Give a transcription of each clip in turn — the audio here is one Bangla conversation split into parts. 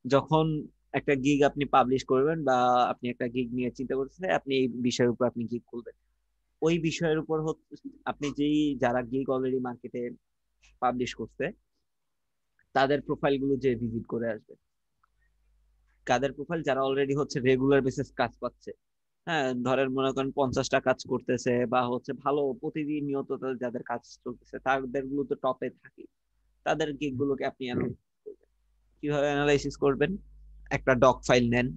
যখন একটা গিগ আপনি পাবলিশ করবেন বা আপনি একটা গিগ নিয়ে চিন্তা করতেছেন, আপনি এই বিষয়ের উপর আপনি গিগ খুলবেন, ওই বিষয়ের উপর হচ্ছে আপনি যেই যারা গিগ অলরেডি মার্কেটে পাবলিশ করছে তাদের প্রোফাইল গুলো যে ভিজিট করে আসবে, কাদের প্রোফাইল যারা অলরেডি হচ্ছে রেগুলার বেসিস কাজ পাচ্ছে। হ্যাঁ, ধরেন মনে করেন 50টা কাজ করতেছে বা হচ্ছে ভালো প্রতিদিন নিয়ত যাদের কাজ চলতেছে তাদের গুলো তো টপে থাকে, তাদের গিগ গুলোকে আপনি কিভাবে অ্যানালাইসিস করবেন? একটা ডক ফাইল নেন,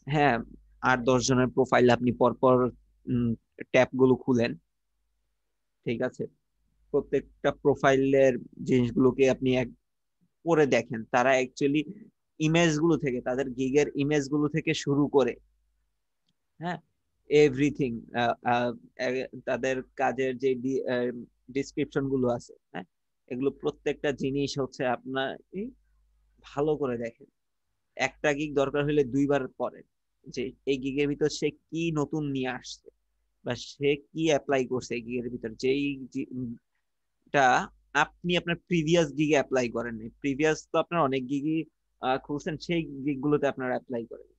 হ্যাঁ, 8-10 জনের প্রোফাইল আপনি পরপর ট্যাব গুলো খুলেন, ঠিক আছে, প্রত্যেকটা প্রোফাইলের জিনিসগুলোকে আপনি এক পরে দেখেন তারা অ্যাকচুয়ালি ইমেজ গুলো থেকে, তাদের গিগের ইমেজ গুলো থেকে শুরু করে, হ্যাঁ, এভরিথিং, তাদের কাজের যে ডিসক্রিপশন গুলো আছে, হ্যাঁ, এগুলো প্রত্যেকটা জিনিস হচ্ছে আপনার ভালো করে দেখেন। একটা গিগ দরকার হলে 2বার পড়েন যে এই গিগের ভিতর সে কি নতুন নিয়ে আসছে বা সে কি অ্যাপ্লাই করছে এই গিগের ভিতর, টা আপনি আপনার প্রিভিয়াস গিগে অ্যাপ্লাই করেন, প্রিভিয়াস তো আপনার অনেক গিগই খুলছেন, সেই গিগ গুলোতে আপনারা অ্যাপ্লাই করেন।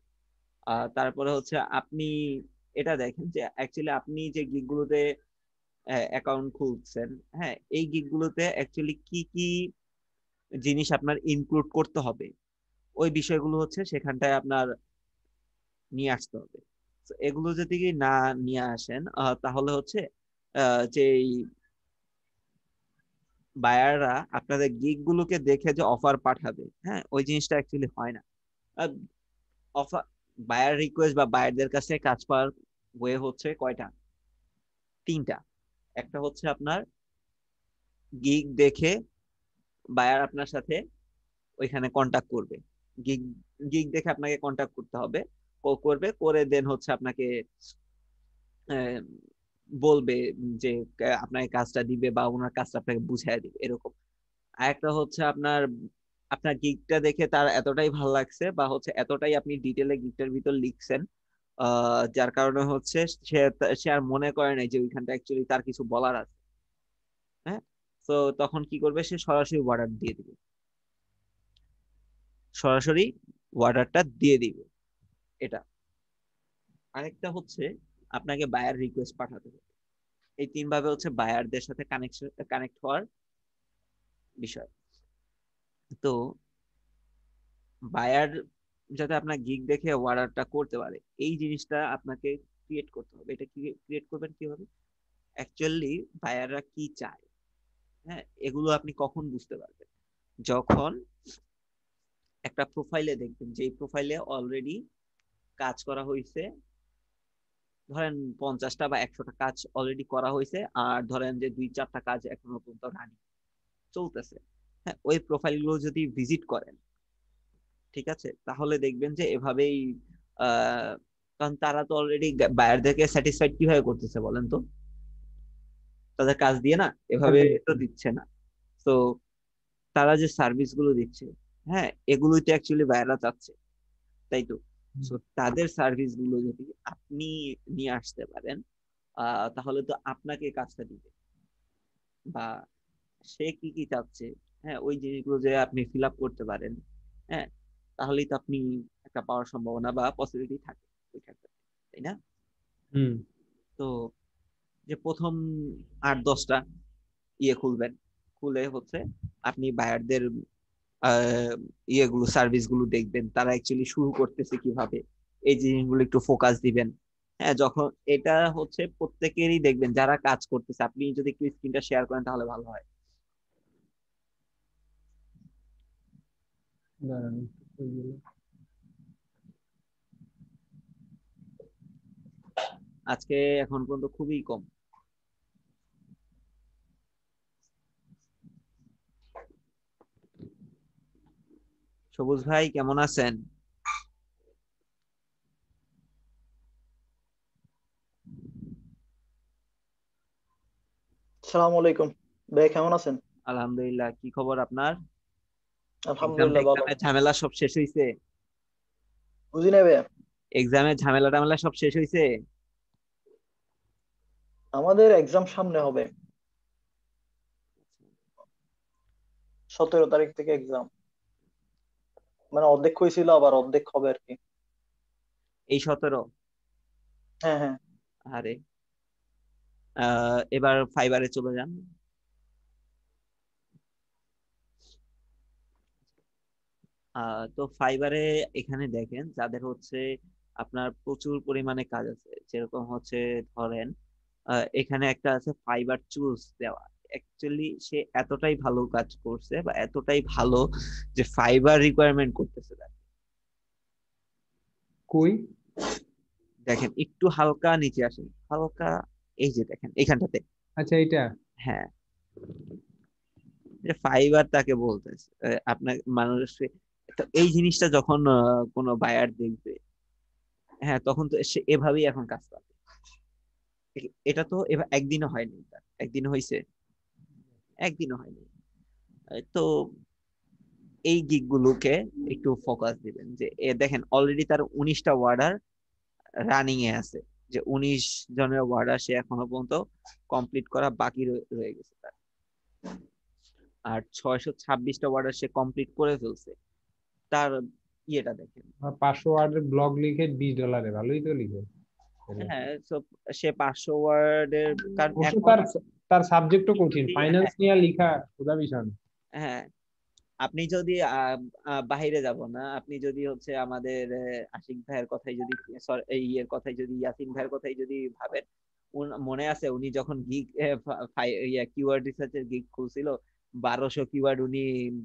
তারপরে হচ্ছে আপনি এটা দেখেন যে অ্যাকচুয়ালি আপনি যে গিগ গুলোতে অ্যাকাউন্ট খুলছেন, হ্যাঁ, এই গিগ গুলোতে অ্যাকচুয়ালি কি কি জিনিস আপনার ইনক্লুড করতে হবে, ওই বিষয়গুলো হচ্ছে সেখানটায় আপনার নিয়ে আসতে হবে। তো এগুলো যদি না নিয়ে আসেন তাহলে হচ্ছে যে বায়াররা আপনাদের গিগ গুলোকে দেখে যে অফার পাঠাবে, হ্যাঁ, ওই জিনিসটা অ্যাকচুয়ালি হয় না। অফার, বায়ার রিকোয়েস্ট বা বায়ারদের কাছে কাজ পাওয়ার ওয়ে হচ্ছে কয়টা? 3টা। একটা হচ্ছে আপনার গিগ দেখে বায়ার আপনার সাথে ওইখানে কন্টাক্ট করবে, গিগ গিগ দেখে আপনাকে কন্টাক্ট করতে হবে, করবে, করে দেন হচ্ছে আপনাকে আহ, বলবে যে আপনাকে কাজটা দিবে বা ওনার কাজটা আপনাকে বুঝাই দিবে এরকম। আর একটা হচ্ছে আপনার আপনার গিগটা দেখে তার এতটাই ভালো লাগছে বা হচ্ছে এতটাই আপনি ডিটেলে গিগটার ভিতর লিখছেন, যার কারণে হচ্ছে সে সে আর মনে করে নাই যে ওইখানটা অ্যাকচুয়ালি তার কিছু বলার আছে, হ্যাঁ, তো তখন কি করবে, সে সরাসরি অর্ডার দিয়ে দিবে, সরাসরি অর্ডারটা দিয়ে দিবে। এটা। আরেকটা হচ্ছে আপনাকে বায়ার রিকোয়েস্ট পাঠাতে হবে। এই 3 ভাবে হচ্ছে বায়ারদের সাথে কানেক্ট হওয়ার বিষয়। তো বায়ার যাতে আপনার গিগ দেখে অর্ডারটা করতে পারে, এই জিনিসটা আপনাকে ক্রিয়েট করতে হবে। এটা ক্রিয়েট করবেন কিভাবে? অ্যাকচুয়ালি বায়াররা কি চায়, হ্যাঁ, এগুলো আপনি কখন বুঝতে পারবেন? যখন একটা প্রোফাইলে দেখবেন যে এই প্রোফাইলে অলরেডি কাজ করা হয়েছে, ধরেন 50টা বা 100টা কাজ অলরেডি করা হয়েছে, আর ধরেন যে 2-4টা কাজ এখনো পর্যন্ত রানিং চলতেছে, হ্যাঁ, ওই প্রোফাইল গুলো যদি ভিজিট করেন, ঠিক আছে, তাহলে দেখবেন যে এভাবেই আহ কারণ তারা তো অলরেডি বায়ারদেরকে স্যাটিসফাইড কিভাবে করতেছে বলেন তো, তাদের কাজ দিয়ে না, এভাবে একদম। তো দিচ্ছে না। তো তারা যে সার্ভিস গুলো দিচ্ছে, হ্যাঁ, এগুলোই তো অ্যাকচুয়ালি বায়াররা চাচ্ছে, তাই তো। হুম। So, তাদের সার্ভিস গুলো যদি আপনি নিয়ে আসতে পারেন, তাহলে তো আপনাকে কাজটা দিবে, বা সে কি কি চাচ্ছে, হ্যাঁ, ওই জিনিসগুলো যে আপনি ফিল আপ করতে পারেন, হ্যাঁ, তাহলেই তো আপনি একটা পাওয়ার সম্ভাবনা বা পসিবিলিটি থাকে ওইখানটা, তাই না? হুম। তো যে প্রথম 8-10টা ইয়ে খুলবেন, খুলে হচ্ছে আপনি বায়ারদের ইয়েগুলো সার্ভিস গুলো দেখবেন তারা অ্যাকচুয়ালি শুরু করতেছে কিভাবে, এই জিনিসগুলো একটু ফোকাস দিবেন। হ্যাঁ, যখন এটা হচ্ছে প্রত্যেকেরই দেখবেন যারা কাজ করতেছে, আপনি যদি একটু স্ক্রিনটা শেয়ার করেন তাহলে ভালো হয়। দাঁড়ান একটু ওইগুলো। আজকে এখন পর্যন্ত খুবই কম। সবুজ ভাই কেমন আছেন? সালাম আলাইকুম। ভাই কেমন আছেন? আলহামদুলিল্লাহ, কি খবর আপনার? এক্সাম আলহামদুলিল্লাহ ভালো। টেক্সামের ঝামেলা সব শেষ হয়েছে? বুঝি না ভাইয়া। এক্সামের ঝামেলা টামেলা সব শেষ হয়েছে? আমাদের এক্সাম সামনে হবে, 17 তারিখ থেকে এক্সাম। মানে অর্ধেক হয়েছিল আবার অর্ধেক হবে আর কি। এই 17? হ্যাঁ হ্যাঁ। আরে এবার ফাইবারে চলে যান। তো ফাইবারে এখানে দেখেন যাদের হচ্ছে আপনার প্রচুর পরিমাণে কাজ আছে, যেরকম হচ্ছে ধরেন এখানে একটা আছে ফাইবার চুজ দেওয়া। অ্যাকচুয়ালি সে এতটাই ভালো কাজ করছে বা এতটাই ভালো যে ফাইবার রিকোয়ারমেন্ট করতেছে তার। কই? দেখেন একটু হালকা নিচে আসেন, হালকা, এই যে দেখেন এখানটাতে। আচ্ছা, এটা। হ্যাঁ, যে ফাইবার তাকে বলতেছে আপনার মানুষ। তো এই জিনিসটা যখন কোনো বায়ার দেখবে, হ্যাঁ, তখন তো সে এভাবেই এখন কাজ করে। এটা তো একদিনও হয়নি, তার একদিন হয়েছে, একদিনও হয়নি। তো এই গিগ গুলোকে একটু ফোকাস দিবেন যে দেখেন অলরেডি তার 19টা অর্ডার রানিং এ আছে, যে 19 জনের অর্ডার সে এখনো পর্যন্ত কমপ্লিট করা বাকি রয়ে গেছে তার। আর 626টা অর্ডার সে কমপ্লিট করে ফেলছে। তার ইয়েটা দেখেন। 500 ওয়ার্ডের ব্লগ লিখে $20, ভালোই তো লিখে। হ্যাঁ, তো সে 500 ওয়ার্ডের, কারণ অবশ্য এখন তার তার সাবজেক্টও আপনি কঠিন, যদি, ফাইন্যান্স হ্যাঁ, নিয়ে লেখা খোদা বিশান। হ্যাঁ, আপনি যদি বাহিরে যাব না, আপনি যদি হচ্ছে আমাদের আশিক ভাইয়ের কথাই যদি, এই ইয়ের কথাই যদি, ইয়াসিন ভাইয়ের কথাই যদি ভাবেন, মনে আছে উনি যখন গিগ কিওয়ার্ড রিসার্চের গিগ খুলছিল, 1200 কিওয়ার্ড উনি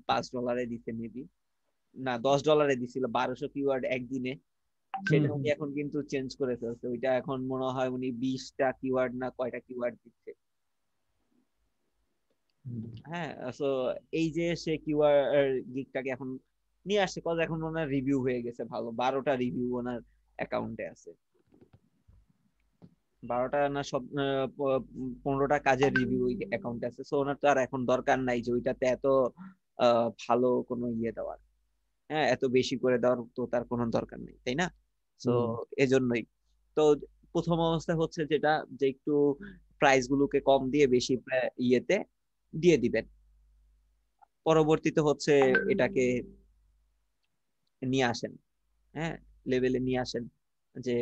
$5 দিতে মেবি, না $10 দিছিল 1200 কিওয়ার্ড একদিনে। হুম সেটা হুম উনি এখন কিন্তু চেঞ্জ করে ফেলছে, ওইটা এখন মনে হয় উনি 20টা কিওয়ার্ড না কয়টা কিওয়ার্ড দিচ্ছে। হুম। হ্যাঁ, তো এই যে সে কিউআর গিগটাকে এখন নিয়ে আসছে, কজ এখন ওনার রিভিউ হয়ে গেছে ভালো, 12টা রিভিউ ওনার অ্যাকাউন্টে আছে। 12টা না, সব 15টা কাজের রিভিউ ওই অ্যাকাউন্টে আছে। সো ওনার তো আর এখন দরকার নাই যে ওইটাতে এত ভালো কোনো ইয়ে দেওয়ার, হ্যাঁ, এত বেশি করে দেওয়ার তো তার কোনো দরকার নেই, তাই না? তো হুম। এজন্যই তো প্রথম অবস্থা হচ্ছে যেটা, যে একটু প্রাইস গুলোকে কম দিয়ে বেশি ইয়েতে দিয়ে দিবেন। পরবর্তীতে হচ্ছে এটাকে নিয়ে আসেন, হ্যাঁ, লেভেলে নিয়ে আসেন, যে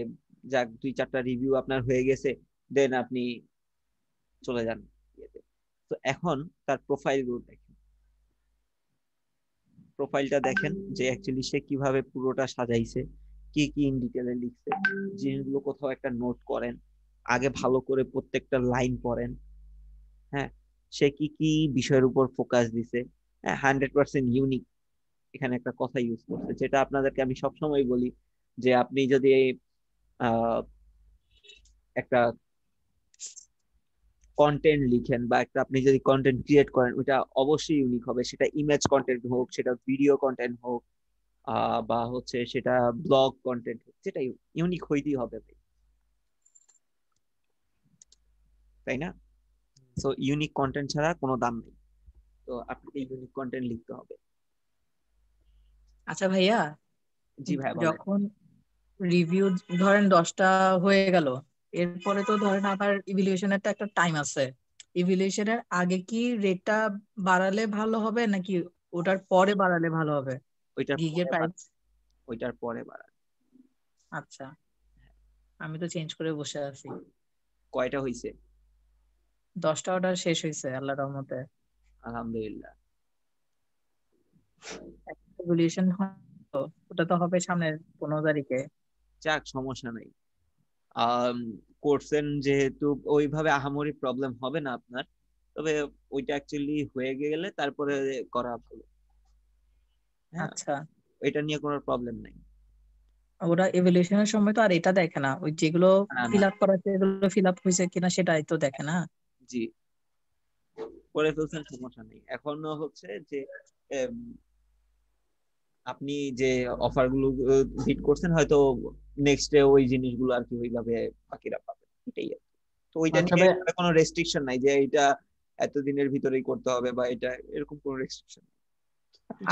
যাক 2-4টা রিভিউ আপনার হয়ে গেছে, দেন আপনি চলে যান ইয়েতে। তো এখন তার প্রোফাইল গুলো দেখেন, প্রোফাইলটা দেখেন যে অ্যাকচুয়ালি সে কিভাবে পুরোটা সাজাইছে, কি কি ইন ডিটেলে লিখছে, জিনিসগুলো কোথাও একটা নোট করেন, আগে ভালো করে প্রত্যেকটা লাইন পড়েন। হ্যাঁ, সে কি কি বিষয়ের উপর ফোকাস দিছে। হ্যাঁ, 100% ইউনিক এখানে একটা কথা ইউজ করছে, যেটা আপনাদেরকে আমি সবসময় বলি, যে আপনি যদি আহ, একটা কন্টেন্ট লিখেন বা একটা আপনি যদি কন্টেন্ট ক্রিয়েট করেন, ওটা অবশ্যই ইউনিক হবে। সেটা ইমেজ কন্টেন্ট হোক, সেটা ভিডিও কন্টেন্ট হোক, বা হচ্ছে সেটা ব্লগ কন্টেন্ট হোক, সেটা ইউনিক হইতেই হবে ভাই, তাই না? সো ইউনিক কন্টেন্ট ছাড়া কোনো দাম নেই। তো আপনাকে ইউনিক কন্টেন্ট লিখতে হবে। আচ্ছা ভাইয়া, জি ভাই, বলেন। যখন রিভিউ ধরেন 10টা হয়ে গেল, এরপরে তো ধরেন আবার ইভ্যালুয়েশনের তো একটা টাইম আছে। ইভ্যালুয়েশনের আগে কি রেটটা বাড়ালে ভালো হবে নাকি ওটার পরে বাড়ালে ভালো হবে ওইটার গিগের পরে প্রাইস? ওইটার পরে বাড়ান। আচ্ছা, আমি তো চেঞ্জ করে বসে আছি। কয়টা হইছে? 10টা অর্ডার শেষ হয়েছে আল্লাহর রহমতে। আলহামদুলিল্লাহ। ইভ্যালুয়েশন ওটা তো হবে সামনের 15 তারিখে। যাক, সমস্যা নাই। করছেন যেহেতু, ওইভাবে আহামরি প্রবলেম হবে না আপনার। তবে ওইটা অ্যাকচুয়ালি হয়ে গেলে তারপরে করা ভালো। হ্যাঁ, আচ্ছা, এটা নিয়ে কোনো প্রবলেম নাই। ওরা ইভ্যালুয়েশনের সময় তো আর এটা দেখে না, ওই যেগুলো না না, ফিল আপ করা আছে এগুলো ফিল আপ হয়েছে কিনা সেটাই তো দেখে না। জি, করে ফেলছেন, সমস্যা নেই। এখন হচ্ছে যে এম, আপনি যে অফার গুলো হিট করছেন, হয়তো নেক্সট ডে ওই জিনিসগুলো আর কি ওইভাবে বাকিরা পাবে, এটাই আর কি। তো ওইটা আচ্ছা নিয়ে ভাই, কোনো রেস্ট্রিকশন নাই যে এটা এতদিনের ভিতরেই করতে হবে বা এটা, এরকম কোনো রেস্ট্রিকশন।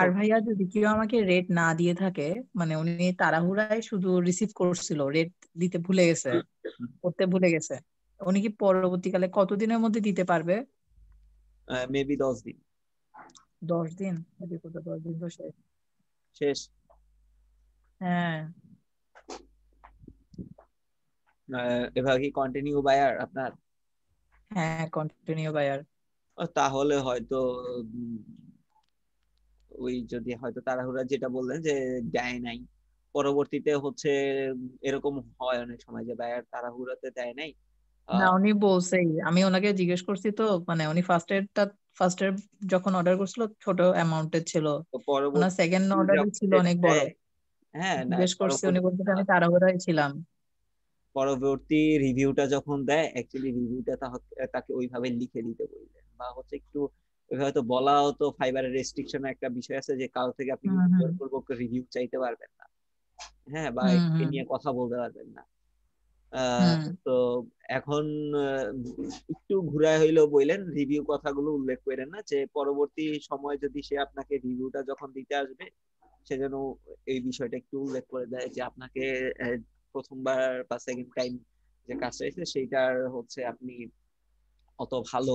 আর ভাইয়া যদি কেউ আমাকে রেট না দিয়ে থাকে, মানে উনি তাড়াহুড়ায় শুধু রিসিভ করছিল, রেট দিতে ভুলে গেছে, করতে ভুলে গেছে, উনি কি পরবর্তীকালে কতদিনের মধ্যে দিতে পারবে? মেবি 10 দিন। 10 দিন? যদি কোথাও 10 দিন তো শেষ। শেষ। হ্যাঁ এভাবে কি কন্টিনিউ বায়ার আপনার? হ্যাঁ কন্টিনিউ বায়ার। তাহলে হয়তো উম, ওই যদি হয়তো তাড়াহুড়া যেটা বললেন যে দেয় নাই, পরবর্তীতে হচ্ছে এরকম হয় অনেক সময় যে বায়ার তাড়াহুড়াতে দেয় নাই। না আহ, উনি বলছেই, আমি ওনাকে জিজ্ঞেস করছি তো, মানে উনি ফার্স্ট এর যখন অর্ডার করছিল ছোট অ্যামাউন্টের ছিল, তো ওনার পরবর্তী সেকেন্ড অর্ডারই যখন ছিল set অনেক বড়। দেয়, হ্যাঁ না জিজ্ঞেস করছি, উনি পরবর্তী বলতে আমি তাড়াহুড়ায় ছিলাম। পরবর্তী রিভিউটা যখন দেয় অ্যাকচুয়ালি রিভিউটা তাকে ওইভাবে লিখে দিতে বললেন, বা হচ্ছে একটু হয়তো বলাও, তো ফাইবারের রেস্ট্রিকশন একটা বিষয় আছে যে কারো থেকে আপনি হুম কিন্তু হুম জোরপূর্বক রিভিউ চাইতে পারবেন না, হ্যাঁ, বা হুম এ হুম নিয়ে কথা বলতে পারবেন না। হুম তো এখন একটু ঘুরায় হইলেও বললেন রিভিউ কথাগুলো উল্লেখ করেন না, যে পরবর্তী সময় যদি সে আপনাকে রিভিউটা যখন দিতে আসবে সে যেন এই বিষয়টা একটু উল্লেখ করে দেয় যে আপনাকে প্রথমবার বা সেকেন্ড টাইম যে কাজটা হয়েছে সেইটার হচ্ছে আপনি অত ভালো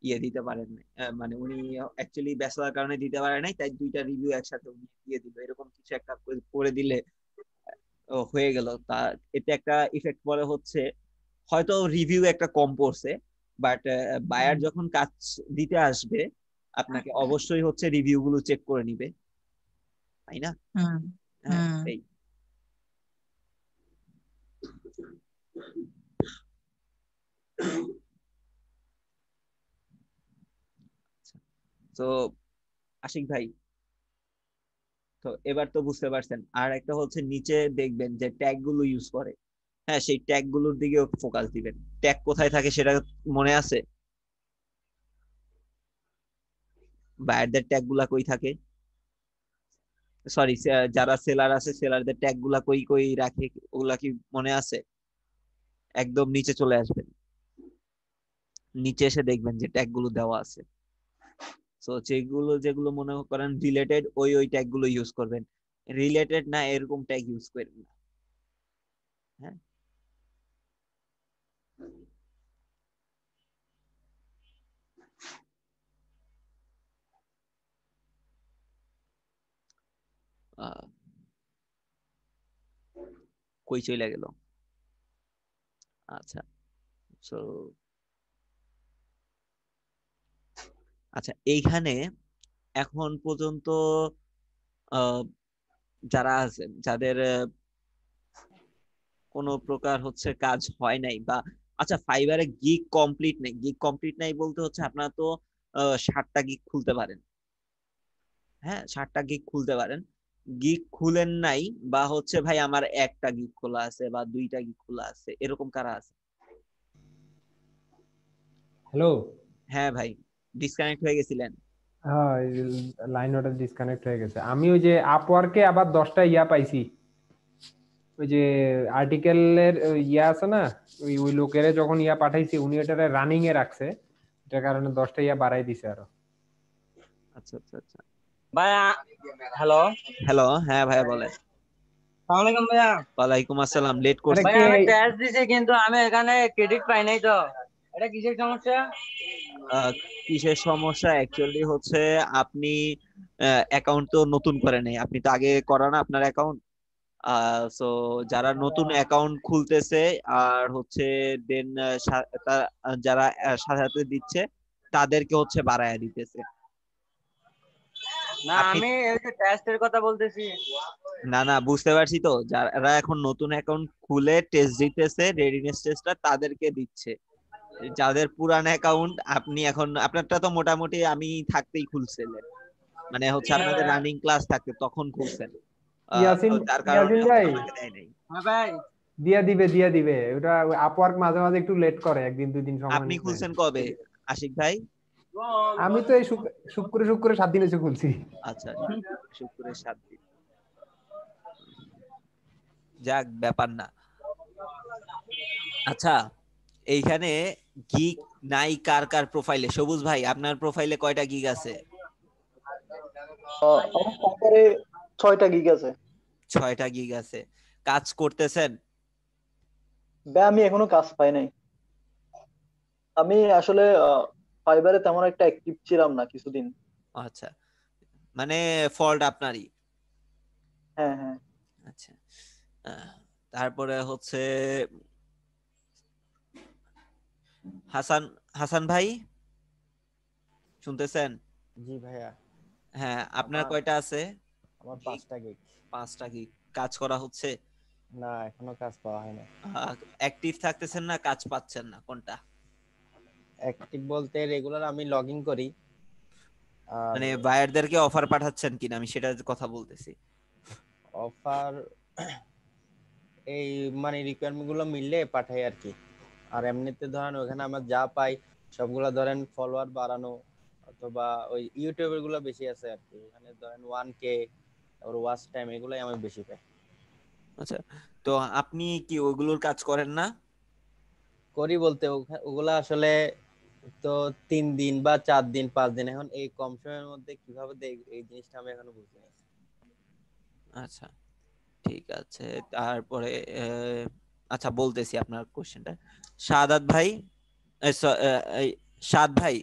ইয়ে দিতে পারেন নাই। মানে উনি অ্যাকচুয়ালি ব্যস্ততার কারণে দিতে পারে নাই, তাই দুইটা রিভিউ একসাথে উনি দিয়ে দিল, এরকম কিছু একটা করে দিলে হয়ে গেল। তা এতে একটা ইফেক্ট পরে হচ্ছে হয়তো রিভিউ একটা কম পড়ছে, বাট বায়ার হুম যখন কাজ দিতে আসবে আপনাকে অবশ্যই হচ্ছে রিভিউ গুলো চেক করে নিবে, তাই না? হুম হ্যাঁ হুম। এটাই। তো আশিক ভাই, তো এবার তো বুঝতে পারছেন। আর একটা হচ্ছে নিচে দেখবেন যে ট্যাগ গুলো ইউজ করে, হ্যাঁ সেই ট্যাগ গুলোর দিকে ফোকাস দিবেন। ট্যাগ কোথায় থাকে সেটা মনে আছে? বায়ারদের ট্যাগ গুলা কই থাকে, সরি যারা সেলার আছে সেলারদের ট্যাগ গুলা কই কই রাখে, ওগুলা কি মনে আছে? একদম নিচে চলে আসবেন, নিচে এসে দেখবেন যে ট্যাগ গুলো দেওয়া আছে। তো যেগুলো যেগুলো মনে করেন রিলেটেড, ওই ওই ট্যাগ গুলো ইউজ করবেন, রিলেটেড না এরকম ট্যাগ ইউজ করবেন না। হ্যাঁ আহ, কই চলে গেল? আচ্ছা, তো আচ্ছা এইখানে এখন পর্যন্ত আহ, যারা আছেন যাদের কোনো প্রকার হচ্ছে কাজ হয় নাই, বা আচ্ছা ফাইবারে গিগ কমপ্লিট নেই, গিগ কমপ্লিট নাই বলতে হচ্ছে আপনারা তো 60টা গিগ খুলতে পারেন, হ্যাঁ 60টা গিগ খুলতে পারেন, গিগ খুলেন নাই, বা হচ্ছে ভাই আমার একটা গিগ খোলা আছে বা দুইটা গিগ খোলা আছে, এরকম কারা আছে? হ্যালো। হ্যাঁ ভাই, ডিসকানেক্ট হয়ে গেছিলেন? হ্যাঁ, লাইন ওটা ডিসকানেক্ট হয়ে গেছে। আমি ওই যে আপওয়ার্কে আবার 10টা ইয়া পাইছি, ওই যে আর্টিকেলের ইয়া আছে না, ওই ওই লোকেরে যখন ইয়া পাঠাইছি উনি এটারে রানিং এ রাখছে, এটার কারণে 10টা ইয়া বাড়াই দিছে আরো। আচ্ছা আচ্ছা আচ্ছা। ভাইয়া, হ্যালো। হ্যালো, হ্যাঁ ভাইয়া বলেন। সালাম আলাইকুম ভাইয়া। ওয়ালাইকুম আসসালাম, লেট আরে করছি। ভাইয়া কে? আমি টেস্ট দিছি কিন্তু আমি এখানে ক্রেডিট পাই নাই তো, এটা কিসের সমস্যা? আহ, কিসের সমস্যা অ্যাকচুয়ালি হচ্ছে আপনি অ্যাকাউন্ট তো নতুন করে নেই, আপনি তো আগে করা না আপনার অ্যাকাউন্ট। সো যারা নতুন অ্যাকাউন্ট খুলতেছে আর হচ্ছে দেন যারা সাথে সাথে দিচ্ছে তাদেরকে হচ্ছে বাড়ায়া দিতেছে। না আপনি আমি এই যে টেস্টের কথা বলতেছি। না না বুঝতে পারছি তো, যারা এখন নতুন অ্যাকাউন্ট খুলে টেস্ট দিতেছে রেডিনেস টেস্টটা তাদেরকে দিচ্ছে। যাদের পুরান অ্যাকাউন্ট, আপনি এখন আপনারটা তো মোটামুটি আমি থাকতেই খুলছিলেন, মানে হচ্ছে হ্যাঁ আপনাদের ভাইয়া। রানিং ক্লাস থাকতে তখন খুলছেন, তো ইয়াসিন, যার কারণে ইয়াসিন হচ্ছে ভাই আমাকে দেয় নাই। হ্যাঁ ভাই। দিয়া দিবে ওটা। আপওয়ার্ক মাঝে মাঝে একটু লেট করে, একদিন দুই দিন সময় আপনি নেয়। খুলছেন কবে আশিক ভাই? আমি তো এই শুক্র শুক্র 7 দিন এসে খুলছি। আচ্ছা, শুক্রের 7 দিন, যাক ব্যাপার না। আচ্ছা এইখানে গিগ নাই কার কার প্রোফাইলে? সবুজ ভাই আপনার প্রোফাইলে কয়টা গিগ আছে? আমার ফাইবারে 6টা গিগ আছে। 6টা গিগ আছে। কাজ করতেছেন? ভাই আমি এখনো কাজ পাই নাই। আমি আসলে ফাইবারে তেমন একটা অ্যাক্টিভ ছিলাম না কিছুদিন। আচ্ছা, মানে ফল্ট আপনারই। হ্যাঁ হ্যাঁ। আচ্ছা, তারপরে হচ্ছে হাসান হাসান ভাই, শুনতেছেন? জি ভাইয়া। হ্যাঁ, আপনার আমার কয়টা আছে? আমার গিগ? 5টা গিগ। 5টা গিগ। কাজ করা হচ্ছে? না, এখনো কাজ পাওয়া হয় না। অ্যাক্টিভ থাকতেছেন না কাজ পাচ্ছেন না, কোনটা? অ্যাক্টিভ বলতে রেগুলার আমি লগ ইন করি, আর মানে বায়ারদেরকে অফার পাঠাচ্ছেন কিনা, আমি সেটার কথা বলতেছি। অফার এই মানে রিকোয়ারমেন্ট গুলো মিললে পাঠাই আর কি। আর এমনিতে ধরেন ওখানে আমার যা পাই সবগুলা ধরেন ফলোয়ার বাড়ানো অথবা ওই ইউটিউবের গুলো বেশি আছে আর কি। ওখানে ধরেন 1K আর ওয়াচ টাইম এগুলাই আমি বেশি পাই। আচ্ছা, তো আপনি কি ওইগুলোর কাজ করেন না? করি বলতে ওগুলা আসলে তো 3 দিন বা 4 দিন 5 দিন, এখন এই কম সময়ের মধ্যে কিভাবে এই জিনিসটা আমি এখনো বুঝিনি। আচ্ছা, ঠিক আছে। তারপরে আচ্ছা, বলতেছি আপনার কোশ্চেনটা। শাহাদাত ভাই, এই শাদ ভাই,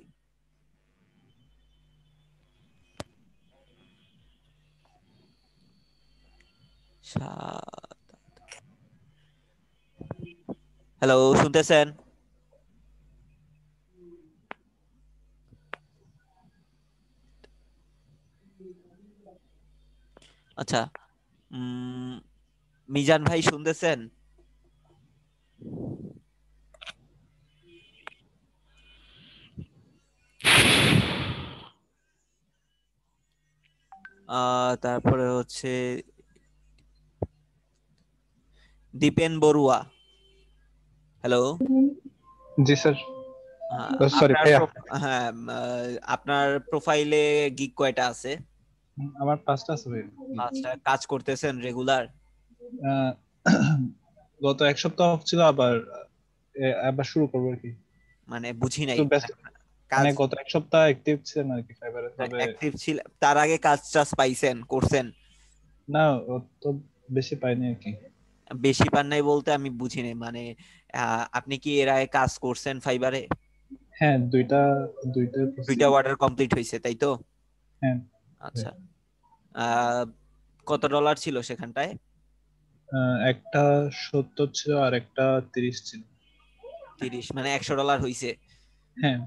হ্যালো, শুনতেছেন? আচ্ছা, মিজান ভাই শুনতেছেন? তারপরে হচ্ছে দীপেন বড়ুয়া, হ্যালো। জি স্যার, সরি আপনার ভাইয়া। হ্যাঁ, আপনার প্রোফাইলে গিগ কয়টা আছে? আমার 5টা আছে ভাইয়া। 5টা। কাজ করতেছেন রেগুলার? আহ, গত এক সপ্তাহ ছিল, আবার শুরু করবো আর কি। মানে বুঝি নাই। একটু ব্যস্ত, কাজ মানে গত এক সপ্তাহ অ্যাক্টিভ ছিলেন আর কি ফাইবারে, তবে অ্যাক্টিভ ছিল, তার আগে কাজ টাজ পাইছেন, করছেন? না অত বেশি পাইনি আর কি। বেশি পান নাই বলতে আমি বুঝি নাই, মানে আপনি কি এর আগে কাজ করছেন ফাইবারে? হ্যাঁ, দুইটা অর্ডার কমপ্লিট হয়েছে, তাই তো? হ্যাঁ। আচ্ছা, কত ডলার ছিল সেখানটায়? একটা 70 ছিল আর একটা 30 ছিল। 30, মানে $100 হয়েছে। হ্যাঁ।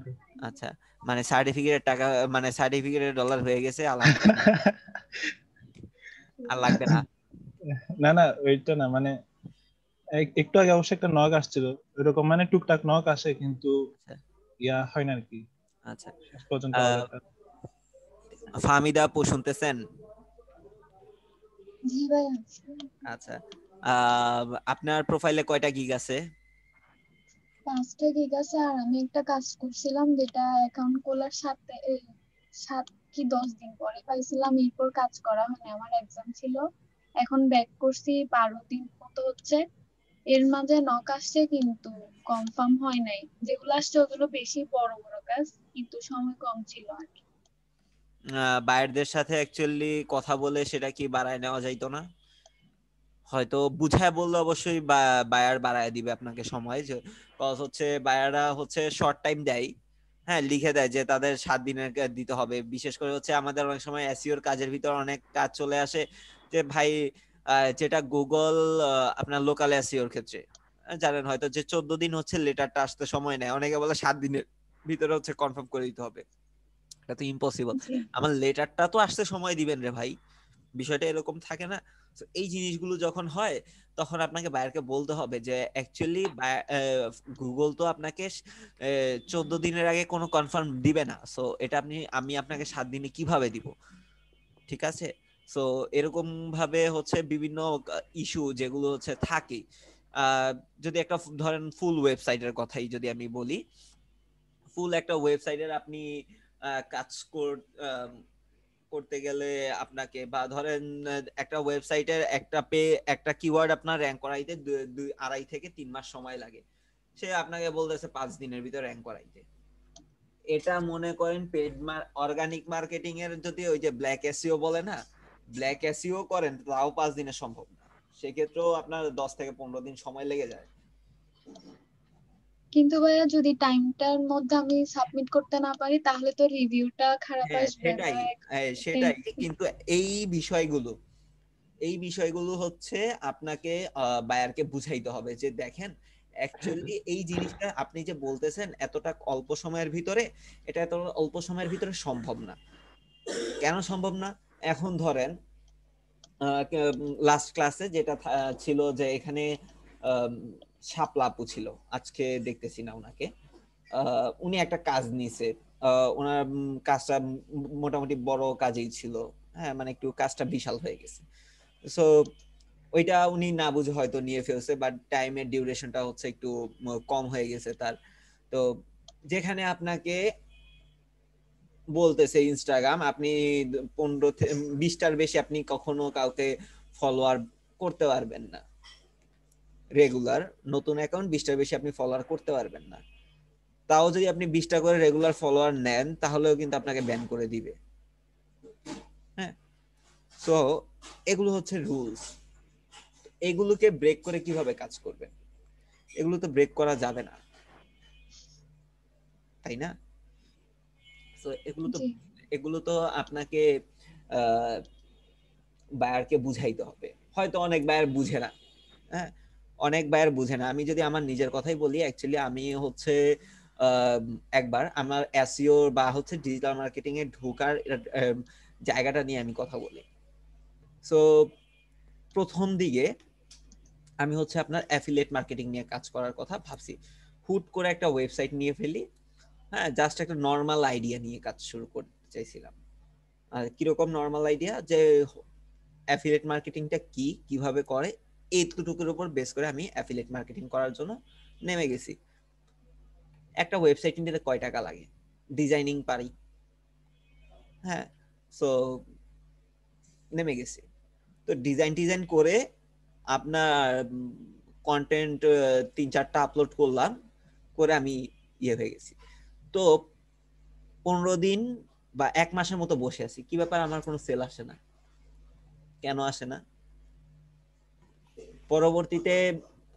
আচ্ছা, মানে সার্টিফিকেটের টাকা, মানে সার্টিফিকেটের ডলার হয়ে গেছে, আলহামদুলিল্লাহ। আর লাগবে না? না না, ওইটা না, মানে একটু আগে অবশ্য একটা নক আসছিল, এরকম মানে টুকটাক নক আসে, কিন্তু ইয়া হয় না আর কি আচ্ছা, শেষ পর্যন্ত অর্ডারটা। ফাহমিদা আপু, শুনতেছেন? জি ভাই। আচ্ছা, আপনার প্রোফাইলে কয়টা গিগ আছে? 5টা গিগ আছে, আর আমি একটা কাজ করছিলাম যেটা অ্যাকাউন্ট খোলার 7 কি 10 দিন পরে পাইছিলাম, এরপর কাজ করা মানে আমার এক্সাম ছিল, এখন ব্যাক করছি 12 দিন মতো হচ্ছে। এর মাঝে নক আসছে কিন্তু কনফার্ম হয় নাই, যেগুলো আসছে ওগুলো বেশি বড় বড় কাজ, কিন্তু সময় কম ছিল আর কি। বায়ারদের সাথে অ্যাকচুয়ালি কথা বলে সেটা কি বাড়ায় নেওয়া যাইতো না? হয়তো বুঝায় বললে অবশ্যই বায়ার বাড়ায় দিবে আপনাকে সময়, যে হচ্ছে বায়াররা হচ্ছে শর্ট টাইম দেয়। হ্যাঁ, লিখে দেয় যে তাদের 7 দিনের দিতে হবে। বিশেষ করে হচ্ছে আমাদের অনেক সময় এসইওর কাজের ভিতর অনেক কাজ চলে আসে, যে ভাই যেটা গুগল আপনার লোকাল এসইওর ক্ষেত্রে জানেন হয়তো, যে 14 দিন হচ্ছে লেটারটা আসতে সময় নেয়, অনেকে বলে 7 দিনের ভিতরে হচ্ছে কনফার্ম করে দিতে হবে। এটা তো ইম্পসিবল। আমার লেটারটা তো আসতে সময় দিবেন রে ভাই, বিষয়টা এরকম থাকে না? এই জিনিসগুলো যখন হয় তখন আপনাকে বায়ারকে বলতে হবে যে অ্যাকচুয়ালি গুগল তো আপনাকে 14 দিনের আগে কোনো কনফার্ম দিবে না, সো এটা আমি আপনাকে 7 দিনে কিভাবে দিব? ঠিক আছে, সো এরকম ভাবে হচ্ছে বিভিন্ন ইস্যু যেগুলো হচ্ছে থাকে। যদি একটা ধরেন ফুল ওয়েবসাইটের কথাই যদি আমি বলি, ফুল একটা ওয়েবসাইটের আপনি কাজ করতে গেলে আপনাকে, বা ধরেন একটা ওয়েবসাইটের একটা কিওয়ার্ড আপনার র্যাঙ্ক করাইতে 2.5 থেকে 3 মাস সময় লাগে, সে আপনাকে বলতেছে 5 দিনের ভিতর র্যাঙ্ক করাইতে। এটা মনে করেন পেড অর্গানিক মার্কেটিং এর যদি ওই যে ব্ল্যাক এসইও বলে না, ব্ল্যাক এসইও করেন তাও 5 দিনে সম্ভব না, সেক্ষেত্রেও আপনার 10 থেকে 15 দিন সময় লেগে যায়। কিন্তু ভাইয়া যদি টাইমটার মধ্যে আমি সাবমিট করতে না পারি তাহলে তো রিভিউটা খারাপ হ্যাঁ, আসবে, সেটাই, কিন্তু এই বিষয়গুলো এই বিষয়গুলো হচ্ছে আপনাকে বায়ারকে বুঝাইতে হবে যে দেখেন অ্যাকচুয়ালি এই জিনিসটা আপনি যে বলতেছেন এতটা অল্প সময়ের ভিতরে, এটা এত অল্প সময়ের ভিতরে সম্ভব না। কেন সম্ভব না? এখন ধরেন লাস্ট ক্লাসে যেটা ছিল যে এখানে শাপলা আপু ছিল, আজকে দেখতেছি না ওনাকে। উনি একটা কাজ নিছে, ওনার কাজটা মোটামুটি বড় কাজই ছিল, হ্যাঁ মানে একটু কাজটা বিশাল হয়ে গেছে। সো ওইটা উনি না বুঝে হয়তো নিয়ে ফেলছে, বাট টাইমের ডিউরেশনটা হচ্ছে একটু কম হয়ে গেছে তার। তো যেখানে আপনাকে বলতেছে ইনস্টাগ্রাম আপনি 15-20টার বেশি আপনি কখনো কাউকে ফলোয়ার করতে পারবেন না, রেগুলার নতুন অ্যাকাউন্ট 20টার বেশি আপনি ফলোয়ার করতে পারবেন না। তাও যদি আপনি 20টা করে রেগুলার ফলোয়ার নেন তাহলেও কিন্তু আপনাকে ব্যান করে দিবে। হ্যাঁ, সো এগুলো হচ্ছে রুলস। এগুলোকে ব্রেক করে কিভাবে কাজ করবেন? এগুলো তো ব্রেক করা যাবে না, তাই না? সো এগুলো তো আপনাকে বায়ারকে বুঝাইতে হবে। হয়তো অনেক বায়ার বুঝে না, হ্যাঁ অনেক বায়ার বুঝে না। আমি যদি আমার নিজের কথাই বলি, অ্যাকচুয়ালি আমি হচ্ছে একবার আমার এসইও বা হচ্ছে ডিজিটাল মার্কেটিং এ ঢোকার জায়গাটা নিয়ে আমি কথা বলি। সো প্রথম দিকে আমি হচ্ছে আপনার অ্যাফিলিয়েট মার্কেটিং নিয়ে কাজ করার কথা ভাবছি। হুট করে একটা ওয়েবসাইট নিয়ে ফেলি, হ্যাঁ জাস্ট একটা নর্মাল আইডিয়া নিয়ে কাজ শুরু করতে চাইছিলাম। আর কিরকম নর্মাল আইডিয়া, যে অ্যাফিলিয়েট মার্কেটিংটা কি, কিভাবে করে, এইটুকুর উপর বেস করে আমি অ্যাফিলিয়েট মার্কেটিং করার জন্য নেমে গেছি। একটা ওয়েবসাইট নিতে কয় টাকা লাগে? ডিজাইনিং পারি, হ্যাঁ সো নেমে গেছি। তো ডিজাইন করে আপনার কন্টেন্ট 3-4টা আপলোড করলাম, করে আমি ইয়ে হয়ে গেছি। তো 15 দিন বা 1 মাসের মতো বসে আছি। কি ব্যাপার, আমার কোনো সেল আসে না? কেন আসে না? পরবর্তীতে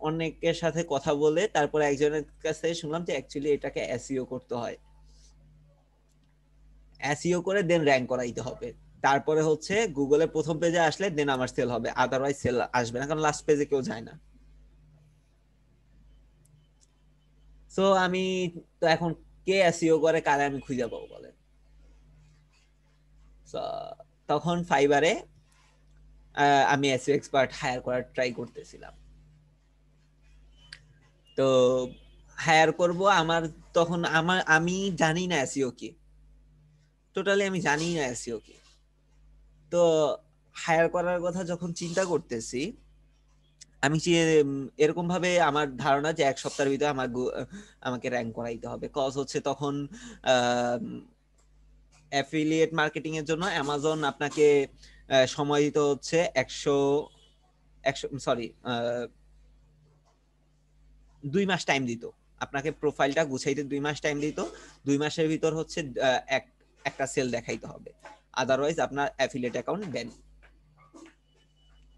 অনেকের সাথে কথা বলে তারপরে একজনের কাছে শুনলাম যে অ্যাকচুয়ালি এটাকে এসইও করতে হয়, এসইও করে দেন র‍্যাঙ্ক করাইতে হবে, তারপরে হচ্ছে গুগলের প্রথম পেজে আসলে দেন আমার সেল হবে, আদারওয়াইজ সেল আসবে না, কারণ লাস্ট পেজে কেউ যায় না। সো আমি তো এখন কে এসইও করে কারে আমি খুঁজে পাবো বলেন? তখন ফাইবারে আমি এসইও এক্সপার্ট হায়ার করার ট্রাই করতেছিলাম। তো হায়ার করব, আমার তখন আমি জানি না এসইও কি, টোটালি আমি জানি না এসইও কি। তো হায়ার করার কথা যখন চিন্তা করতেছি, আমি এরকম ভাবে আমার ধারণা যে 1 সপ্তাহের ভিতরে আমাকে র‍্যাঙ্ক করাইতে হবে। কজ হচ্ছে তখন অ্যাফিলিয়েট মার্কেটিং এর জন্য অ্যামাজন আপনাকে সময় দিতে হচ্ছে 2 মাস টাইম দিত আপনাকে, প্রোফাইলটা গুছাইতে 2 মাস টাইম দিত। 2 মাসের ভিতর হচ্ছে একটা সেল দেখাইতে হবে, আদারওয়াইজ আপনার অ্যাফিলিয়েট অ্যাকাউন্ট ব্যান।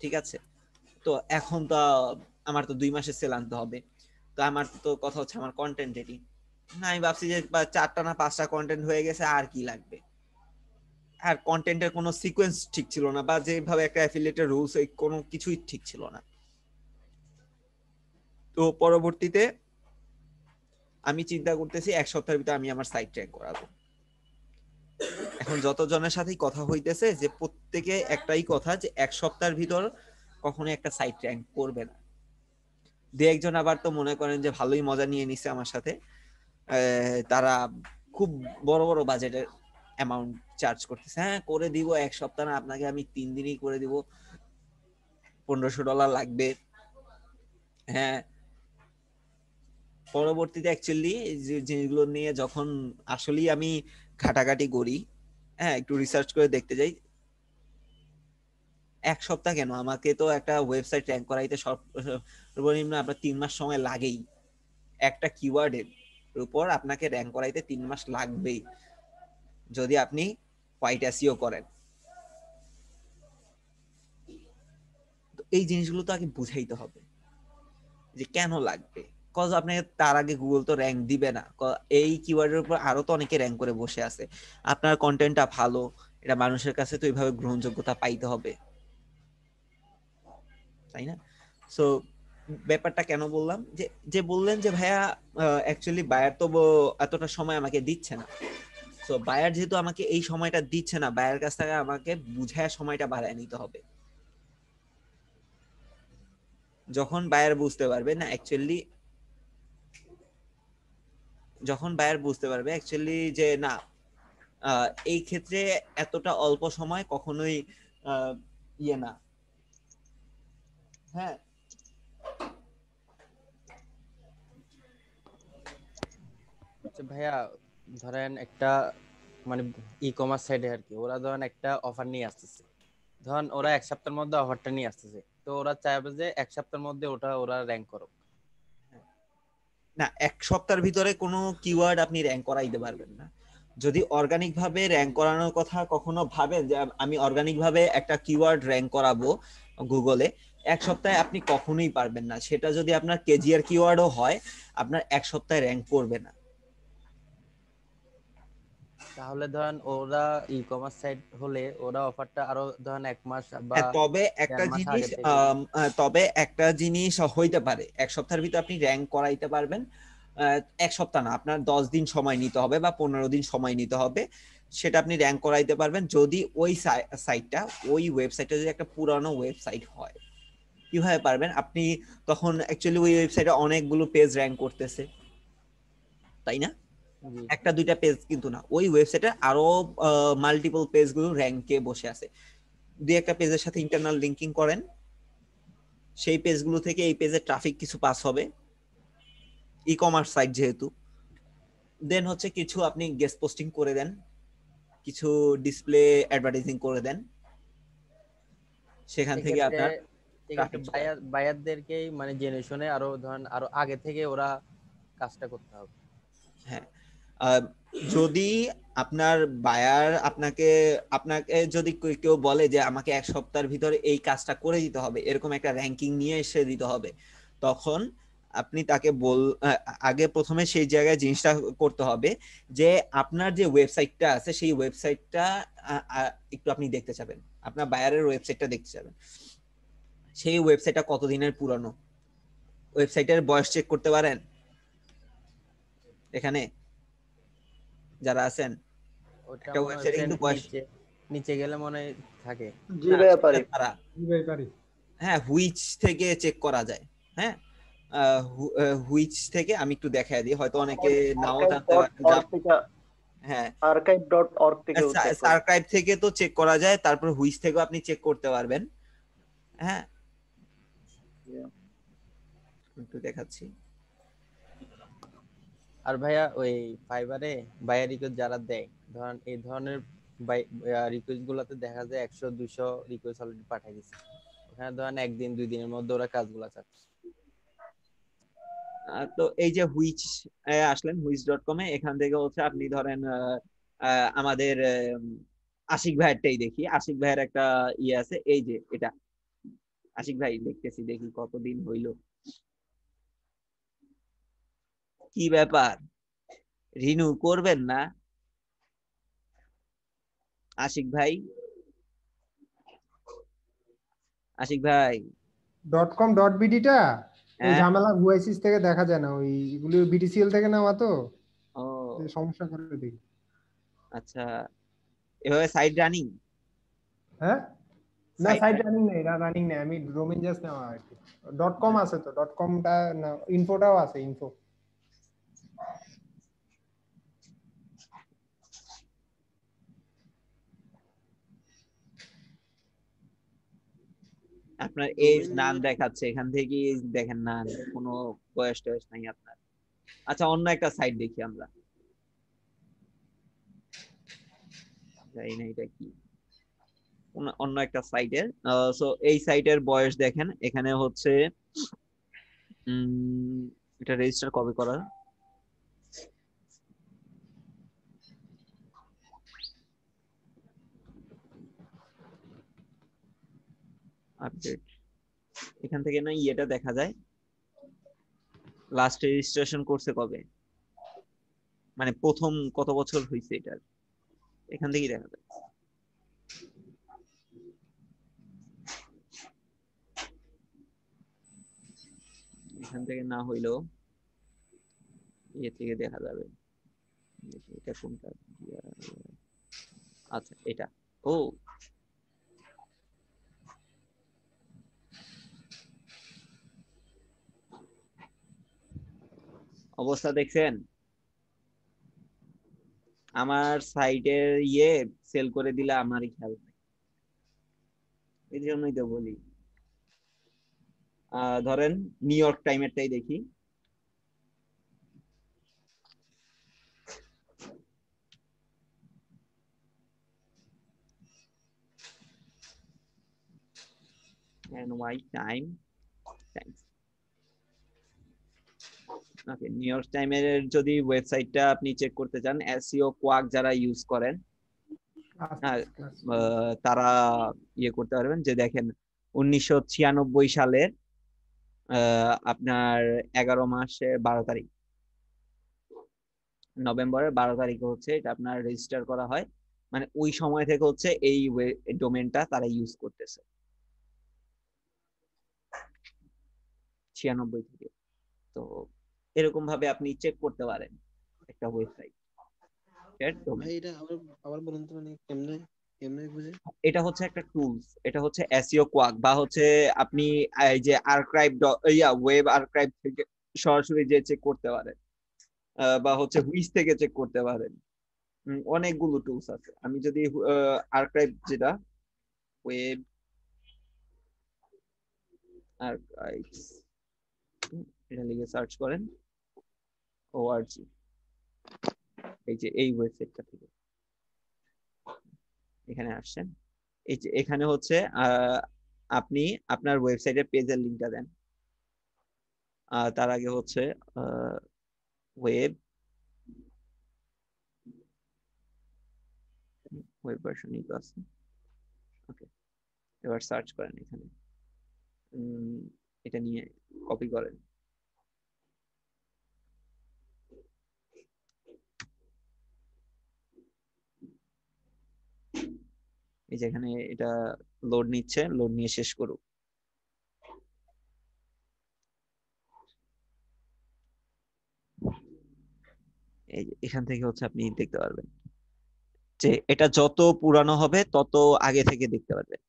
ঠিক আছে, তো এখন তো আমার তো 2 মাসের সেল আনতে হবে। তো আমার তো কথা হচ্ছে আমার কন্টেন্ট রেডি না, আমি ভাবছি যে 4টা না 5টা কন্টেন্ট হয়ে গেছে, আর কি লাগবে। আর কন্টেন্টের কোনো সিকোয়েন্স ঠিক ছিল না, বা যেভাবে একটা অ্যাফিলিয়েটের রুলস কোনো কিছুই ঠিক ছিল না। তো পরবর্তীতে আমি চিন্তা করতেছি 1 সপ্তাহের ভিতরে আমি আমার সাইট ট্র্যাক করাবো। এখন যতজনের সাথেই কথা হইতেছে যে প্রত্যেকে একটাই কথা, যে 1 সপ্তাহের ভিতর কখনো একটা সাইট র্যাঙ্ক করবে না। দু একজন আবার তো মনে করেন যে ভালোই মজা নিয়ে নিছে আমার সাথে, তারা খুব বড় বড় বাজেটের অ্যামাউন্ট চার্জ করতেছে। হ্যাঁ করে দিব, 1 সপ্তাহ না, আপনাকে আমি 3 দিনই করে দিব, $1500 লাগবে। হ্যাঁ, পরবর্তীতে অ্যাকচুয়ালি যে জিনিসগুলো নিয়ে যখন আসলেই আমি ঘাটাঘাটি করি, হ্যাঁ একটু রিসার্চ করে দেখতে যাই, 1 সপ্তাহ কেন, আমাকে তো একটা ওয়েবসাইট র‍্যাঙ্ক করাইতে সর্বনিম্ন আপনার 3 মাস সময় লাগেই। একটা কিওয়ার্ডের উপর আপনাকে র‍্যাঙ্ক করাইতে 3 মাস লাগবেই, যদি আপনি হোয়াইট এসইও করেন। তো এই জিনিসগুলো তো আগে বুঝাইতে হবে যে কেন লাগবে। কজ আপনাকে তার আগে গুগল তো র‍্যাঙ্ক দিবে না, এই কিওয়ার্ডের উপর আরো তো অনেকে র‍্যাঙ্ক করে বসে আছে। আপনার কন্টেন্টটা ভালো, এটা মানুষের কাছে তো এইভাবে গ্রহণযোগ্যতা পাইতে হবে। তাই না? সো ব্যাপারটা কেন বললাম, যে যে বললেন যে ভাইয়া অ্যাকচুয়ালি বায়ার তো এতটা সময় আমাকে দিচ্ছে না। সো বায়ার যেহেতু আমাকে এই সময়টা দিচ্ছে না, বায়ার কাছ থেকে আমাকে বুঝায় সময়টা বাড়ায় নিতে হবে। যখন বায়ার বুঝতে পারবে না অ্যাকচুয়ালি, যখন বায়ার বুঝতে পারবে অ্যাকচুয়ালি যে না এই ক্ষেত্রে এতটা অল্প সময় কখনোই ইয়ে না, হ্যাঁ আচ্ছা ভাইয়া, ধরেন একটা মানে ই কমার্স সাইডে আর কি, ওরা ধরেন একটা অফার নিয়ে আসতেছে, ধরেন ওরা এক সপ্তাহের মধ্যে অফারটা নিয়ে আসতেছে, তো ওরা চাইবে যে এক সপ্তাহের মধ্যে ওটা ওরা র্যাঙ্ক করুক। না, এক সপ্তাহের ভিতরে কোনো কিওয়ার্ড আপনি র্যাঙ্ক করাইতে পারবেন না। যদি অর্গানিক ভাবে র্যাঙ্ক করানোর কথা কখনো ভাবেন যে আমি অর্গানিক ভাবে একটা কিওয়ার্ড র্যাঙ্ক করাবো গুগলে, এক সপ্তাহে আপনি কখনোই পারবেন না। সেটা যদি আপনার কেজিআর কিওয়ার্ডও হয়, আপনার এক সপ্তাহে র্যাঙ্ক করবে না। তাহলে ধরেন ওরা ই কমার্স সাইট হলে ওরা অফারটা আরো ধরেন এক মাস বা তবে 1.5 মাস আগে থেকে তবে একটা জিনিস হইতে পারে, এক সপ্তাহের ভিতরে আপনি র্যাঙ্ক করাইতে পারবেন। এক সপ্তাহ না, আপনার 10 দিন সময় নিতে হবে বা 15 দিন সময় নিতে হবে, সেটা আপনি র্যাঙ্ক করাইতে পারবেন যদি ওই সাইটটা, ওই ওয়েবসাইটটা যদি একটা পুরানো ওয়েবসাইট হয়। কিভাবে পারবেন আপনি? তখন অ্যাকচুয়ালি ওই ওয়েবসাইটে অনেকগুলো পেজ র্যাঙ্ক করতেছে, তাই না? একটা দুইটা পেজ কিন্তু না, ওই ওয়েবসাইটে আরো মাল্টিপল পেজগুলো র্যাঙ্কে বসে আছে। দুই একটা পেজের সাথে ইন্টারনাল লিঙ্কিং করেন, সেই পেজগুলো থেকে এই পেজে ট্রাফিক কিছু পাস হবে, ই কমার্স সাইট যেহেতু। দেন হচ্ছে কিছু আপনি গেস্ট পোস্টিং করে দেন, কিছু ডিসপ্লে অ্যাডভার্টাইজিং করে দেন, সেখান থেকে আপনার ট্রাফিক বায়ারদেরকেই মানে জেনে শুনে আরো ধরেন আরো আগে থেকে ওরা কাজটা করতে হবে। হ্যাঁ, যদি আপনার বায়ার আপনাকে আপনাকে যদি কেউ বলে যে আমাকে এক সপ্তাহের ভিতরে এই কাজটা করে দিতে হবে, এরকম একটা র্যাঙ্কিং নিয়ে এসে দিতে হবে, তখন আপনি তাকে আগে প্রথমে সেই জায়গায় জিনিসটা করতে হবে যে আপনার যে ওয়েবসাইটটা আছে সেই ওয়েবসাইটটা একটু আপনি দেখতে চাবেন, আপনার বায়ারের ওয়েবসাইটটা দেখতে চাবেন। সেই ওয়েবসাইটটা কতদিনের পুরানো, ওয়েবসাইটের বয়স চেক করতে পারেন এখানে যারা আছেন? একটা ওয়েবসাইটে কিন্তু বয়স নিচে গেলে মনে থাকে। জি ভাই পারি। হ্যাঁ, হুইচ থেকে চেক করা যায়। হ্যাঁ, হুইচ থেকে আমি একটু দেখাই দিই, হয়তো অনেকে নাও জানতে পারেন। হ্যাঁ, archive.org থেকে আর্কাইভ থেকে তো চেক করা যায়, তারপর হুইচ থেকেও আপনি চেক করতে পারবেন। হ্যাঁ, একটু দেখাচ্ছি। আর ভাইয়া ওই ফাইবারে বায়ার রিকোয়েস্ট যারা দেয়, ধরেন এই ধরনের রিকোয়েস্ট গুলাতে দেখা যায় 100-200 রিকোয়েস্ট অলরেডি পাঠিয়ে দিচ্ছে, ওখানে ধরেন একদিন 2 দিনের মধ্যে ওরা কাজগুলো চাচ্ছে। তো এই যে হুইচ আসলেন, হুইচ.com এ, এখান থেকে হচ্ছে আপনি ধরেন আমাদের আশিক ভাইয়েরটাই দেখি। আশিক ভাইয়ের একটা ইয়ে আছে, এই যে এটা আশিক ভাই দেখতেছি, দেখি কতদিন হইল। কি ব্যাপার, রিনিউ করবেন না আশিক ভাই? আশিক ভাই .com.bd টা ওই ঝামেলা হুয়াইসিস থেকে দেখা যায় না, ওই এগুলো বিটিসিএল থেকে নেওয়া তো সমস্যা করে দেখি। আচ্ছা, এভাবে সাইট রানিং? হ্যাঁ, না সাইট রানিং নেই, রানিং নেই, আমি ডোমেইন জাস্ট নেওয়া আর কি। .com আছে তো, .com টা না, ইনফোটাও আছে, ইনফো। আপনার এজ নান দেখাচ্ছে, এখান থেকে দেখেন না, কোনো বয়স টয়স নাই আপনার। আচ্ছা, অন্য একটা সাইট দেখি আমরা, জানি না এটা কি, অন্য একটা সাইটের। সো এই সাইটের বয়স দেখেন, এখানে হচ্ছে এটা রেজিস্টার কবে করা, আপডেট, এখান থেকে না ইয়েটা দেখা যায়, লাস্ট রেজিস্ট্রেশন করছে কবে, মানে প্রথম কত বছর হয়েছে এটার, এখান থেকেই দেখা যায়। এখান থেকে না হইলেও ইয়ে থেকে দেখা যাবে। এটা কোনটা? আচ্ছা এটা। ও অবস্থা দেখছেন? আমার সাইডের ইয়ে সেল করে দিলে আমারই খেয়াল নাই। এই জন্যই তো বলি। ধরেন নিউ ইয়র্ক টাইমেরটাই দেখি। NY time times. Okay, New York টাইমের যদি ওয়েবসাইটটা আপনি চেক করতে চান, এসইও কোয়াক যারা ইউজ করেন তারা ইয়ে করতে পারবেন যে দেখেন 1996 সালের আপনার 11 মাসে 12 তারিখ, নভেম্বরের 12 তারিখে হচ্ছে এটা আপনার রেজিস্টার করা হয়। মানে ওই সময় থেকে হচ্ছে এই ডোমেনটা তারা ইউজ করতেছে 96 থেকে। তো এরকম ভাবে আপনি চেক করতে পারেন একটা ওয়েবসাইট এর ডোমেন। ভাই এটা আবার বলুন তো, মানে কেমনে কেমনে বুঝে? এটা হচ্ছে একটা টুলস, এটা হচ্ছে এসইও কোয়াক বা হচ্ছে আপনি এই যে আর্কাইভ ওয়েব আর্কাইভ থেকে সরাসরি যে চেক করতে পারেন, বা হচ্ছে হুইচ থেকে চেক করতে পারেন। অনেকগুলো টুলস আছে। আমি যদি আর্কাইভ যেটা ওয়েব আর্কাইভস এটা লিখে সার্চ করেন ওআরজি, এই যে এই ওয়েবসাইটটা থেকে এখানে আসছেন। এই যে এখানে হচ্ছে আপনি আপনার ওয়েবসাইটের পেজের লিংকটা দেন। তার আগে হচ্ছে ওয়েব ভার্সন আছে। ওকে, এবার সার্চ করেন এখানে, এটা নিয়ে কপি করেন। এই যে এখানে এটা লোড নিচ্ছে, লোড নিয়ে শেষ করুক। এই যে এখান থেকে হচ্ছে আপনি দেখতে পারবেন যে এটা যত পুরানো হবে তত আগে থেকে দেখতে পারবেন।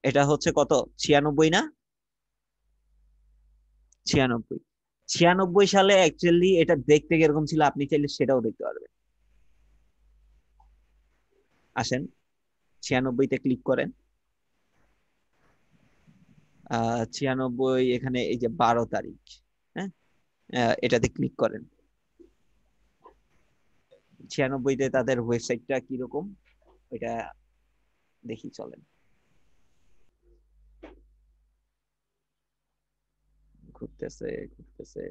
এটা হচ্ছে কত 96 না 96 96 সালে অ্যাকচুয়ালি এটা দেখতে কিরকম ছিল আপনি চাইলে সেটাও দেখতে পারবেন। আসেন 96 তে ক্লিক করেন। 96 এখানে এই যে 12 তারিখ, হ্যাঁ এটাতে ক্লিক করেন। 96 তে তাদের ওয়েবসাইটটা কিরকম এটা দেখি, চলেন। ঘুরতেছে ঘুরতেছে।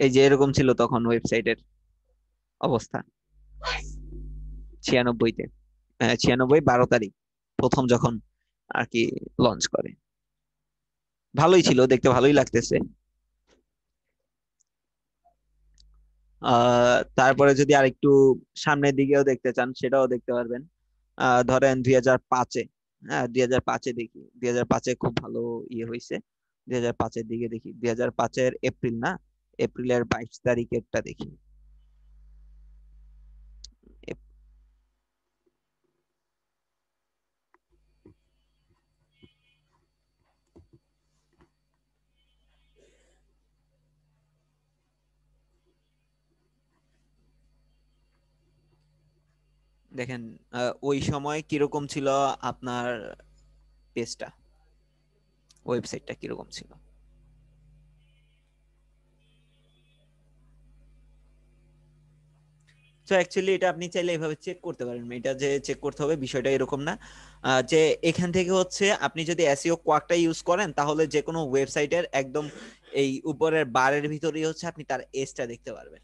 এই যে এরকম ছিল তখন ওয়েবসাইটের অবস্থা 96 তে। 96 12 তারিখ প্রথম যখন আর কি লঞ্চ করে। ভালোই ছিল, দেখতে ভালোই লাগতেছে। তারপরে যদি আরেকটু সামনের দিকেও দেখতে চান সেটাও দেখতে পারবেন। ধরেন 2005-এ, হ্যাঁ 2005-এ দেখি, 2005-এ খুব ভালো ইয়ে হয়েছে। 2005-এর দিকে দেখি, 2005-এর এপ্রিল না, এপ্রিলের 22 তারিখেরটা দেখি। দেখেন ওই সময় কিরকম ছিল আপনার পেজটা, ওয়েবসাইটটা কিরকম ছিল? তো অ্যাকচুয়ালি এটা আপনি চাইলে এভাবে চেক করতে পারেন। এটা যে চেক করতে হবে বিষয়টা এরকম না, যে এখান থেকে হচ্ছে আপনি যদি এসইও কোয়াকটা ইউজ করেন তাহলে যে কোনো ওয়েবসাইটের একদম এই উপরের বারের ভিতরেই হচ্ছে আপনি তার এজটা দেখতে পারবেন।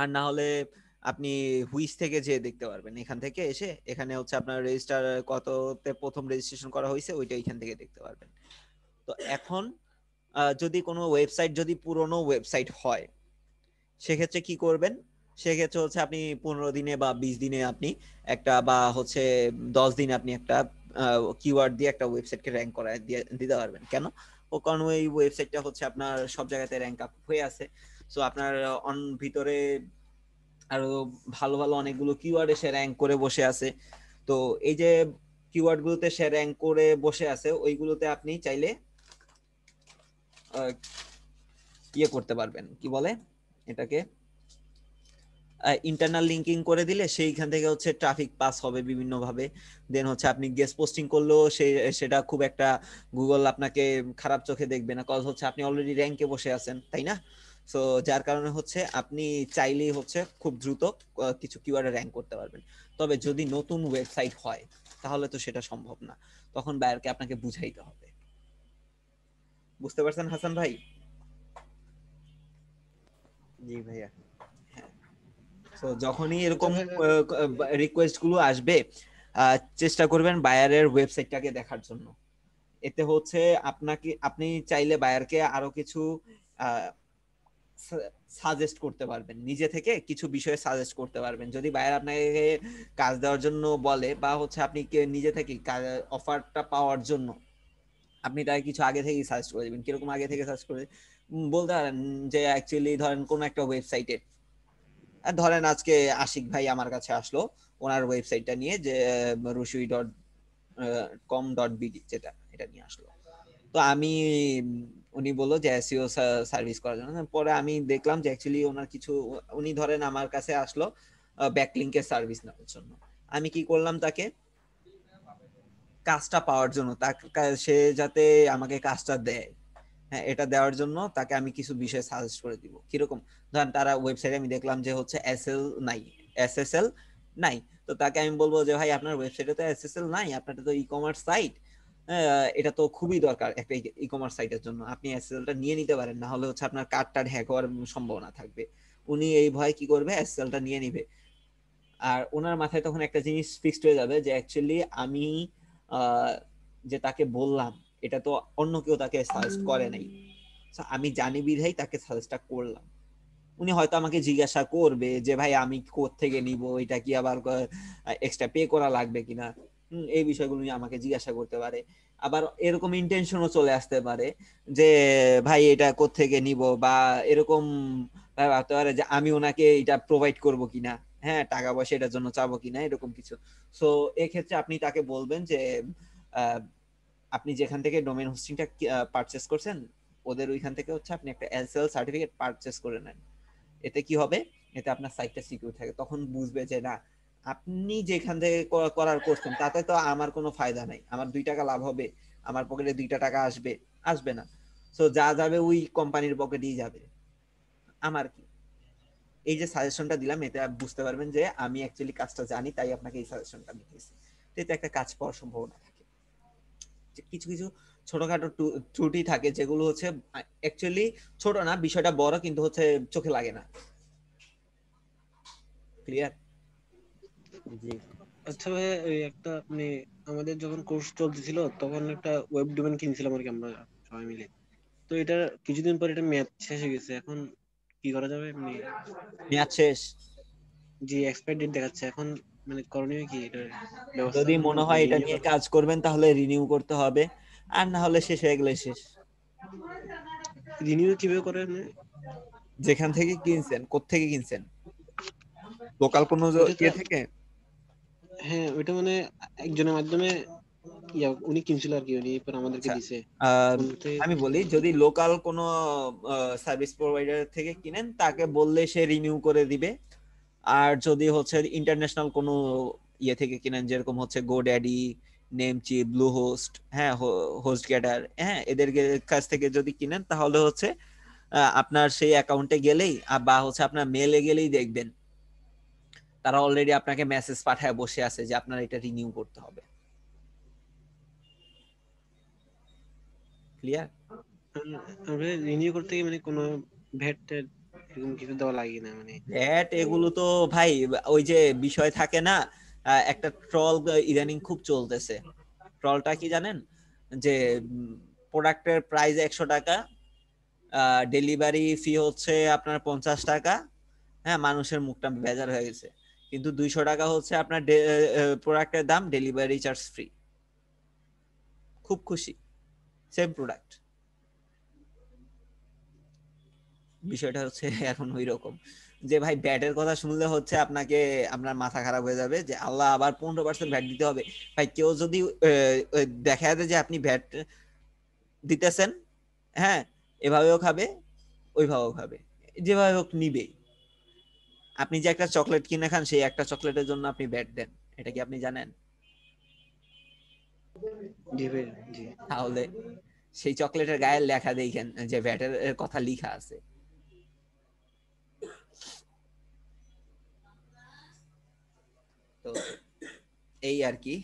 আর না হলে আপনি হুইস থেকে যে দেখতে পারবেন, এখান থেকে এসে এখানে হচ্ছে আপনার রেজিস্টার কততে প্রথম রেজিস্ট্রেশন করা হয়েছে ওইটা এখান থেকে দেখতে পারবেন। তো এখন যদি কোনো ওয়েবসাইট যদি পুরনো ওয়েবসাইট হয় সেক্ষেত্রে কি করবেন? সেক্ষেত্রে হচ্ছে আপনি 15 দিনে বা 20 দিনে আপনি একটা, বা হচ্ছে 10 দিনে আপনি একটা কিওয়ার্ড দিয়ে একটা ওয়েবসাইটকে র্যাঙ্ক করায় দিতে পারবেন। কেন? কারণ ওই ওয়েবসাইটটা হচ্ছে আপনার সব জায়গাতে র্যাঙ্ক আপ হয়ে আছে। সো আপনার ভিতরে আরো ভালো ভালো অনেকগুলো কিওয়ার্ড এসে র্যাঙ্ক করে বসে আছে। তো এই যে কিওয়ার্ড গুলোতে সে র্যাঙ্ক করে বসে আছে ওইগুলোতে আপনি চাইলে ইয়ে করতে পারবেন, কি বলে এটাকে, ইন্টারনাল লিঙ্কিং করে দিলে সেইখান থেকে হচ্ছে ট্রাফিক পাস হবে বিভিন্ন ভাবে। দেন হচ্ছে আপনি গেস্ট পোস্টিং করলেও সেটা খুব একটা গুগল আপনাকে খারাপ চোখে দেখবে না, কজ হচ্ছে আপনি অলরেডি র্যাঙ্কে বসে আছেন, তাই না? সো যার কারণে হচ্ছে আপনি চাইলেই হচ্ছে খুব দ্রুত কিছু কিওয়ার্ডে র্যাঙ্ক করতে পারবেন। তবে যদি নতুন ওয়েবসাইট হয় তাহলে তো সেটা সম্ভব না, তখন বায়ারকে আপনাকে বুঝাইতে হবে। বুঝতে পারছেন হাসান ভাই? জি ভাইয়া। তো যখনই এরকম রিকোয়েস্ট গুলো আসবে চেষ্টা করবেন বায়ারের ওয়েবসাইটটাকে দেখার জন্য। এতে হচ্ছে আপনি চাইলে বায়ারকে আরো কিছু সাজেস্ট করতে পারবেন, নিজে থেকে কিছু বিষয়ে সাজেস্ট করতে পারবেন। যদি বায়ার আপনাকে কাজ দেওয়ার জন্য বলে বা হচ্ছে আপনি নিজে থেকে অফারটা পাওয়ার জন্য আপনি তাকে কিছু আগে থেকেই সাজেস্ট করে দিবেন। কিরকম আগে থেকে সাজেস্ট করে বলতে পারেন যে অ্যাকচুয়ালি ধরেন কোন একটা ওয়েবসাইটে, ধরেন আজকে আশিক ভাই আমার কাছে আসলো ওনার ওয়েবসাইটটা নিয়ে, যে rusui.com.bd যেটা, এটা নিয়ে আসলো। তো আমি উনি বললো যে এসইও সার্ভিস করার জন্য। পরে আমি দেখলাম যে অ্যাকচুয়ালি ওনার কিছু, উনি ধরেন আমার কাছে আসলো ব্যাকলিংকের সার্ভিস নেওয়ার জন্য। আমি কি করলাম, তাকে কাজটা পাওয়ার জন্য, সে যাতে আমাকে কাজটা দেয়, হ্যাঁ এটা দেওয়ার জন্য তাকে আমি কিছু বিষয় সাজেস্ট করে দিব। কিরকম? ধরেন তারা ওয়েবসাইটে আমি দেখলাম যে হচ্ছে এসএসএল নাই, তো তাকে আমি বলবো যে ভাই আপনার ওয়েবসাইটে তো এসএসএল নাই, আপনার তো ই কমার্স সাইট, এটা তো খুবই দরকার একটা ই কমার্স সাইটের জন্য, আপনি এসএসএলটা নিয়ে নিতে পারেন, না হলে হচ্ছে আপনার কার্ডটা হ্যাক হওয়ার সম্ভাবনা থাকবে। উনি এই ভয় কি করবে, এসএসএলটা নিয়ে নিবে। আর ওনার মাথায় তখন একটা জিনিস ফিক্সড হয়ে যাবে যে অ্যাকচুয়ালি আমি যে তাকে বললাম এটা তো অন্য কেউ তাকে সাজেস্ট করে নাই, আমি জানি বিধাই তাকে সাজেস্টটা করলাম। উনি হয়তো আমাকে জিজ্ঞাসা করবে যে ভাই আমি কোত্থেকে নিব, এটা কি আবার এক্সট্রা পে করা লাগবে কিনা, এই বিষয়গুলো নিয়ে আমাকে জিজ্ঞাসা করতে পারে। আবার এরকম ইন্টেনশনও চলে আসতে পারে যে ভাই এটা কোত্থেকে নিব, বা এরকম ভাবতে পারে যে আমি ওনাকে এটা প্রোভাইড করব কিনা, হ্যাঁ টাকা পয়সা এটার জন্য চাবো কিনা, এরকম কিছু। সো এক্ষেত্রে আপনি তাকে বলবেন যে আপনি যেখান থেকে ডোমেইন হোস্টিংটা পারচেজ করছেন ওদের ওইখান থেকে হচ্ছে আপনি একটা এসএসএল সার্টিফিকেট পারচেজ করে নেন। এতে কি হবে, এতে আপনার সাইটটা সিকিউর থাকে। তখন বুঝবে যে না, আপনি যেখান থেকে করার করছেন তাতে তো আমার কোনো ফায়দা নাই, আমার 2 টাকা লাভ হবে, আমার পকেটে 2 টাকা আসবে না। সো যা যাবে ওই কোম্পানির পকেটেই যাবে, আমার কি। এই যে সাজেশনটা দিলাম এতে বুঝতে পারবেন যে আমি অ্যাকচুয়ালি কাজটা জানি, তাই আপনাকে এই সাজেশনটা আমি দিয়েছি। এতে একটা কাজ পাওয়ার সম্ভাবনা থাকে। কিছু কিছু ছোটখাটো ত্রুটি থাকে যেগুলো হচ্ছে অ্যাকচুয়ালি ছোট না, বিষয়টা বড় কিন্তু হচ্ছে চোখে লাগে না। ক্লিয়ার? জি। আচ্ছা ভাই, ওই একটা মানে আমাদের যখন কোর্স চলতেছিল তখন একটা ওয়েব ডোমেইন কিনছিলাম আর কি আমরা সবাই মিলে। তো এটা কিছুদিন পর এটা মেয়াদ শেষ হয়ে গেছে, এখন কি করা যাবে? মানে মেয়াদ শেষ? জি, এক্সপায়ার ডেট দেখাচ্ছে এখন, মানে করণীয় কি এটা ব্যবস্থা? যদি মনে হয় এটা নিয়ে কাজ করবেন তাহলে রিনিউ করতে হবে, আর না হলে শেষ হয়ে গেলে শেষ। রিনিউ কিভাবে করে? যেখান থেকে কিনছেন, কোত্থেকে কিনছেন, লোকাল কোনো ইয়ে থেকে? হ্যাঁ, ওইটা মানে একজনের মাধ্যমে উনি কিনছিল আর কি, উনি পর আমাদেরকে দিছে। আমি বলি, যদি লোকাল কোনো সার্ভিস প্রোভাইডার থেকে কিনেন তাকে বললে সে রিনিউ করে দিবে। আর যদি হচ্ছে ইন্টারন্যাশনাল কোনো ইয়ে থেকে কিনেন, যেরকম হচ্ছে গোড্যাডি, নেমচি, ব্লু হোস্ট, হ্যাঁ, হোস্ট গেটার, হ্যাঁ, এদের কাছ থেকে যদি কিনেন তাহলে হচ্ছে আপনার সেই অ্যাকাউন্টে গেলেই বা হচ্ছে আপনার মেলে গেলেই দেখবেন তারা অলরেডি আপনাকে মেসেজ পাঠায় বসে আছে যে আপনার এটা রিনিউ করতে হবে। ক্লিয়ার? আমরা রিনিউ করতে গিয়ে মানে কোনো ভ্যাট এরকম কিছু দেওয়া লাগে না মানে? ভ্যাট এগুলো তো ভাই ওই যে বিষয় থাকে না, একটা ট্রল ইদানিং খুব চলতেছে। ট্রলটা কি জানেন? যে প্রোডাক্টের প্রাইস 100 টাকা, ডেলিভারি ফি হচ্ছে আপনার 50 টাকা, হ্যাঁ, মানুষের মুখটা বেজার হয়ে গেছে, কিন্তু 200 টাকা হচ্ছে আপনার প্রোডাক্টের দাম, ডেলিভারি চার্জ ফ্রি। খুব খুশি, সেম প্রোডাক্ট। বিষয়টা হচ্ছে এখন ওই রকম যে ভাই ব্যাটের কথা শুনলে হচ্ছে আপনাকে আপনার মাথা খারাপ হয়ে যাবে যে আল্লাহ আবার 15% ভ্যাট দিতে হবে। ভাই কেউ যদি দেখা যায় যে আপনি ভ্যাট দিতেছেন, হ্যাঁ, এভাবেও খাবে ওইভাবেও খাবে, যেভাবে হোক নিবে। আপনি যে একটা চকলেট কিনে খান, সেই একটা চকলেটের জন্য আপনি ভ্যাট দেন, এটা কি আপনি জানেন? তাহলে সেই চকলেটের গায়ে লেখা দেখেন যে ভ্যাটের কথা লেখা আছে। তো এই আর কি।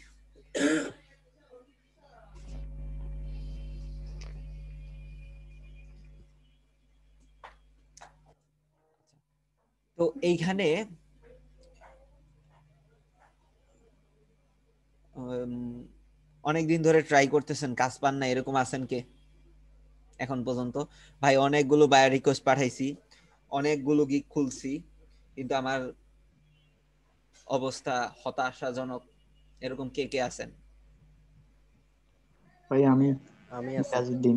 তো এইখানে অনেকদিন ধরে ট্রাই করতেছেন, কাজ পান না, এরকম আছেন কে এখন পর্যন্ত? ভাই অনেকগুলো বায়ার রিকোয়েস্ট পাঠাইছি, অনেকগুলো গিগ খুলছি, কিন্তু আমার অবস্থা হতাশাজনক। এরকম কে কে আছেন? ভাই আমি আছি। মিরাজউদ্দিন।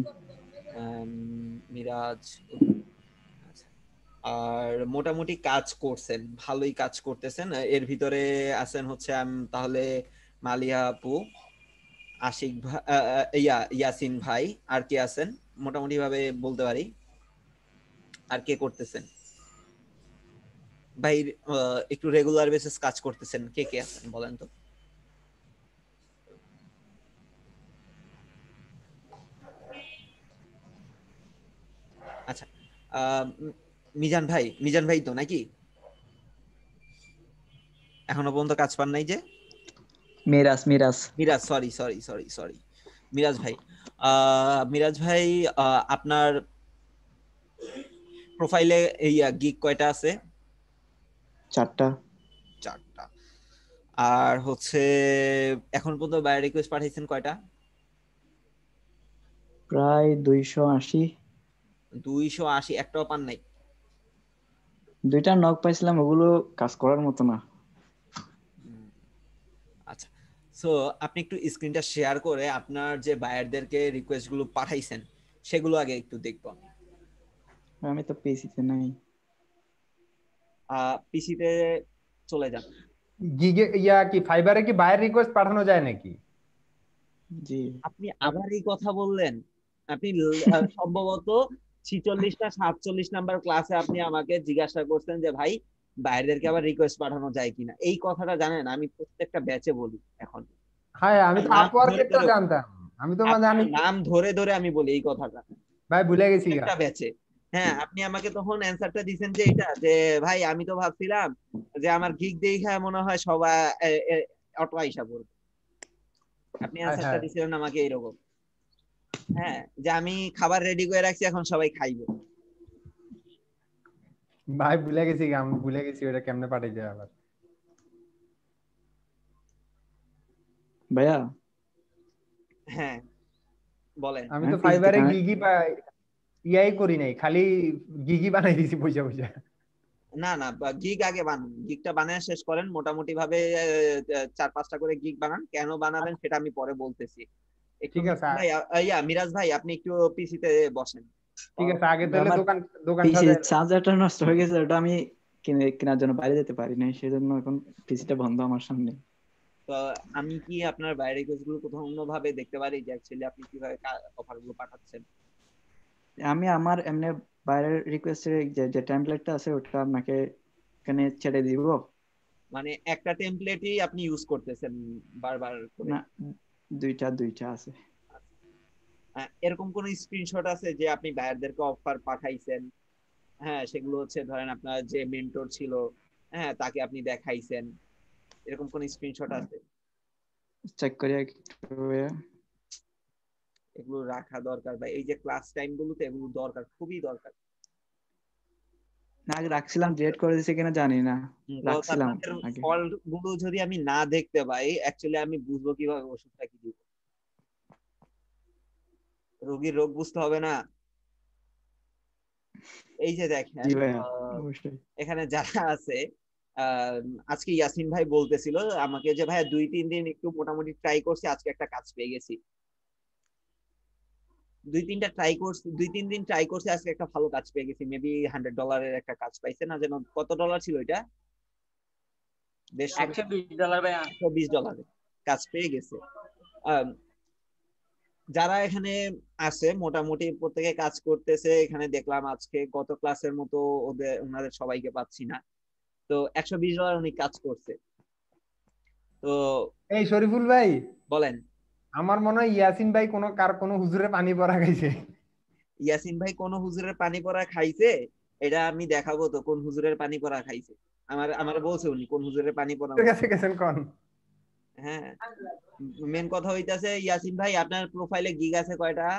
মিরাজ। আর মোটামুটি কাজ করছেন, ভালোই কাজ করতেছেন। এর ভিতরে আছেন হচ্ছে তাহলে মালিয়া আপু, আশিক ভাই, ইয়াসিন ভাই, আর কে আছেন মোটামুটি ভাবে বলতে পারি? আর কে করতেছেন ভাই একটু রেগুলার বেসিস কাজ করতেছেন? কে কে আছেন বলেন তো? আচ্ছা, মিজান ভাই তো নাকি এখনো পর্যন্ত কাজ পান নাই? যে মিরাজ সরি মিরাজ ভাই, আপনার প্রোফাইলে এই গিগ কয়টা আছে? 4টা। আর হচ্ছে এখন পর্যন্ত বায়ার রিকোয়েস্ট পাঠাইছেন কয়টা? প্রায় 280। একটাও পান নাই? 2টা নক পাইছিলাম, ওগুলো কাজ করার মতো না। আচ্ছা, সো আপনি একটু স্ক্রিনটা শেয়ার করে আপনার যে বায়ারদেরকে রিকোয়েস্ট গুলো পাঠাইছেন সেগুলো আগে একটু দেখবো। আমি তো পিসিতে নাই। পিসিতে চলে যান। গিগে কি ফাইবারে কি বায়ার রিকোয়েস্ট পাঠানো যায় নাকি? জি। আপনি আবার এই কথা বললেন? আপনি সম্ভবত 46টা 47 নাম্বার ক্লাসে আপনি আমাকে জিজ্ঞাসা করছেন যে ভাই বাইরেদেরকে আবার রিকোয়েস্ট পাঠানো যায় কিনা। এই কথাটা জানেন আমি প্রত্যেকটা ব্যাচে বলি এখন। হ্যাঁ, আমি তো আপওয়ার্কেরটা জানতাম, আমি তো জানি, নাম ধরে ধরে আমি বলি এই কথাটা ভাই ভুলে গেছি একটা ব্যাচে। হ্যাঁ, আপনি আমাকে তখন অ্যানসারটা দিবেন যে এটা, যে ভাই আমি তো ভাবছিলাম যে আমার গিগ দেখা মনে হয় সবাই অটো আইসা পড়বে। আপনি অ্যানসারটা দিছিলেন আমাকে এরকম, হ্যাঁ, যে আমি খাবার রেডি করে রাখছি, এখন সবাই খাইবে। ভাই ভুলে গেছি, আমি ভুলে গেছি ওটা কেমনে পাঠাইতে আবার। ভাইয়া হ্যাঁ বলেন। আমি তো ফাইবারে গিগি ইয়াই করি নাই, খালি গিগি বানাই দিছি পয়সা পয়সা। না গিগ আগে বানান, গিগটা বানায় শেষ করেন, মোটামুটি ভাবে 4-5টা করে গিগ বানান। কেন বানাবেন সেটা আমি পরে বলতেছি। একটু ভাই, মিরাজ ভাই আপনি একটু পিসিতে বসেন। ঠিক আছে, আগে তাহলে দোকান চার্জারটা নষ্ট হয়ে গেছে, ওটা আমি কেনার জন্য বাইরে যেতে পারি নাই, সেজন্য এখন পিসিটা বন্ধ আমার সামনে। তো আমি কি আপনার বাইরের রিকোয়েস্টগুলো কোথাও ভাবে দেখতে পারি যে অ্যাকচুয়ালি আপনি কিভাবে অফারগুলো পাঠাচ্ছেন? আমি আমার এমনি বাইরের রিকোয়েস্টের যে টেমপ্লেটটা আছে ওটা আপনাকে এখানে ছেড়ে দিব? মানে একটা টেমপ্লেটই আপনি ইউজ করতেছেন বারবার করে? না, দুইটা আছে। এরকম কোন স্ক্রিনশট আছে যে আপনি বায়ারদেরকে অফার পাঠাইছেন? হ্যাঁ, সেগুলো হচ্ছে ধরেন আপনার যে মেন্টর ছিল, হ্যাঁ, তাকে আপনি দেখাইছেন, এরকম কোন স্ক্রিনশট আছে? চেক করি একটু ভাইয়া। এগুলো রাখা দরকার, বা এই যে ক্লাস টাইম গুলোতে এগুলো দরকার, খুবই দরকার। না, আগে রাখছিলাম, ডিলিট করে দিয়েছি কিনা জানি না, রাখছিলাম আপনাদের আগে। ফল্ট গুলো যদি আমি না দেখতে পাই, অ্যাকচুয়ালি আমি বুঝবো কিভাবে ওষুধটা কি দিব? রোগীর রোগ বুঝতে হবে না? এই যে দেখেন, জি ভাইয়া, অবশ্যই। এখানে যারা আছে, আজকে ইয়াসিন ভাই বলতেছিল আমাকে যে ভাইয়া 2-3 দিন একটু মোটামুটি ট্রাই করছি, আজকে একটা কাজ পেয়ে গেছি। 2-3 দিন ট্রাই করছি, আজকে একটা ভালো কাজ পেয়ে গেছি, মেবি $100 একটা কাজ পাইছে, না যেন কত ডলার ছিল এটা, $120 ভাইয়া। $120 কাজ পেয়ে গেছে। যারা এখানে আছে মোটামুটি প্রত্যেকে কাজ করতেছে, এখানে দেখলাম আজকে গত ক্লাসের মতো ওনাদের সবাইকে পাচ্ছি না, তো $120 উনি কাজ করছে। তো এই শরীফুল ভাই বলেন। আমার মনে হয় ইয়াসিন ভাই কোনো হুজুরে পানি পড়া খাইছে। ইয়াসিন ভাই কোন হুজুরের পানি পড়া খাইছে? এটা আমি দেখাবো তো কোন হুজুরের পানি পড়া খাইছে। আমার বলছে উনি কোন হুজুরের পানি পড়া। গেছেন কোন? হ্যাঁ, মেন কথা হইতাছে ইয়াসিন ভাই, আপনার প্রোফাইলে গিগ আছে কয়টা?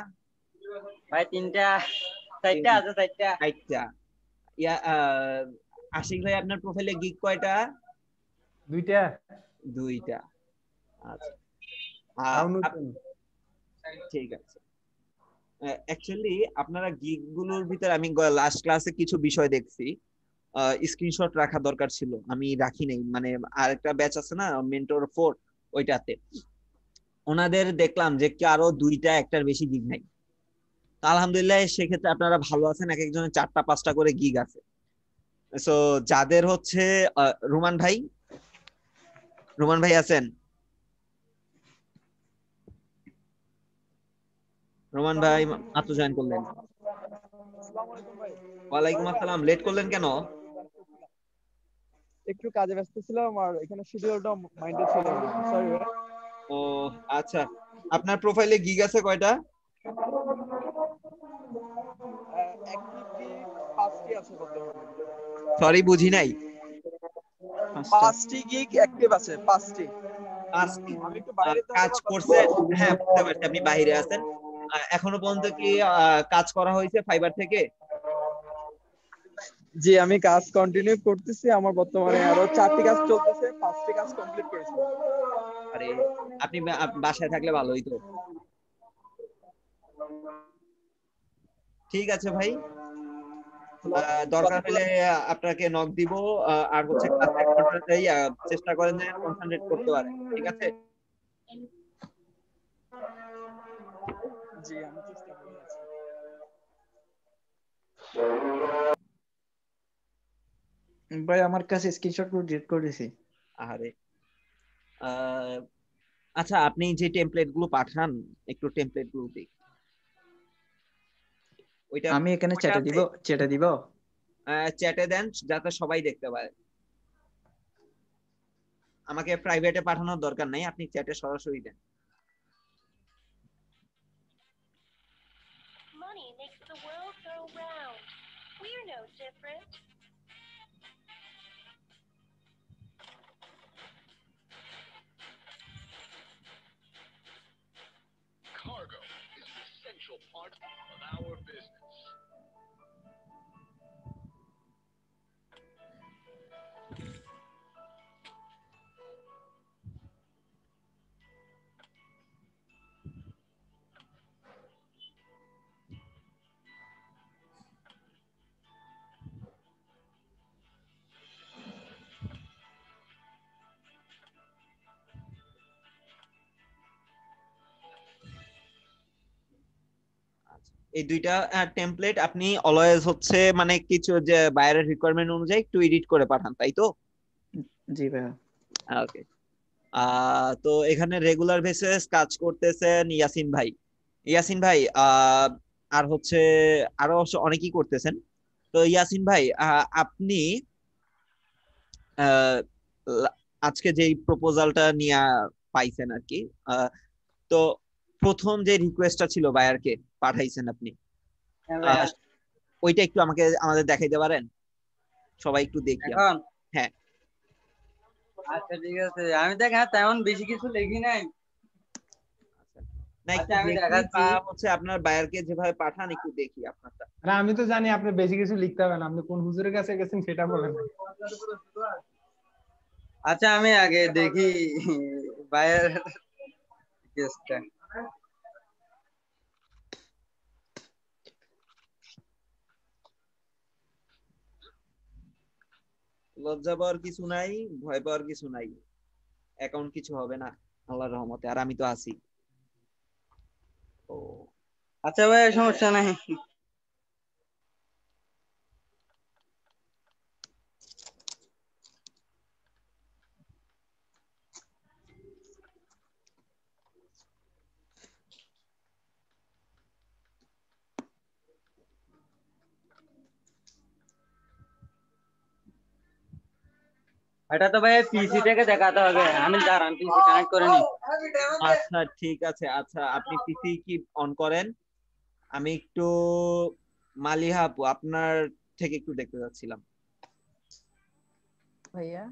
ভাই 3টা 4টা আছে, 4টা। আশিক ভাই, আপনার প্রোফাইলে গিগ কয়টা? 2টা। আচ্ছা, ঠিক আছে। অ্যাকচুয়ালি আপনারা গিগ গুলোর ভিতরে আমি লাস্ট ক্লাসে কিছু বিষয় দেখছি, স্ক্রিনশট রাখা দরকার ছিল, আমি রাখি নাই। মানে আরেকটা ব্যাচ আছে না, মেন্টর 4, ওইটাতে ওনাদের দেখলাম যে কারো 2টা, একটার বেশি গিগ নাই। আলহামদুলিল্লাহ, সেক্ষেত্রে আপনারা ভালো আছেন, এক একজনের 4টা-5টা করে গিগ আছে। সো যাদের হচ্ছে রোমান ভাই আছেন? রোমান ভাই মাত্র জয়েন করলেন। ওয়ালাইকুম আসসালাম, লেট করলেন কেন? একটু কাজে ব্যস্ত ছিলাম আর এখানে শিডিউলটা মাইন্ডে ছিল না, সরি ভাই। ও আচ্ছা, আপনার প্রোফাইলে গিগ আছে কয়টা? অ্যাক্টিভ 5টি আছে বলতে পারেন। সরি, বুঝি নাই। 5টি গিগ অ্যাক্টিভ আছে, 5টি। আমি একটু বাইরে কাজ করছে, হ্যাঁ বুঝতে পারছি আপনি বাইরে আছেন। এখনো পর্যন্ত কি কাজ করা হয়েছে ফাইবার থেকে? জি, আমি কাজ কন্টিনিউ করতেছি, আমার বর্তমানে আরো 4টি কাজ চলতেছে, 5টি কাজ কমপ্লিট করেছি। আরে আপনি বাসায় থাকলে ভালোই তো। ঠিক আছে ভাই, দরকার হলে আপনাকে নক দিব। আর হচ্ছে ক্লাসে চেষ্টা করেন যে কনসেন্ট্রেট করতে পারেন, ঠিক আছে? জি, আমি চেষ্টা করে আছি। ভাই আমার কাছে স্ক্রিনশট গুলো ডিলিট করে দিয়েছি। আরে আচ্ছা, আপনি যে টেমপ্লেট গুলো পাঠান, একটু টেমপ্লেট গুলো দেখি। ওইটা আমি এখানে চ্যাটে দিব? চ্যাটে দেন যাতে সবাই দেখতে পায়। আমাকে প্রাইভেটে পাঠানোর দরকার নাই, আপনি চ্যাটে সরাসরি দেন। Money makes the world go round. We're no different. Cargo is an essential part of our business. এই দুইটা টেমপ্লেট আপনি অলওয়েজ হচ্ছে মানে কিছু যে বাইরের রিকোয়ারমেন্ট অনুযায়ী একটু এডিট করে পাঠান, তাই তো? জি ভাইয়া। ওকে। তো এখানে রেগুলার বেসিস কাজ করতেছেন ইয়াসিন ভাই আর হচ্ছে আরো অনেকেই করতেছেন। তো ইয়াসিন ভাই, আপনি আহ, আজকে যে প্রপোজালটা নিয়ে পাইছেন আর কি, তো প্রথম যে রিকোয়েস্টটা ছিল বায়ারকে পাঠাইছেন আপনি, হ্যাঁ ভাইয়া। ওইটা একটু আমাদের দেখাইতে পারেন? সবাই একটু দেখি এখন হ্যাঁ। আচ্ছা ঠিক আছে, আমি দেখ হ্যাঁ তেমন বেশি কিছু লিখি নাই। না একটু আচ্ছা আমি দেখি, দেখাচ্ছি। বা হচ্ছে আপনার বায়ারকে যেভাবে পাঠান একটু দেখি আপনারটা। আরে আমি তো জানি আপনি বেশি কিছু লিখতে হবে না, আপনি কোন হুজুরের কাছে গেছেন সেটা বলেন। আচ্ছা আমি আগে দেখি ভাইয়ের কেসটা। লজ্জা পাওয়ার কিছু নাই, ভয় পাওয়ার কিছু নাই, অ্যাকাউন্ট কিছু হবে না আল্লাহর রহমতে, আর আমি তো আছি। ও আচ্ছা ভাই সমস্যা নাই। এটা তো ভাই পিসি থেকে দেখাতে হবে, আমি দাঁড়ান পিসি কানেক্ট করে নি। আচ্ছা ঠিক আছে, আচ্ছা আপনি পিসি কি অন করেন, আমি একটু মালিহা আপু আপনার থেকে একটু দেখতে যাচ্ছিলাম। ভাইয়া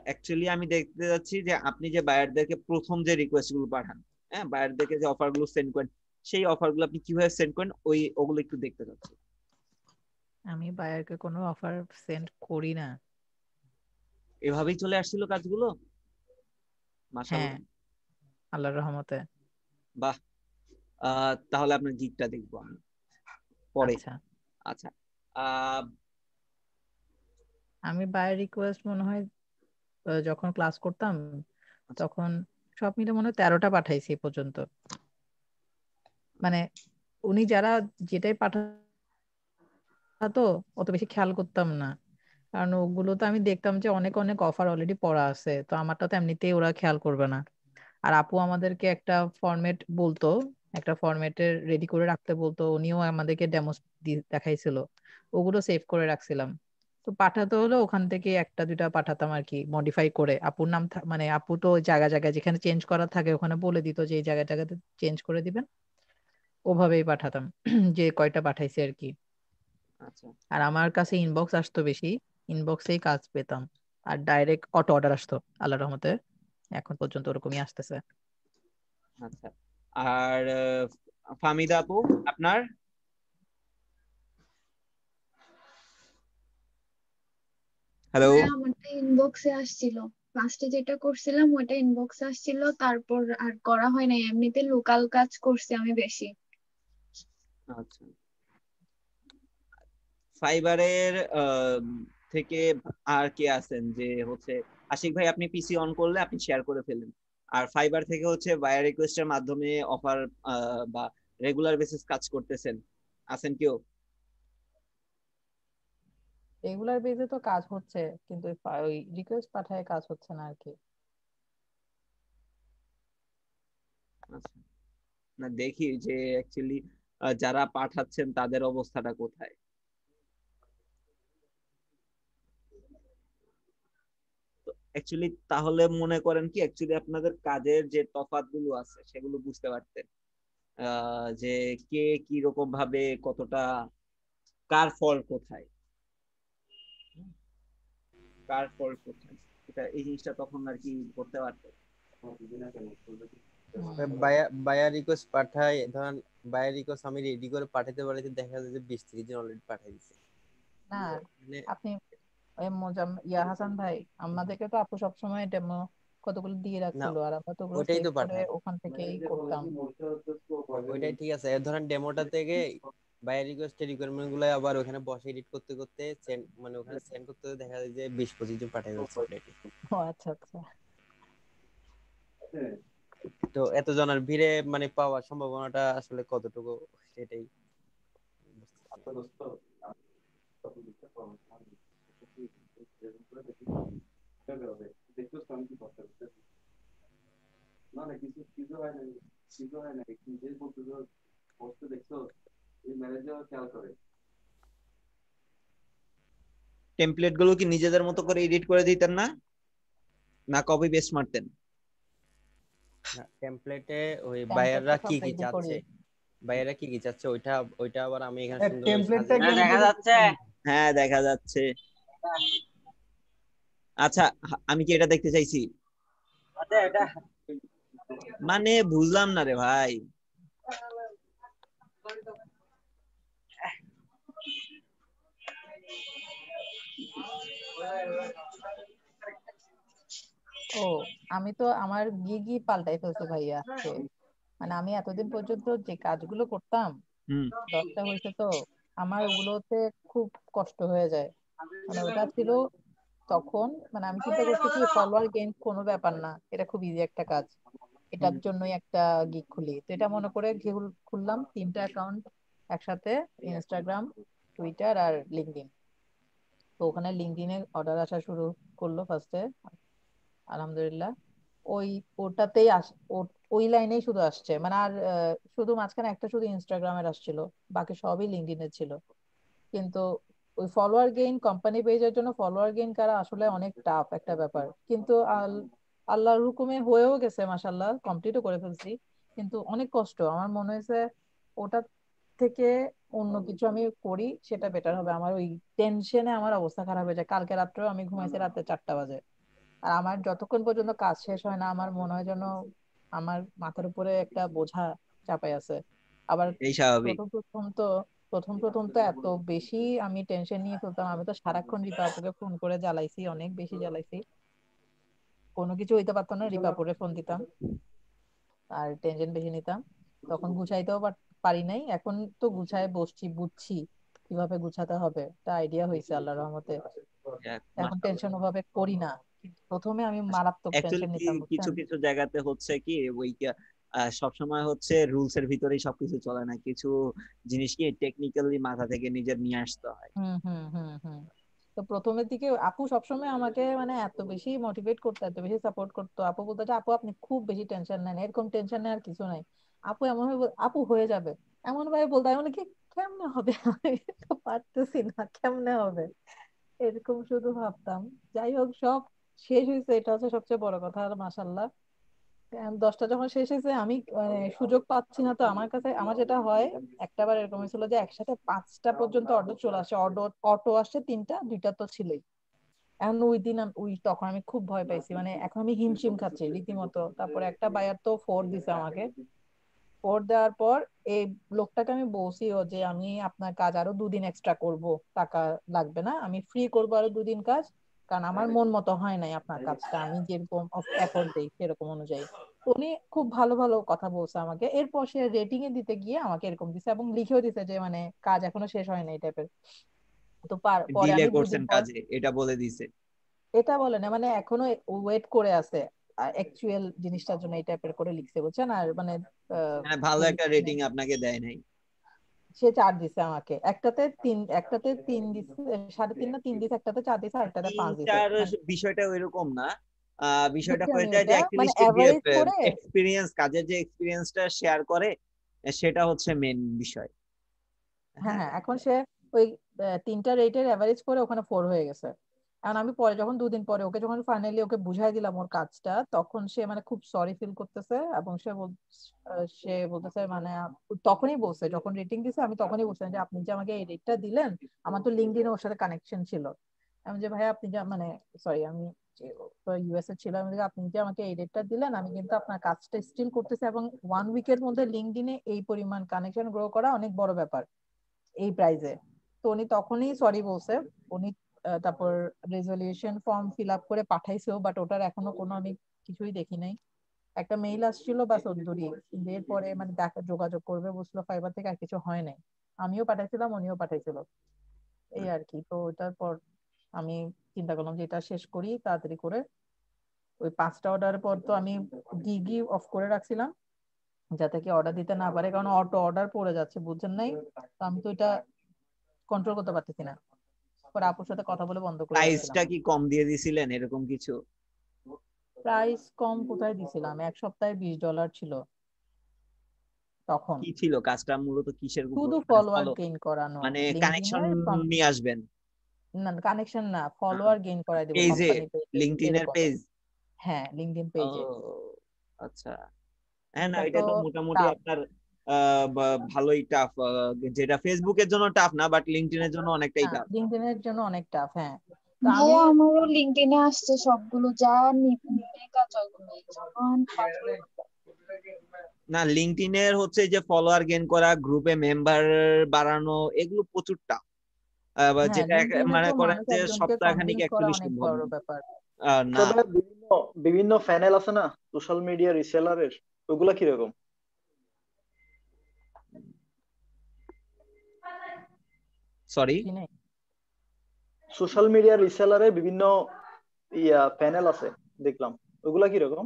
অ্যাকচুয়ালি আমি দেখতে যাচ্ছি যে আপনি যে বায়ারদেরকে প্রথম যে রিকোয়েস্ট গুলো পাঠান, হ্যাঁ বায়ারদেরকে যে অফার গুলো সেন্ড করেন, সেই অফার গুলো আপনি কিভাবে সেন্ড করেন ওগুলো একটু দেখতে যাচ্ছি। আমি বায়ারকে কোনো অফার সেন্ড করি না। এভাবেই চলে আসছিল কাজগুলো, হ্যাঁ মাশাআল্লাহ। আল্লাহর রহমতে। বাহ, তাহলে আপনার গিগটা দেখবো আমি পরে। আচ্ছা আচ্ছা আহ আমি বায়ার রিকোয়েস্ট মনে হয় যখন ক্লাস করতাম তখন সব মিলে মনে হয় 13টা পাঠাইছি এ পর্যন্ত। মানে উনি যারা যেটাই পাঠাতো অত বেশি খেয়াল করতাম না, কারণ ওগুলো তো আমি দেখতাম যে অনেক অনেক অফার অলরেডি পড়া আছে, তো আমারটা তো এমনিতেই ওরা খেয়াল করবে না। আর আপু আমাদেরকে একটা ফরম্যাট বলতো, একটা ফরম্যাটের রেডি করে রাখতে বলতো, উনিও আমাদেরকে ডেমো দেখাইছিল, ওগুলো সেভ করে রাখছিলাম। তো পাঠাতে হলে ওখান থেকে একটা দুইটা পাঠাতাম আর কি, মডিফাই করে। আপুর নাম মানে আপু তো জায়গা জায়গায় যেখানে চেঞ্জ করা থাকে ওখানে বলে দিত যে এই জায়গাটাতে চেঞ্জ করে দিবেন, ওভাবেই পাঠাতাম যে কয়টা পাঠাইছে আর কি। আচ্ছা আর আমার কাছে ইনবক্স আসতো বেশি, ইনবক্সেই কাজ পেতাম, আর ডাইরেক্ট অটো অর্ডার আসতো আল্লাহর রহমতে, এখন পর্যন্ত ওরকমই আসতেছে। আচ্ছা। আর ফাহমিদা আপু আপনার? হ্যালো। ভাই আমারটা ইনবক্সে আসছিল, ফার্স্টে যেটা করছিলাম ওটা ইনবক্সে আসছিল, তারপর আর করা হয় নাই, এমনিতে লোকাল কাজ করছি আমি বেশি। আচ্ছা, ফাইবারের থেকে আর কে আছেন যে হচ্ছে, আশিক ভাই আপনি পিসি অন করলে আপনি শেয়ার করে ফেলেন, আর ফাইবার থেকে হচ্ছে বায়ার রিকোয়েস্টের মাধ্যমে অফার বা রেগুলার বেসিস কাজ করতেছেন, আছেন কেউ? রেগুলার বেজে তো কাজ হচ্ছে, কিন্তু ওই রিকোয়েস্ট পাঠায় কাজ হচ্ছে না আর কি। আচ্ছা, না দেখি যে অ্যাকচুয়ালি যারা পাঠাচ্ছেন তাদের অবস্থাটা কোথায়। অ্যাকচুয়ালি তাহলে মনে করেন কি, অ্যাকচুয়ালি আপনাদের কাজের যে তফাৎ গুলো আছে সেগুলো বুঝতে পারতেন, যে কে কি রকম ভাবে কতটা, কার ফল কোথায়, কার ফল কোথায়, এটা এই জিনিসটা তখন আর কি করতে পারতেন। বায়ার রিকোয়েস্ট পাঠাই, ধরেন বায়ার রিকোয়েস্ট আমি রেডি করে পাঠাতে পাঠাতে দেখা যায় যে 20-30 জন অলরেডি পাঠিয়ে দিছে। না মানে আপনি ওই হাসান ভাই, আমাদেরকে তো আপু সবসময় ডেমো কতগুলো দিয়ে না, রাখছিল, আর আমরা তো ওগুলো ওইটাই সেভ তো করে পাঠায়, ওখান থেকেই করতাম। ওইটাই ঠিক আছে। ধরেন ডেমোটা থেকে বায়ার রিকোয়েস্টের রিকোয়ারমেন্ট গুলো আবার ওখানে বসে এডিট করতে করতে মানে ওখানে সেন্ড করতে দেখা যায় যে 20-25 জন পাঠিয়ে দিচ্ছে অলরেডি। ও আচ্ছা আচ্ছা। তো এত জনের ভিড়ে মানে পাওয়ার সম্ভাবনাটা আসলে কতটুকু, সেটাই টেমপ্লেট গুলো কি নিজেদের মতো করে এডিট করে দিতেন না, না কপি পেস্ট মারতেন? টেমপ্লেটে ওই টেমপ্লেটটা বায়াররা সব কি কি রেডি করি। চাচ্ছে ওইটা ওইটা আবার আমি এখানে সুন্দর করে টেমপ্লেটটা সাজিয়ে কি দেখা যাচ্ছে? হ্যাঁ দেখা যাচ্ছে। আচ্ছা আমি কি এটা দেখতে চাইছি? আচ্ছা এটা মানে বুঝলাম না রে ভাই। ও, আমি তো আমার গিগই পাল্টাই ফেলছি ভাইয়া আজকে। মানে আমি এতদিন পর্যন্ত যে কাজগুলো করতাম, হুম 10টা হয়েছে তো, আমার ওগুলোতে খুব কষ্ট হয়ে যায়। মানে ওটা ছিল তখন, মানে আমি চিন্তা করছি কি ফলোয়ার গেইন কোনো ব্যাপার না, এটা খুব ইজি একটা কাজ, এটার জন্যই একটা গিগ খুলি। তো এটা মনে করে খুললাম 3টা অ্যাকাউন্ট একসাথে, ইনস্টাগ্রাম, টুইটার আর লিঙ্কডইন। তো ওখানে লিঙ্কডইনে অর্ডার আসা শুরু করলো ফার্স্টে, আলহামদুলিল্লাহ। ওই ওটাতেই ওই লাইনেই শুধু আসছে, মানে আর শুধু মাঝখানে একটা শুধু ইনস্টাগ্রামের আসছিল, বাকি সবই লিঙ্কডইনের ছিল। কিন্তু ওই ফলোয়ার গেইন, কোম্পানি পেজের জন্য ফলোয়ার গেইন করা আসলে অনেক টাফ একটা ব্যাপার। কিন্তু আল্লাহর হুকুমে হয়েও গেছে, মাশাআল্লাহ, কমপ্লিটও করে ফেলছি। কিন্তু অনেক কষ্ট, আমার মনে হয়েছে ওটা থেকে অন্য কিছু আমি করি সেটা বেটার হবে। আমার ওই টেনশনে আমার অবস্থা খারাপ হয়ে যায়। কালকে রাত্রেও আমি ঘুমাইছি রাতে 4টা বাজে। আর আমার যতক্ষণ পর্যন্ত কাজ শেষ হয় না, আমার মনে হয় যেন আমার মাথার উপরে একটা বোঝা চাপাই আছে। আবার এই স্বাভাবিক। প্রথম প্রথম তো প্রথম প্রথম তো এত বেশি আমি টেনশন নিয়ে ফেলতাম, আমি তো সারাক্ষণ রিপা আপুকে ফোন করে জ্বালাইছি, অনেক বেশি জ্বালাইছি। কোনো কিছু হইতে পারতো না, রিপা আপুরে ফোন দিতাম আর টেনশন বেশি নিতাম। তখন গুছাইতেও পারি নাই, এখন তো গুছায় বসছি, বুঝছি কিভাবে গুছাতে হবে, তা আইডিয়া হয়েছে আল্লাহর রহমতে। এখন টেনশন ওভাবে করি না, কিন্তু প্রথমে আমি মারাত্মক অ্যাকচুয়ালি টেনশন কি নিতাম, কিছু বুঝছেন। কিছু জায়গাতে হচ্ছে কি ওই সবসময় হচ্ছে রুলস এর ভিতরেই সবকিছু চলে না, কিছু জিনিস কি টেকনিক্যালি মাথা থেকে নিজের নিয়ে আসতে হয়। হুম হুম হুম হুম। তো প্রথমের দিকে আপু সবসময় আমাকে মানে এত বেশি মোটিভেট করতো, এত বেশি সাপোর্ট করতো। আপু বলতো যে আপু আপনি খুব বেশি টেনশন নেন, এরকম টেনশন নেওয়ার কিছু নাই। আপু এমন ভাবে আপু হয়ে যাবে, এমন ভাবে বলতো। আমি বলি কি কেমনে হবে, আমি তো পারতেছি না, কেমনে হবে, এরকম শুধু ভাবতাম। যাই হোক, সব শেষ হয়েছে, এটা হচ্ছে সবচেয়ে বড় কথা। আর মাশাল্লাহ 10টা যখন শেষ হয়েছে, আমি মানে সুযোগ পাচ্ছি না। তো আমার কাছে আমার যেটা হয়, একটাবার এরকম হয়েছিল যে একসাথে 5টা পর্যন্ত অর্ডার চলে আসে, অটো আসছে 3টা, 2টা তো ছিলই। এখন ওই দিন ওই তখন আমি খুব ভয় পাইছি, মানে এখন আমি হিমশিম খাচ্ছি রীতিমতো। তারপরে একটা বায়ার তো 4 দিছে আমাকে। 4 দেওয়ার পর এই লোকটাকে আমি বলছি ও যে আমি আপনার কাজ আরো 2 দিন এক্সট্রা করব, টাকা লাগবে না, আমি ফ্রি করবো আরো 2 দিন কাজ, কারণ আমার মন মতো হয় নাই আপনার কাজটা, আমি যেরকম এফোর্ট দেই সেরকম অনুযায়ী। উনি খুব ভালো ভালো কথা বলছে আমাকে। এরপর সে রেটিং এ দিতে গিয়ে আমাকে এরকম দিছে এবং লিখেও দিছে যে মানে কাজ এখনো শেষ হয় না এই টাইপের। তো পরে ডিলে আমি 2 দিন করছেন পর, কাজে এটা বলে দিছে। এটা বলে না, মানে এখনো ওয়েট করে আছে অ্যাকচুয়াল জিনিসটার জন্য, এই টাইপের করে লিখছে, বুঝছেন। আর মানে মানে ভালো একটা মানে রেটিং আপনাকে দেয় নাই। সে 4 দিছে আমাকে, একটাতে 3 দিছে, 3.5 না 3 দিছে, একটাতে 4 দিছে, আরেকটাতে 5 দিছে। তিনটার মানে বিষয়টা ওইরকম না। বিষয়টা বুঝছি হয়ে আমি যায় যে ওটা, মানে অ্যাটলিস্ট এভারেজ করে। এক্সপিরিয়েন্স, কাজের যে এক্সপিরিয়েন্সটা শেয়ার করে সেটা হচ্ছে মেন বিষয়। হ্যাঁ হ্যাঁ, এখন সে ওই 3টা রেটের এভারেজ করে ওখানে 4 হয়ে গেছে। এখন আমি পরে যখন 2 দিন পরে ওকে যখন ফাইনালি ওকে বুঝাই দিলাম ওর কাজটা, তখন সে মানে খুব সরি ফিল করতেছে এবং সে বলতেছে মানে তখনই বলছে, যখন রেটিং দিছে আমি তখনই বলছিলাম যে আপনি যে আমাকে এই রেটটা দিলেন, আমার তো লিঙ্কডইনে ওর সাথে কানেকশন ছিল। আমি যে ভাইয়া আপনি যে মানে সরি আমি ইউএস এ ছিলাম, আমি যে আপনি যে আমাকে এই রেটটা দিলেন, আমি কিন্তু আপনার কাজটা স্টিল করতেছি এবং 1 উইকের মধ্যে লিঙ্কডইনে এই পরিমাণ কানেকশন গ্রো করা অনেক বড় ব্যাপার এই প্রাইজে। তো উনি তখনই সরি বলছে। উনি তারপর রেজলিউশন ফর্ম ফিল আপ করে পাঠাইছেও, বাট ওটার এখনো কোনো আমি কিছুই দেখি নাই। একটা মেইল আসছিল বা সদ্দুরি, কিন্তু এরপরে মানে যোগাযোগ করবে বলছিল ফাইবার থেকে, আর কিছু হয় নাই। আমিও পাঠাইছিলাম, উনিও পাঠাইছিল, এই আর কি। তো ওটার পর আমি চিন্তা করলাম যে এটা শেষ করি তাড়াতাড়ি করে। ওই 5টা অর্ডারের পর তো আমি গিগই অফ করে রাখছিলাম, যাতে কি অর্ডার দিতে না পারে, কারণ অটো অর্ডার পড়ে যাচ্ছে, বুঝছেন নাই। তো আমি তো এটা কন্ট্রোল করতে পারতেছি না। পরে আপুর সাথে কথা বলে বন্ধ করে রাখছিলাম। প্রাইসটা কি কম দিয়ে দিছিলেন এরকম কিছু? প্রাইস কম কোথায় দিছিলাম, 1 সপ্তাহে $20 ছিল তখন। কি ছিল কাজটা মূলত কিসের উপর, শুধু মানে ফলোয়ার ফলো গেইন করানো মানে কানেকশন লিঙ্কডইনে। নিয়ে আসবেন? না কানেকশন না, ফলোয়ার গেইন করাই দিব পেজে, কোম্পানি পেজে লিঙ্কডইনের এরকম। পেজ। হ্যাঁ লিংকডইন পেজে। আচ্ছা, হ্যাঁ না, এটা এটা তো তো মোটামুটি টাফ। আপনার ভালোই টাফ, যেটা ফেসবুকের জন্য টাফ না, বাট লিঙ্কডইনের জন্য অনেকটাই হ্যাঁ টাফ। লিংকডইনের জন্য অনেক টাফ। হ্যাঁ তো আমি ভাইয়া আমারও লিঙ্কডইনে আসছে সবগুলো, যা নিবে কাজ ওইগুলো, এই জন্য আমি পাঠাই। না, লিঙ্কডইনের হচ্ছে যে ফলোয়ার গেইন করা, গ্রুপে মেম্বার বাড়ানো, এগুলো প্রচুর টাফ। হ্যাঁ যেটা লিংকডইনে মানে তো করেন মানুষ যে একজনকে সপ্তাহখানিক কনভিন্স করা অ্যাকচুয়ালি অনেক সম্ভব বড় না। ব্যাপার। না, তবে বিভিন্ন বিভিন্ন প্যানেল আছে না সোশ্যাল মিডিয়া রিসেলারের, ওগুলা কিরকম? সরি, কি নেই? সোশ্যাল মিডিয়া রিসেলারে বিভিন্ন প্যানেল আছে দেখলাম, ওগুলা কিরকম?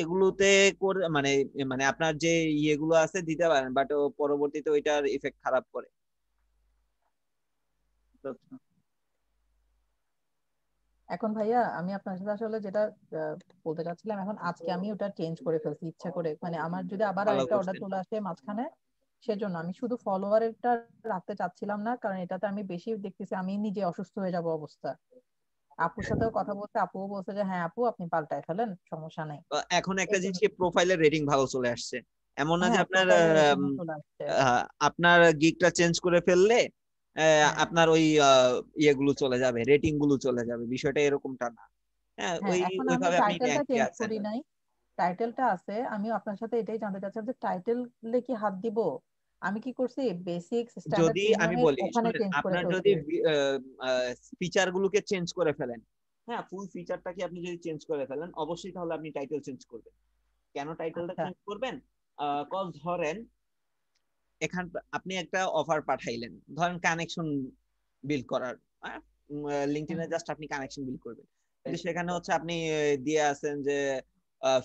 এগুলোতে করে মানে মানে আপনার যে ইয়েগুলো আছে দিতে পারেন, বাট পরবর্তীতে ওইটার ইফেক্ট খারাপ করে। এখন ভাইয়া আমি আপনার সাথে আসলে যেটা বলতে চাচ্ছিলাম, এখন আজকে আমি ওটা চেঞ্জ করে ফেলছি ইচ্ছা করে, মানে আমার যদি আবার ভালো আরেকটা অর্ডার করছেন। চলে আসে মাঝখানে, সেজন্য আমি শুধু ফলোয়ারেরটা রাখতে চাচ্ছিলাম না, কারণ এটাতে আমি বেশি দেখতেছি আমি নিজে অসুস্থ হয়ে যাব অবস্থা। আপুর সাথেও কথা বলতে, আপুও বলছে যে হ্যাঁ আপু আপনি পাল্টায় ফেলেন, সমস্যা নাই। এখন একটা এই জিনিস জন্য কি, প্রোফাইলের রেটিং ভালো চলে আসছে। এমন না যে হ্যাঁ আপনার প্রোফাইলের রেটিং চলে আসছে। আপনার গিগটা চেঞ্জ করে ফেললে হ্যাঁ আপনার ওই ইয়েগুলো চলে যাবে, রেটিং গুলো চলে যাবে, বিষয়টা এরকমটা না। হ্যাঁ, হ্যাঁ ওই এখন আমি ওইভাবে আপনি টাইটেলটা র্যাঙ্কে চেঞ্জ আছেন। করি নাই, টাইটেলটা আছে। আমি আপনার সাথে এটাই জানতে চাচ্ছিলাম যে টাইটেলে কি হাত দিব? আমি কি করছি, বেসিক স্ট্যান্ডার্ড যদি আমি প্রিমিয়ামের বলি ওখানে শুনেন, চেঞ্জ করে আপনার যদি ফেলছি। ফিচার গুলোকে চেঞ্জ করে ফেলেন, হ্যাঁ ফুল ফিচারটাকে আপনি যদি চেঞ্জ করে ফেলেন, অবশ্যই তাহলে আপনি টাইটেল চেঞ্জ করবেন। কেন টাইটেলটা আচ্ছা চেঞ্জ করবেন? কজ ধরেন এখান আপনি একটা অফার পাঠাইলেন, ধরেন কানেকশন বিল্ড করার, লিঙ্কডইনে জাস্ট আপনি কানেকশন বিল্ড করবেন, কিন্তু সেখানে হচ্ছে আপনি দিয়ে আছেন যে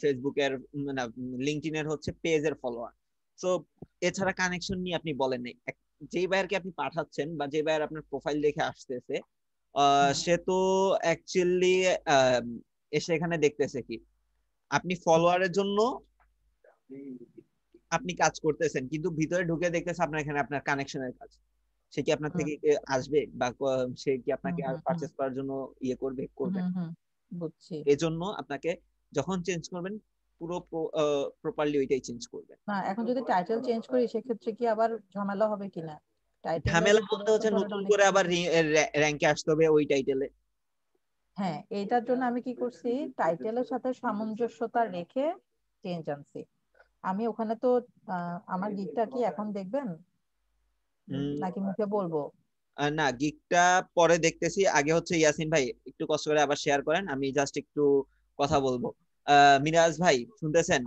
ফেসবুকের না, লিঙ্কডইনের হচ্ছে পেজের ফলোয়ার। সো এছাড়া কানেকশন নিয়ে আপনি বলেন নাই। যেই বায়ারকে আপনি পাঠাচ্ছেন বা যে বায়ার আপনার প্রোফাইল দেখে আসতেছে, সে তো অ্যাকচুয়ালি এসে এখানে দেখতেছে কি, আপনি ফলোয়ারের জন্য আপনি কাজ করতেছেন, কিন্তু ভিতরে ঢুকে দেখতেছে আপনার এখানে আপনার কানেকশনের কাজ। সে কি আপনার থেকে আসবে, বা সে কি আপনাকে আর পারচেজ করার জন্য ইয়ে করবে? করবে না। বুঝছি। এজন্য আপনাকে যখন চেঞ্জ করবেন পুরো প্রপারলি ওইটাই চেঞ্জ করবেন। না এখন যদি টাইটেল চেঞ্জ করি সেক্ষেত্রে কি আবার ঝামেলা হবে কিনা? টাইটেলের ঝামেলা উপরে বলতে তো হচ্ছে ধরেন নতুন অনেক করে কিছু। আবার র্যাঙ্কে আসতে হবে ওই টাইটেলে। হ্যাঁ এইটার জন্য আমি কি করছি, টাইটেলের সাথে সামঞ্জস্যতা রেখে চেঞ্জ আনছি। আমি ওখানে তো আমার গিগটা কি এখন দেখবেন নাকি মুখে বলবো? না, গিগটা পরে দেখতেছি, আগে হচ্ছে ইয়াসিন ভাই একটু কষ্ট করে আবার শেয়ার করেন, আমি জাস্ট একটু কথা বলবো। মিরাজ ভাই শুনতেছেন?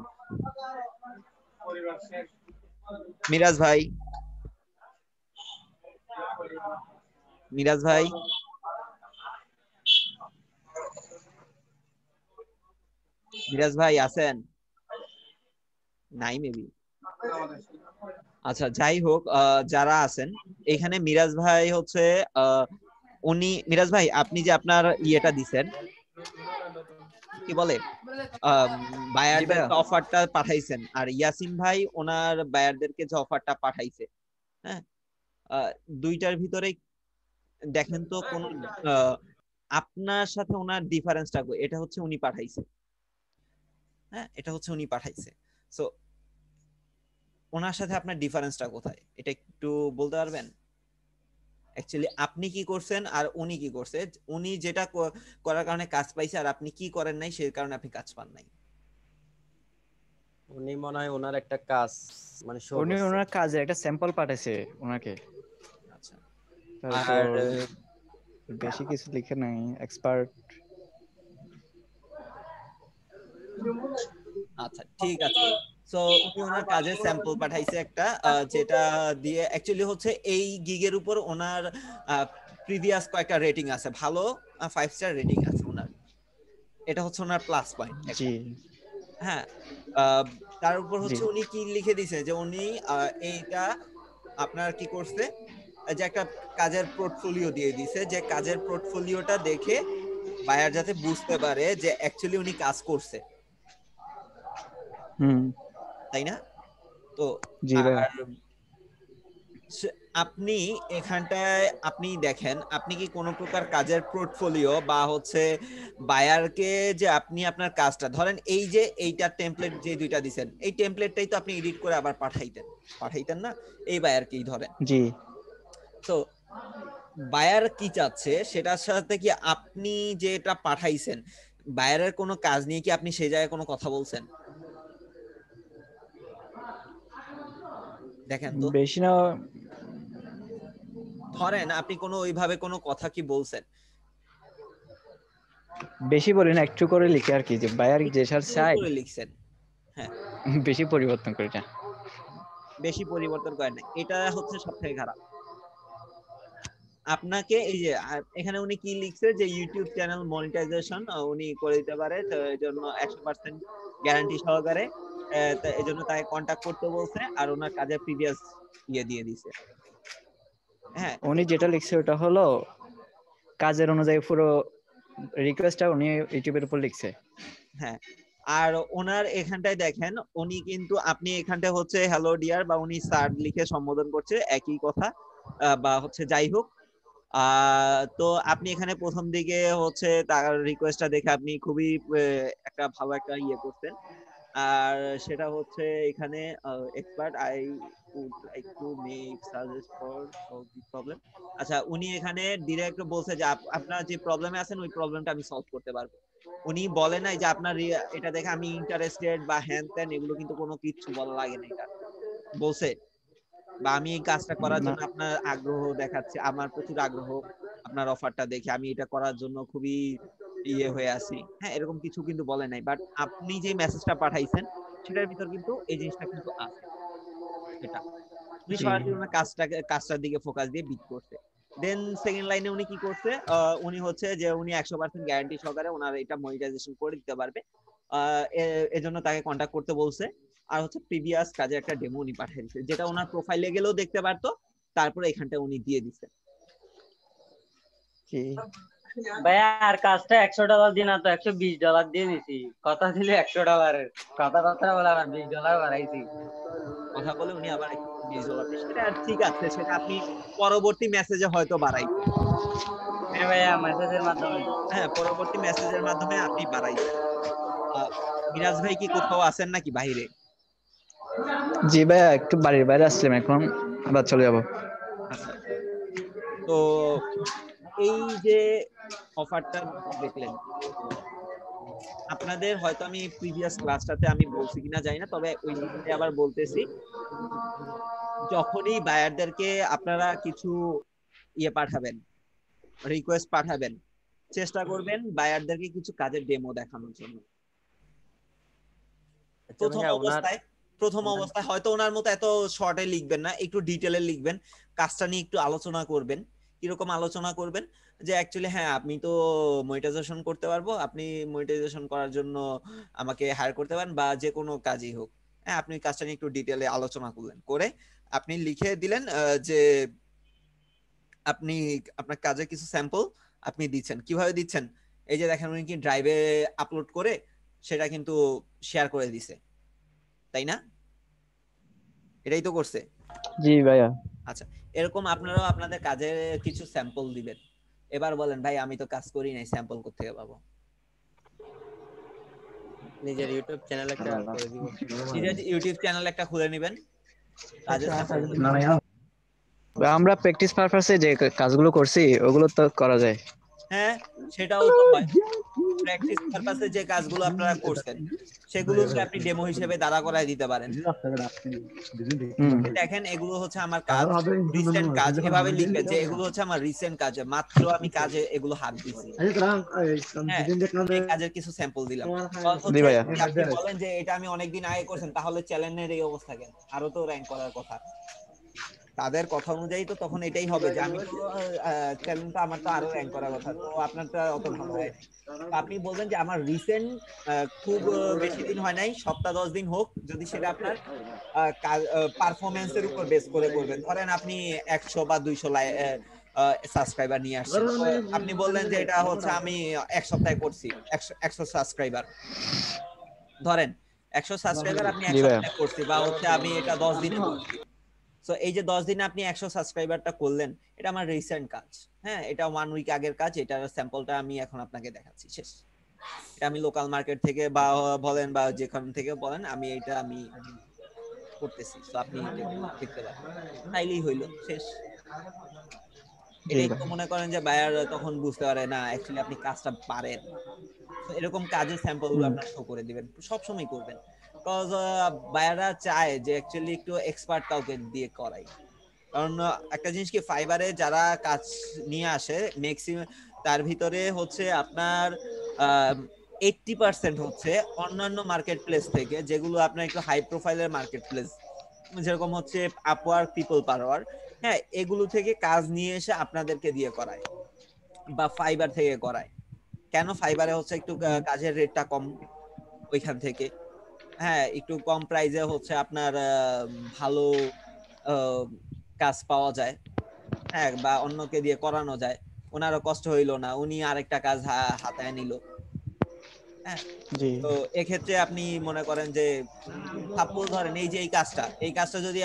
মিরাজ ভাই, মিরাজ ভাই, মিরাজ ভাই আছেন? নাই মেবি। আচ্ছা যাই হোক, যারা আছেন এখানে, মিরাজ ভাই হচ্ছে উনি, মিরাজ ভাই আপনি যে আপনার ইয়েটা দিছেন, কি বলে, জি ভাইয়া। বায়ারদেরকে অফারটা পাঠাইছেন, আর ইয়াসিন ভাই ওনার বায়ারদেরকে যে অফারটা পাঠাইছে, হ্যাঁ, দুইটার ভিতরে দেখেন তো কোন আপনার সাথে ওনার ডিফারেন্সটা, এটা হচ্ছে উনি পাঠাইছে, হ্যাঁ এটা হচ্ছে উনি পাঠাইছে। সো ওনার সাথে আপনার ডিফারেন্সটা কোথায়, এটা একটু বলতে পারবেন? অ্যাকচুয়ালি আপনি কি করছেন আর উনি কি করছে? উনি যেটা করার কারণে কাজ পাইছে, আর আপনি কি করেন নাই সেই কারণে আপনি কাজ পান নাই। উনি মনে হয় ওনার একটা কাজ মানে শো উনি করছে। ওনার কাজে একটা স্যাম্পল পাঠাইছে ওনাকে। আচ্ছা, তারপর আর বেশি কিছু লিখে নাই, এক্সপার্ট। আচ্ছা ঠিক আছে। সো উনি ওনার কাজের স্যাম্পল পাঠাইছে একটা, যেটা দিয়ে অ্যাকচুয়ালি হচ্ছে এই গিগের উপর ওনার প্রিভিয়াস কয়েকটা রেটিং আছে, ভালো 5 স্টার রেটিং আছে ওনার, এটা হচ্ছে ওনার প্লাস পয়েন্ট জি হ্যাঁ। তার উপর জি হচ্ছে উনি কি লিখে দিছে যে উনি এইটা আপনার কি করছে, যে একটা কাজের পোর্টফোলিও দিয়ে দিছে, যে কাজের পোর্টফোলিওটা দেখে বায়ার যাতে বুঝতে পারে যে অ্যাকচুয়ালি উনি কাজ করছে, তাই না? তো জি ভাই। আর আপনি এখানটায় আপনি দেখেন আপনি কি কোনো প্রকার কাজের পোর্টফোলিও বা হচ্ছে বায়ারকে যে আপনি আপনার কাজটা ধরেন এই যে এইটার টেমপ্লেট যে দুইটা দিবেন এই টেমপ্লেটটাই তো আপনি এডিট করে আবার পাঠাইতেন না এই বায়ারকেই ধরেন জি তো বায়ার কি চাচ্ছে সেটার সাথে কি আপনি যেটা পাঠাইছেন বায়ারের কোনো কাজ নিয়ে কি আপনি সেই জায়গায় কোনো কথা বলছেন দেখেন তো বেশি না ধরেন আপনি কোনো ওইভাবে কোনো কথা কি বলছেন বেশি বলি না একটু করে লিখে আর কি যে বায়ার যে সার চাই করে লিখছেন হ্যাঁ বেশি পরিবর্তন করি না বেশি পরিবর্তন করেন না এটা হচ্ছে সবথেকে খারাপ আপনাকে এই যে এখানে উনি কি লিখছে যে ইউটিউব চ্যানেল মনিটাইজেশন উনি করে দিতে পারে তো এর জন্য 100% গ্যারান্টি সহকারে এই জন্য তাকে কন্টাক্ট করতে বলছে আর ওনার কাজের প্রিভিয়াস দিয়ে দিয়েছে হ্যাঁ উনি যেটা লিখছে ওটা হলো কাজের অনুযায়ী পুরো রিকোয়েস্টটা উনি ইউটিউবের উপর লিখছে হ্যাঁ আর ওনার এখানটায় দেখেন উনি কিন্তু আপনি এখানটায় হচ্ছে হ্যালো ডিয়ার বা উনি স্যার লিখে সম্বোধন করছে একই কথা বা হচ্ছে যাই হোক তো আপনি এখানে প্রথম দিকে হচ্ছে তার রিকোয়েস্টটা দেখে আপনি খুবই একটা ভালো একটা ইয়ে করতেন আর সেটা হচ্ছে এখানে expert I would like to make suggest for solve this problem আচ্ছা উনি এখানে ডিরেক্ট বলছে যে আপনারা যে প্রবলেমে আছেন ওই প্রবলেমটা আমি সলভ করতে পারবো উনি বলে নাই যে আপনার এটা দেখে আমি ইন্টারেস্টেড বা হ্যান ত্যান এগুলো কিন্তু কোনো কিছু বলা লাগে না এটা বলছে বা আমি এই কাজটা করার জন্য আপনার আগ্রহ দেখাচ্ছে আমার প্রচুর আগ্রহ আপনার অফারটা দেখে আমি এটা করার জন্য খুবই ইয়ে হয়ে আছি হ্যাঁ এরকম কিছু কিন্তু বলে নাই বাট আপনি যে মেসেজটা পাঠাইছেন সেটার ভিতর কিন্তু এই জিনিসটা কিন্তু আছে এটা উনি সরাসরি ওনার কাজটার দিকে ফোকাস দিয়ে বিট করছে দেন সেকেন্ড লাইনে উনি কি করছে উনি হচ্ছে যে উনি 100% গ্যারান্টি সহকারে ওনার এটা মনিটাইজেশন করে দিতে পারবে এজন্য তাকে কন্টাক্ট করতে বলছে আর হচ্ছে প্রিভিয়াস কাজে একটা ডেমো উনি পাঠিয়ে দিয়েছে যেটা ওনার প্রোফাইলে গেলেও দেখতে পারতো তারপরে এখানটা উনি দিয়ে দিছে ভাইয়া আর কাজটা $100 দিন না তো $120 দিয়ে নিছি কথা ছিল $100 কথা বলে আবার $20 বাড়াইছি কথা বলে উনি আবার $20 সেটা ঠিক আছে সেটা আপনি পরবর্তী মেসেজে হয়তো বাড়াইবেন হ্যাঁ ভাইয়া মেসেজের মাধ্যমে হ্যাঁ পরবর্তী মেসেজের মাধ্যমে আপনি বাড়াইবেন মিরাজ ভাই কি কোথাও আছেন নাকি বাইরে জি ভাইয়া একটু বাড়ির বাইরে আসলাম এখন আবার চলে যাব আচ্ছা তো এই যে অফারটা দেখলেন আপনাদের হয়তো আমি প্রিভিয়াস ক্লাসটাতে আমি বলছি কিনা জানি না তবে ওই নিয়ে আবার বলতেছি যখনই বায়ারদেরকে আপনারা কিছু ইয়ে পাঠাবেন রিকোয়েস্ট পাঠাবেন চেষ্টা করবেন বায়ারদেরকে কিছু কাজের ডেমো দেখানোর জন্য প্রথম অবস্থায় হয়তো ওনার মতো এত শর্টে লিখবেন না একটু ডিটেলে লিখবেন কাজটা নিয়ে একটু আলোচনা করবেন কিরকম আলোচনা করবেন যে অ্যাকচুয়ালি হ্যাঁ আপনি তো মনিটাইজেশন করতে পারবো আপনি মনিটাইজেশন করার জন্য আমাকে হায়ার করতে পারেন বা যে কোনো কাজই হোক হ্যাঁ আপনি কাজটা নিয়ে একটু ডিটেলে আলোচনা করলেন করে আপনি লিখে দিলেন যে আপনি আপনার কাজের কিছু স্যাম্পল আপনি দিচ্ছেন কিভাবে দিচ্ছেন এই যে দেখেন উনি কি ড্রাইভে আপলোড করে সেটা কিন্তু শেয়ার করে দিছে তাই না এটাই তো করছে জি ভাইয়া আচ্ছা এরকম আপনারাও আপনাদের কাজের কিছু স্যাম্পল দিবেন এবার বলেন ভাই আমি তো কাজ করি নাই স্যাম্পল কোথা থেকে পাবো নিজের ইউটিউব চ্যানেল একটা করে দিব নিজের ইউটিউব চ্যানেল একটা খুলে নেবেন কাজের আমরা প্র্যাকটিস পারপাসে যে কাজগুলো করছি ওগুলো তো করা যায় হ্যাঁ সেটাও তো হয় প্র্যাকটিস পারপাসে যে কাজগুলো আপনারা করছেন সেগুলোকে আপনি ডেমো হিসেবে দাঁড়া করায় দিতে পারেন দেখেন এগুলো হচ্ছে আমার কাজ রিসেন্ট কাজ এভাবে লিখবেন যে এগুলো হচ্ছে আমার রিসেন্ট কাজ মাত্র আমি কাজে এগুলো হাত দিছি কাজের কিছু স্যাম্পল দিলাম আপনি বলেন যে এটা আমি অনেকদিন আগে করছেন তাহলে চ্যানেলের এই অবস্থা কেন আরো তো র্যাঙ্ক করার কথা তাদের কথা অনুযায়ী তো তখন এটাই হবে যে আমি তো চ্যানেলটা আমার তো আরো র্যাঙ্ক করার কথা তো আপনারটা অত ভালো হয় আপনি বলবেন যে আমার রিসেন্ট খুব বেশি দিন হয় নাই সপ্তাহ 10 দিন হোক যদি সেটা আপনার পারফরম্যান্সের উপর বেস করে করবেন ধরেন আপনি 100 বা 200 সাবস্ক্রাইবার নিয়ে আসছেন আপনি বললেন যে এটা হচ্ছে আমি এক সপ্তাহে করছি 100 সাবস্ক্রাইবার ধরেন 100 সাবস্ক্রাইবার আপনি এক সপ্তাহে করছি বা হচ্ছে আমি এটা 10 দিনে করছি সো এই যে 10 দিনে আপনি 100 সাবস্ক্রাইবারটা করলেন, এটা আমার রিসেন্ট কাজ। হ্যাঁ, এটা 1 উইক আগের কাজ। এটার স্যাম্পলটা আমি এখন আপনাকে দেখাচ্ছি। শেষ। এটা আমি লোকাল মার্কেট থেকে বা বলেন বা যেখান থেকে বলেন, আমি করতেছি। সো আপনি এটা একটু দেখতে পারেন, তাইলেই হইলো। শেষ। এটাই তো মনে করেন যে বায়ার তখন বুঝতে পারে না অ্যাকচুয়ালি আপনি কাজটা পারেন। তো এরকম কাজের স্যাম্পল গুলো আপনার শো করে দিবেন, সব সময় করবেন। কজ বায়াররা চায় যে অ্যাকচুয়ালি একটু এক্সপার্ট কাউকে দিয়ে করাই। কারণ একটা জিনিস কি, ফাইবারে যারা কাজ নিয়ে আসে ম্যাক্সিমাম তার ভিতরে হচ্ছে আপনার 80% হচ্ছে অন্যান্য মার্কেট প্লেস থেকে, যেগুলো আপনার একটু হাই প্রোফাইলের মার্কেট প্লেস, যেরকম হচ্ছে আপওয়ার্ক, পিপল পাওয়ার, হ্যাঁ, এগুলো থেকে কাজ নিয়ে এসে আপনাদেরকে দিয়ে করায় বা ফাইবার থেকে করায়। কেন? ফাইবারে হচ্ছে একটু কাজের রেটটা কম ওইখান থেকে, হ্যাঁ, একটু কম প্রাইসে হচ্ছে আপনার ভালো কাজ পাওয়া যায়, হ্যাঁ, বা অন্যকে দিয়ে করানো যায়। ওনারও কষ্ট হইলো না, উনি আরেকটা কাজ হাতায় নিল। হ্যাঁ, তো এক্ষেত্রে আপনি মনে করেন যে সাপোজ ধরেন এই যে এই কাজটা যদি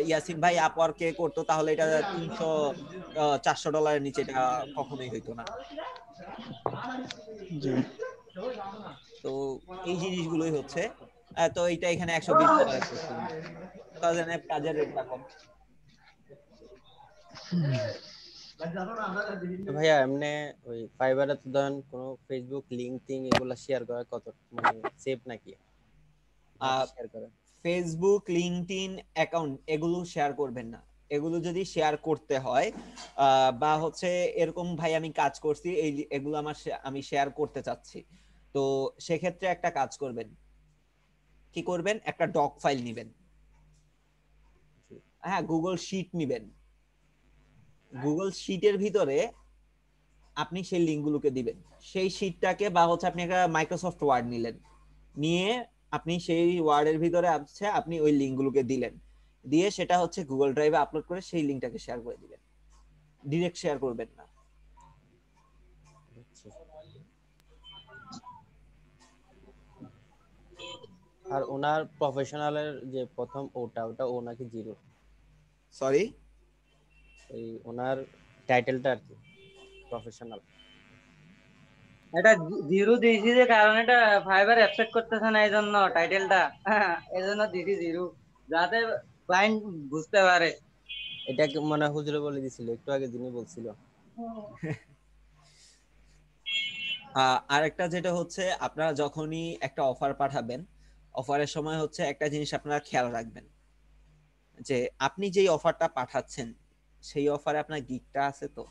ইয়াসিন ভাই আপওয়ার্কে করতো, তাহলে এটা $300-400 নিচে এটা কখনোই হইতো না। তো এই জিনিসগুলোই হচ্ছে। তো এইটা এখানে $120 করতে কাজের রেটটা কম। ভাইয়া এমনি ওই ফাইবারে তো ধরেন কোনো ফেসবুক লিঙ্কডিন এগুলা শেয়ার করা কত মানে সেফ নাকি? শেয়ার করা ফেসবুক, লিঙ্কডইন অ্যাকাউন্ট এগুলো শেয়ার করবেন না। এগুলো যদি শেয়ার করতে হয় বা হচ্ছে এরকম ভাই আমি কাজ করছি, এগুলো আমি শেয়ার করতে চাচ্ছি, তো সেক্ষেত্রে একটা কাজ করবেন। কি করবেন? একটা ডক ফাইল নিবেন, হ্যাঁ, গুগল শিট নিবেন। গুগল শিটের ভিতরে আপনি সেই লিঙ্কগুলোকে দিবেন। সেই শিটটাকে বা হচ্ছে আপনি একটা মাইক্রোসফট ওয়ার্ড নিলেন, নিয়ে আপনি সেই ওয়ার্ডের ভিতরে আপনি ওই লিঙ্কগুলোকে দিলেন, দিয়ে সেটা হচ্ছে গুগল ড্রাইভে আপলোড করে সেই লিঙ্কটাকে শেয়ার করে দিবেন। ডিরেক্ট শেয়ার করবেন না। আর ওনার প্রফেশনালের যে প্রথম ওটা ও নাকি 0? সরি, এই ওনার টাইটেলটা আর কি প্রফেশনাল। এটা 0 দিয়েছি যে কারণ এটা ফাইবার অ্যাকসেপ্ট করতেছে না, এই জন্য টাইটেলটা এই জন্য দিয়েছি 0, যাতে ক্লায়েন্ট বুঝতে পারে। এটা কি মনে হুজুরে বলে দিছিল একটু আগে, যিনি বলছিল। আরেকটা যেটা হচ্ছে, আপনারা যখনই একটা অফার পাঠাবেন, অফারের সময় হচ্ছে একটা জিনিস আপনারা খেয়াল রাখবেন, যে আপনি যেই অফারটা পাঠাচ্ছেন সেই অফারে আপনার গিগটা আছে তো,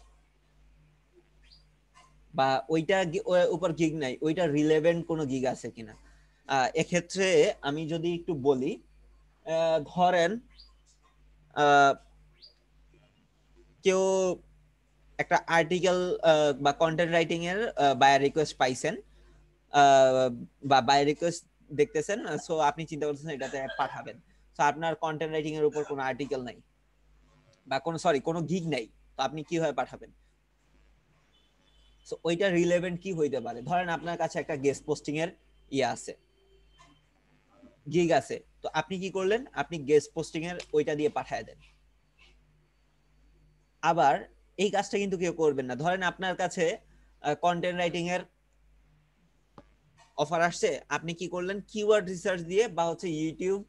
বা ওইটা উপর গিগ নাই, ওইটা রিলেভেন্ট কোনো গিগ আছে কিনা। এক্ষেত্রে আমি যদি একটু বলি, ধরেন কেউ একটা আর্টিকেল বা কন্টেন্ট রাইটিং এর বায়ার রিকোয়েস্ট পাইছেন, বা বায়ার রিকোয়েস্ট দেখতেছেন, সো আপনি চিন্তা করতেছেন এটাতে পাঠাবেন। সো আপনার কন্টেন্ট রাইটিং এর উপর কোনো আর্টিকেল নাই বা কোনো গিগ নাই, তো আপনি কিভাবে পাঠাবেন? সো ওইটা রিলেভেন্ট কি হইতে পারে? ধরেন আপনার কাছে একটা গেস্ট পোস্টিং এর আছে, গিগ আছে, তো আপনি কি করলেন? আপনি গেস্ট পোস্টিং এর ওইটা দিয়ে পাঠায় দেন। আবার এই কাজটা কিন্তু কেউ করবেন না। ধরেন আপনার কাছে কন্টেন্ট রাইটিং এর অফার আসছে, আপনি কি করলেন? কিওয়ার্ড রিসার্চ দিয়ে বা হচ্ছে ইউটিউব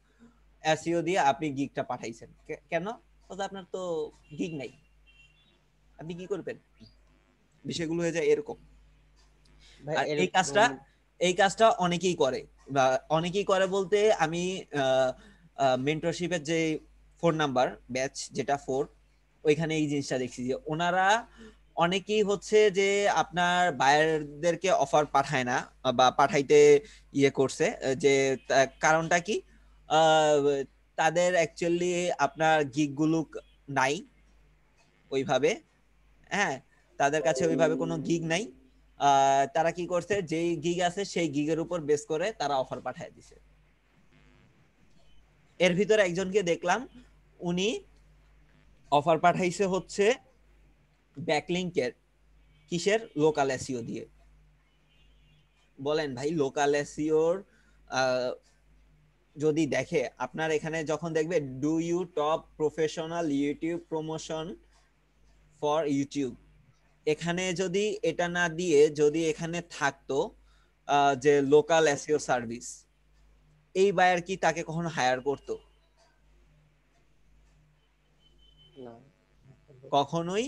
এসইও দিয়ে আপনি গিগটা পাঠাইছেন। কেন? আপনার তো গিগ নাই, আপনি কি করবেন? বিষয়গুলো হয়ে যায় এরকম। আর এই কাজটা অনেকেই করে, বা অনেকেই করে বলতে আমি মেন্টরশিপের যে 4 নাম্বার ব্যাচ, যেটা 4, ওইখানে এই জিনিসটা দেখছি যে ওনারা অনেকেই হচ্ছে যে আপনার বায়ারদেরকে অফার পাঠায় না বা পাঠাইতে করছে, যে কারণটা কি, তাদের অ্যাকচুয়ালি আপনার গিগগুলো নাই ওইভাবে, হ্যাঁ, তাদের কাছে ওইভাবে কোনো গিগ নাই। তারা কি করছে, যেই গিগ আছে সেই গিগের উপর বেস করে তারা অফার পাঠায় দিছে। এর ভিতরে একজনকে দেখলাম, উনি অফার পাঠাইছে হচ্ছে ব্যাকলিংকের, কিসের? লোকাল এসইও দিয়ে। বলেন ভাই, লোকাল এসইওর যদি দেখে আপনার এখানে যখন দেখবে do you top professional YouTube promotion for YouTube, এখানে যদি এটা না দিয়ে যদি এখানে থাকতো যে লোকাল এসইও সার্ভিস, এই বায়ার কি তাকে কখনো হায়ার করতো? কখনোই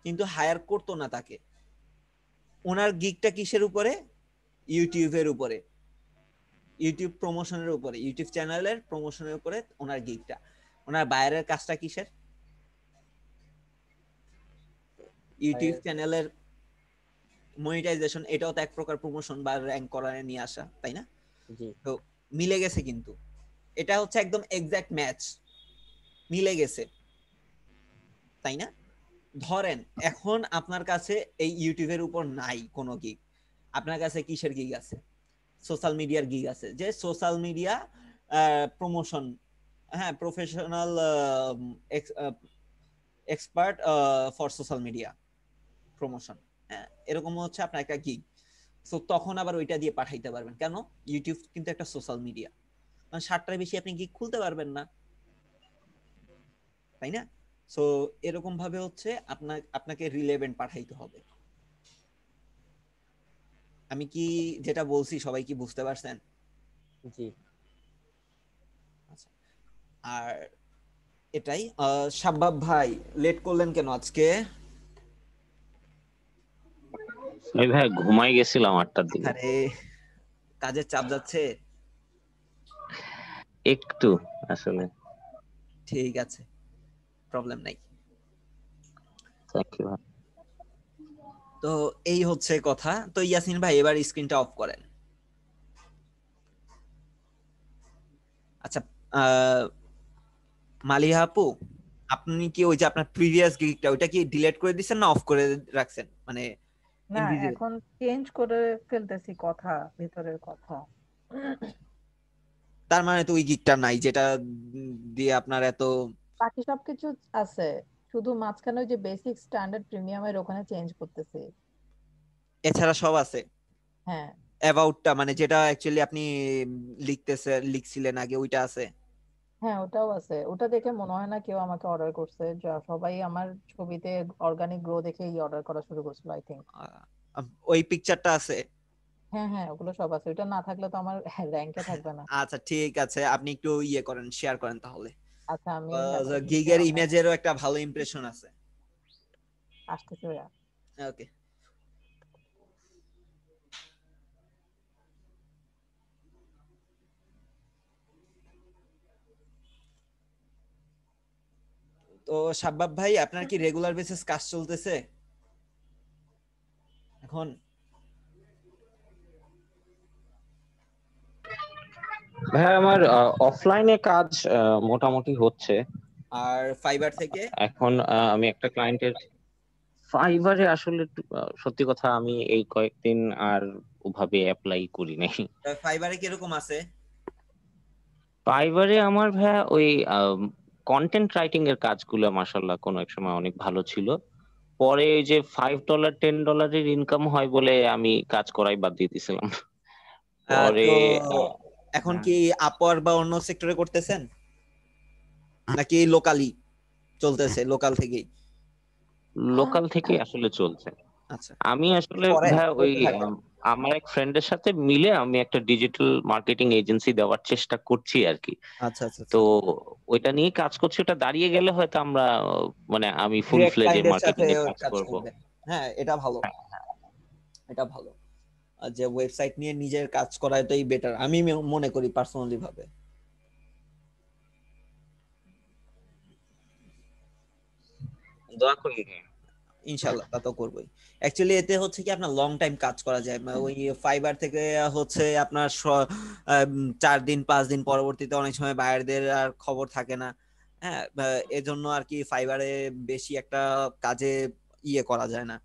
কিন্তু হায়ার করতো না তাকে। ওনার গিগটা কিসের উপরে? ইউটিউবের উপরে, ইউটিউব প্রমোশনের উপরে, ইউটিউব চ্যানেলের প্রমোশনের উপরে ওনার গিগটা। ওনার বায়ারের কাজটা কিসের? ইউটিউব চ্যানেলের মনিটাইজেশন, এটাও তো এক প্রকার প্রমোশন বা র‍্যাঙ্ক করায় নিয়ে আসা, তাই না? তো মিলে গেছে, কিন্তু এটা হচ্ছে একদম এক্সাক্ট ম্যাচ, মিলে গেছে, তাই না? ধরেন এখন আপনার কাছে এই ইউটিউবের উপর নাই কোনো গিগ, আপনার কাছে কিসের গিগ আছে? সোশ্যাল মিডিয়ার গিগ আছে, যে সোশ্যাল মিডিয়া প্রমোশন, হ্যাঁ, professional expert for social media promotion, হ্যাঁ, এরকম হচ্ছে আপনার একটা গিগ। সো তখন আবার ওইটা দিয়ে পাঠাইতে পারবেন। কেন? ইউটিউব কিন্তু একটা সোশ্যাল মিডিয়া, মানে 60টার বেশি আপনি গিগ খুলতে পারবেন না, তাই না? সো এরকম ভাবে হচ্ছে আপনাকে রিলেভেন্ট পাঠাইতে হবে। আমি কি যেটা বলছি সবাই কি বুঝতে পারছেন? জি। আচ্ছা, আর এটাই। শাব্বাব ভাই লেট করলেন কেন আজকে? এই ভাই ঘুমাই গেছিলাম 8টার দিকে। আরে কাজের চাপ যাচ্ছে একটু আসলে। ঠিক আছে, প্রবলেম নাই। Thank you. তো এই হচ্ছে কথা। তো ইয়াসিন ভাই এবার স্ক্রিনটা অফ করেন। আচ্ছা, মালিহা আপু, আপনি কি ওই যে আপনার প্রিভিয়াস গিগটা ওইটা কি ডিলিট করে দিবেন না অফ করে রাখছেন? মানে না, এখন চেঞ্জ করে ফেলতেছি কথা, ভিতরের কথা। তার মানে তো ওই গিগটা নাই যেটা দিয়ে আপনার এত। বাকি সবকিছু আছে, শুধু মাঝখানে ওই যে বেসিক স্ট্যান্ডার্ড প্রিমিয়ামের ওখানে চেঞ্জ করতেছি। এছাড়া সব আছে। হ্যাঁ, অ্যাবাউটটা মানে যেটা অ্যাকচুয়ালি আপনি লিখছিলেন আগে, ওইটা আছে। হ্যাঁ ওটাও আছে। ওটা দেখে মনে হয় না কেউ আমাকে অর্ডার করছে, যা সবাই আমার ছবিতে অর্গানিক গ্রো দেখেই অর্ডার করা শুরু করছিল আই থিংক। ওই পিকচারটা আছে। হ্যাঁ হ্যাঁ, ওগুলো সব আছে। ওটা না থাকলে তো আমার র্যাঙ্কে থাকবে না। আচ্ছা ঠিক আছে, আপনি একটু ইয়ে করেন, শেয়ার করেন তাহলে। আচ্ছা, আমি গিগের ইমেজেরও একটা ভালো ইমপ্রেশন আছে। আসতেছে ভাইয়া। ওকে। তো শাব্বাব ভাই আপনার কি রেগুলার বেসিস কাজ চলতেছে এখন? ভাই আমার অফলাইনে কাজ মোটামুটি হচ্ছে। আর ফাইবার থেকে? এখন আমি একটা ক্লায়েন্টের ফাইবারে আসলে সত্যি কথা আমি এই কয়েকদিন আর ওভাবে অ্যাপ্লাই করি নাই। ফাইবারে কিরকম আছে? ফাইবারে আমার ভাইয়া ওই কন্টেন্ট রাইটিং এর কাজগুলো মাশাআল্লাহ কোনো এক সময় অনেক ভালো ছিল। পরে এই যে $5 $10 ইনকাম হয় বলে আমি কাজ করাই বাদ দিয়ে দিয়েছিলাম। পরে এখন কি আপওয়ার্ক বা অন্য সেক্টরে করতেছেন নাকি লোকালি চলতেছে? লোকাল থেকেই? লোকাল থেকে আসলে চলছে। আচ্ছা, আমি আসলে ভাই ওই আমার এক ফ্রেন্ডের সাথে মিলে আমি একটা ডিজিটাল মার্কেটিং এজেন্সি দেওয়ার চেষ্টা করছি আর কি। আচ্ছা আচ্ছা। তো ওইটা নিয়ে কাজ করছি, ওটা দাঁড়িয়ে গেলে হয়তো আমরা মানে আমি ফুল ফ্লেজে মার্কেটিং এ কাজ করব। হ্যাঁ, এটা ভালো, এটা ভালো। যে ওয়েবসাইট নিয়ে নিজের কাজ করাটাই বেটার আমি মনে করি পার্সোনালি ভাবে। দোয়া করি ইনশাআল্লাহ, তা তো করবই। অ্যাকচুয়ালি এতে হচ্ছে কি আপনার লং টাইম কাজ করা যায়। ওই ফাইবার থেকে হচ্ছে আপনার 4 দিন 5 দিন পরবর্তীতে অনেক সময় বায়ারদের আর খবর থাকে না। হ্যাঁ, এজন্য আর কি ফাইবারে বেশি একটা কাজে ইয়ে করা যায় না।